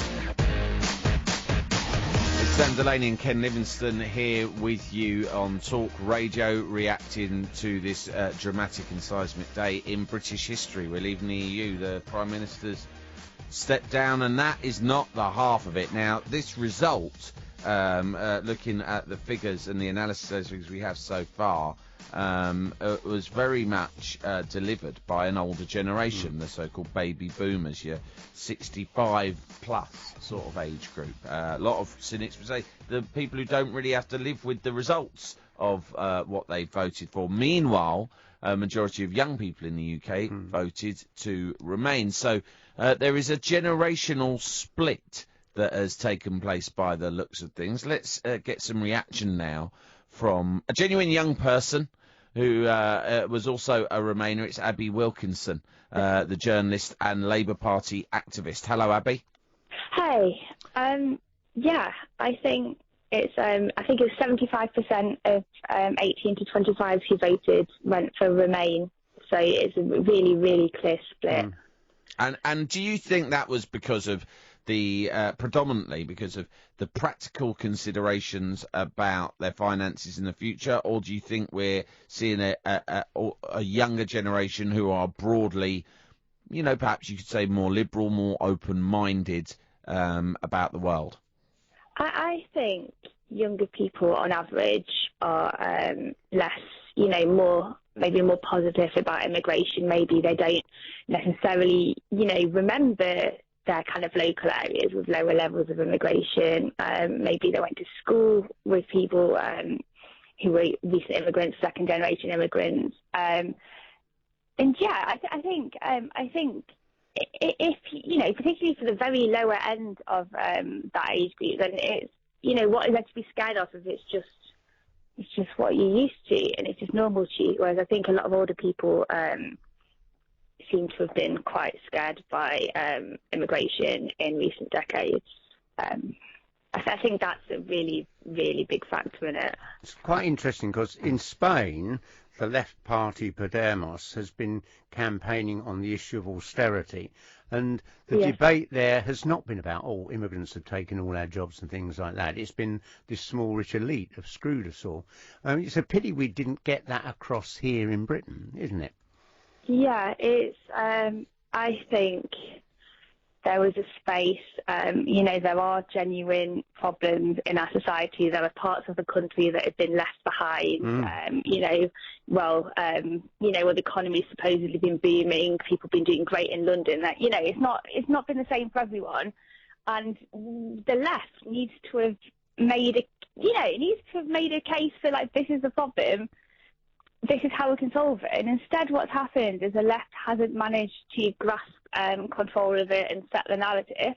It's Sam Delaney and Ken Livingstone here with you on Talk Radio, reacting to this dramatic and seismic day in British history. We're leaving the EU. The Prime Minister's stepped down, and that is not the half of it. Now, this result, looking at the figures and the analysis we have so far, was very much delivered by an older generation, the so-called baby boomers, your 65-plus sort of age group. A lot of cynics would say the people who don't really have to live with the results of what they voted for. Meanwhile, a majority of young people in the UK voted to remain. So there is a generational split that has taken place by the looks of things. Let's get some reaction now from a genuine young person who was also a Remainer. It's Abby Wilkinson, the journalist and Labour Party activist. Hello, Abby. Hey, yeah, I think it's 75% of 18 to 25 who voted went for Remain. So it's a really, really clear split. And do you think that was because of predominantly because of the practical considerations about their finances in the future, or do you think we're seeing a younger generation who are broadly, perhaps you could say more liberal, more open-minded about the world? I think younger people on average are less, maybe more positive about immigration. Maybe they don't necessarily, remember their kind of local areas with lower levels of immigration. Maybe they went to school with people who were recent immigrants, second-generation immigrants. And yeah, I think if particularly for the very lower end of that age group, then it's what is there to be scared of if it's just what you're used to and it's just normal to you. Whereas I think a lot of older people seem to have been quite scared by immigration in recent decades. I think that's a really, really big factor in it. It's quite interesting because in Spain, the left party Podemos has been campaigning on the issue of austerity, and the debate there has not been about, immigrants have taken all our jobs and things like that. It's been this small rich elite have screwed us all. It's a pity we didn't get that across here in Britain, isn't it? Yeah, it's. I think there was a space. There are genuine problems in our society. There are parts of the country that have been left behind. Where the economy's supposedly been booming, people have been doing great in London. That it's not been the same for everyone, and the left needs to have made a case for this is the problem. This is how we can solve it. And instead what's happened is the left hasn't managed to grasp control of it and set the narrative.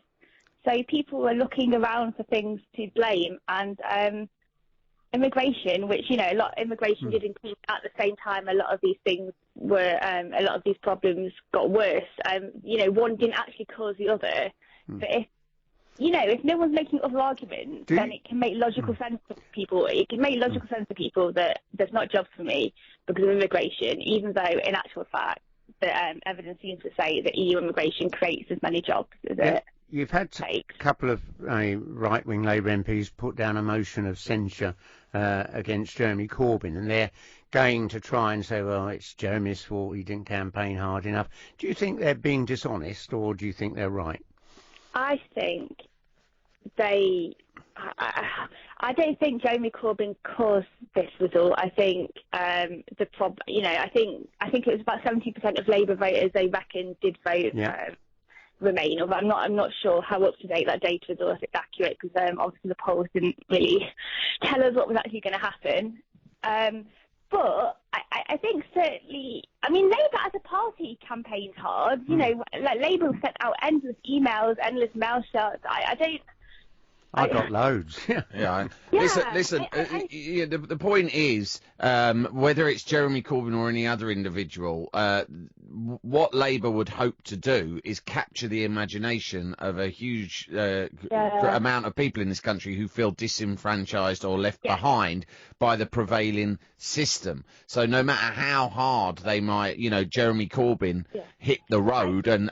So people are looking around for things to blame. And immigration, which, a lot of immigration did increase at the same time, a lot of these things were, a lot of these problems got worse. One didn't actually cause the other. But if no one's making other arguments, then it can make logical sense to people. It can make logical sense to people that there's not jobs for me because of immigration, even though in actual fact the evidence seems to say that EU immigration creates as many jobs as it You've had a couple of right-wing Labour MPs put down a motion of censure against Jeremy Corbyn, and they're going to try and say, well, it's Jeremy's fault, he didn't campaign hard enough. Do you think they're being dishonest, or do you think they're right? I think I don't think Jeremy Corbyn caused this result. I think I think it was about 70% of Labour voters they reckon did vote Remain. I'm not sure how up to date that data is or if it's accurate because obviously the polls didn't really tell us what was actually going to happen. But I think certainly, Labour as a party campaigned hard. Labour sent out endless emails, endless mail shots. I got loads. Listen. The point is, whether it's Jeremy Corbyn or any other individual, what Labour would hope to do is capture the imagination of a huge amount of people in this country who feel disenfranchised or left behind by the prevailing system. So no matter how hard they might, Jeremy Corbyn hit the road and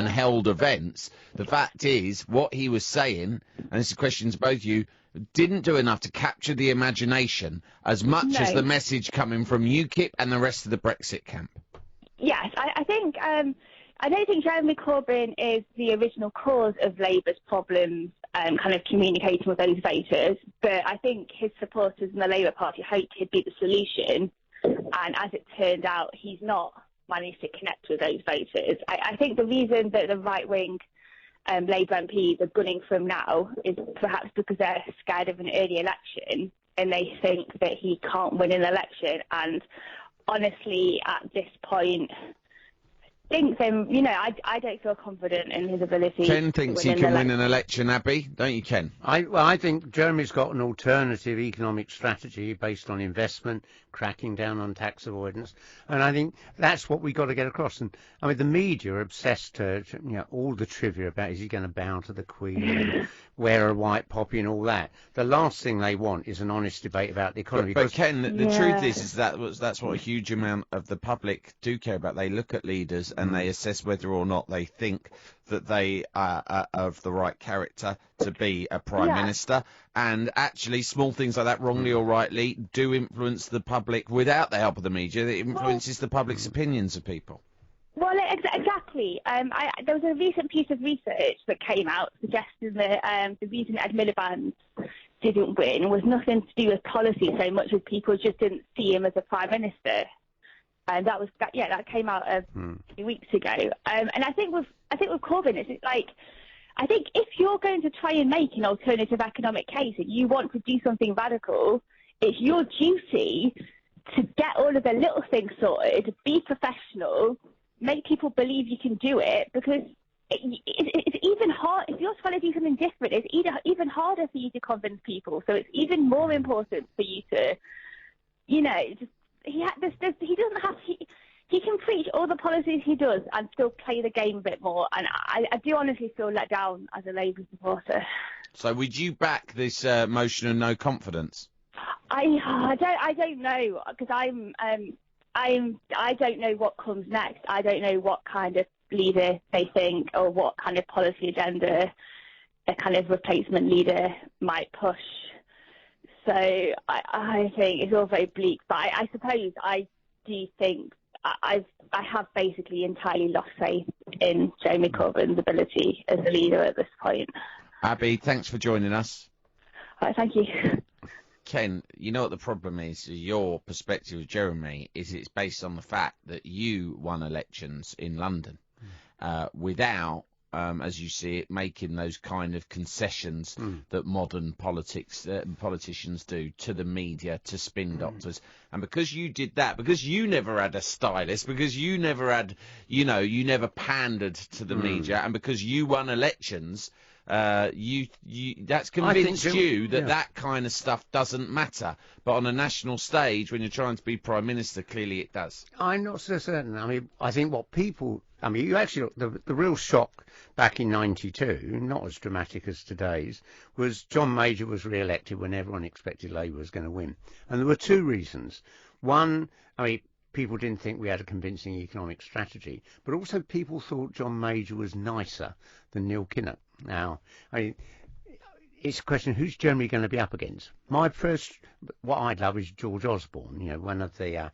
held events, the fact is what he was saying, and this is a question to both of you, didn't do enough to capture the imagination as much as the message coming from UKIP and the rest of the Brexit camp. Yes, I think I don't think Jeremy Corbyn is the original cause of Labour's problems kind of communicating with those voters, but I think his supporters in the Labour Party hoped he'd be the solution, and as it turned out, he's not managed to connect with those voters. I think the reason that the right-wing Labour MPs are gunning for him now is perhaps because they're scared of an early election and they think that he can't win an election. And honestly, at this point, I don't feel confident in his ability. Ken thinks he can win an election, Abby, don't you, Ken? I think Jeremy's got an alternative economic strategy based on investment, cracking down on tax avoidance, and I think that's what we got to get across. And the media are obsessed to all the trivia about is he going to bow to the Queen and wear a white poppy and all that. The last thing they want is an honest debate about the economy. But Ken, the truth is that's what a huge amount of the public do care about. They look at leaders and they assess whether or not they think that they are of the right character to be a prime minister. And actually, small things like that, wrongly or rightly, do influence the public without the help of the media. It influences the public's opinions of people. Well, exactly. There was a recent piece of research that came out suggesting that the reason Ed Miliband didn't win was nothing to do with policy so much as people just didn't see him as a prime minister. And that came out a few weeks ago. And I think with Corbyn, it's like, I think if you're going to try and make an alternative economic case and you want to do something radical, it's your duty to get all of the little things sorted, be professional, make people believe you can do it, because it's even hard. If you're trying to do something different, it's even harder for you to convince people. So it's even more important for you to, he doesn't have to. He can preach all the policies he does and still play the game a bit more. And I do honestly feel let down as a Labour supporter. So would you back this motion of no confidence? I don't know, because I don't know what comes next. I don't know what kind of leader they think, or what kind of policy agenda a kind of replacement leader might push. So I think it's all very bleak. But I suppose I do think I have basically entirely lost faith in Jeremy Corbyn's ability as a leader at this point. Abby, thanks for joining us. Thank you. Ken, you know what the problem is? Your perspective of Jeremy is it's based on the fact that you won elections in London without, as you see it, making those kind of concessions that modern politicians do to the media, to spin doctors. And because you did that, because you never had a stylist, because you never had, you never pandered to the media, and because you won elections, that's convinced you that that kind of stuff doesn't matter. But on a national stage, when you're trying to be Prime Minister, clearly it does. I'm not so certain. I mean, I think you actually, the real shock back in '92, not as dramatic as today's, was John Major was re-elected when everyone expected Labour was going to win. And there were two reasons. One, people didn't think we had a convincing economic strategy, but also people thought John Major was nicer than Neil Kinnock. Now, it's a question, who's Jeremy going to be up against? What I'd love is George Osborne, one of the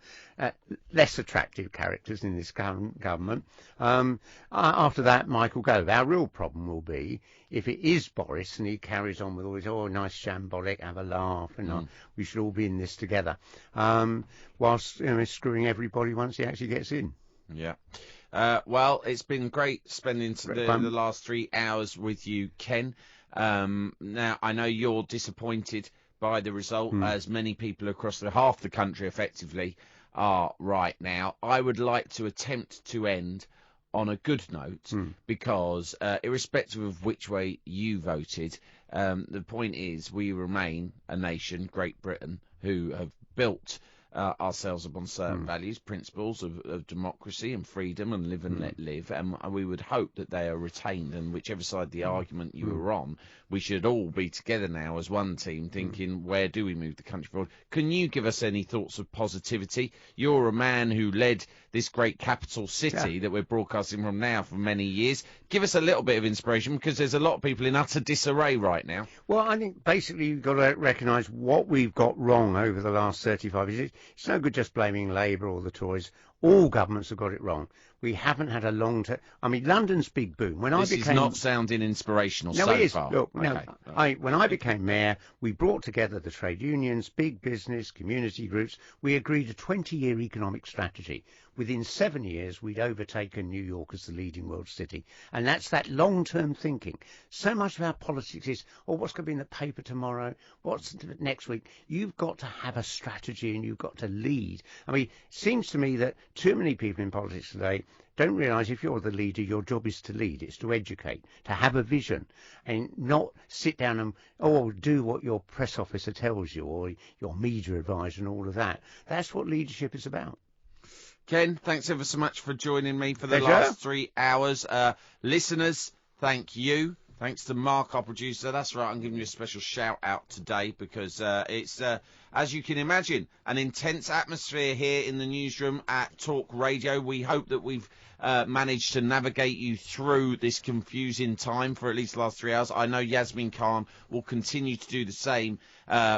less attractive characters in this current government. After that, Michael Gove. Our real problem will be if it is Boris and he carries on with all his, nice shambolic, have a laugh, and we should all be in this together, whilst screwing everybody once he actually gets in. Yeah. Well, it's been great spending the last 3 hours with you, Ken. Now, I know you're disappointed by the result, as many people across half the country effectively are right now. I would like to attempt to end on a good note, because irrespective of which way you voted, the point is we remain a nation, Great Britain, who have built ourselves upon certain values, principles of democracy and freedom and live and let live, and we would hope that they are retained, and whichever side the argument you were on, we should all be together now as one team thinking, where do we move the country forward? Can you give us any thoughts of positivity? You're a man who led this great capital city that we're broadcasting from now for many years. Give us a little bit of inspiration, because there's a lot of people in utter disarray right now. Well, I think basically you've got to recognise what we've got wrong over the last 35 years. It's no good just blaming Labour or the Tories. All governments have got it wrong. We haven't had a long-term... London's big boom. This is not sounding inspirational so far. No, it is. Look, when I became mayor, we brought together the trade unions, big business, community groups. We agreed a 20-year economic strategy. Within 7 years, we'd overtaken New York as the leading world city. And that's that long-term thinking. So much of our politics is, what's going to be in the paper tomorrow? What's next week? You've got to have a strategy and you've got to lead. It seems to me that too many people in politics today don't realise if you're the leader, your job is to lead. It's to educate, to have a vision, and not sit down and, do what your press officer tells you or your media advisor and all of that. That's what leadership is about. Ken, thanks ever so much for joining me for the last 3 hours. Listeners, thank you. Thanks to Mark, our producer. That's right, I'm giving you a special shout-out today because it's, as you can imagine, an intense atmosphere here in the newsroom at Talk Radio. We hope that we've managed to navigate you through this confusing time for at least the last 3 hours. I know Yasmin Khan will continue to do the same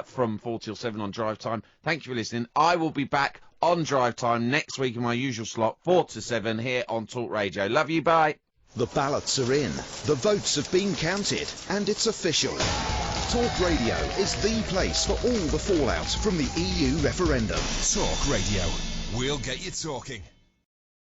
from 4 till 7 on Drive Time. Thank you for listening. I will be back on Drive Time next week in my usual slot, 4 to 7, here on Talk Radio. Love you, bye. The ballots are in, the votes have been counted, and it's official. Talk Radio is the place for all the fallout from the EU referendum. Talk Radio. We'll get you talking.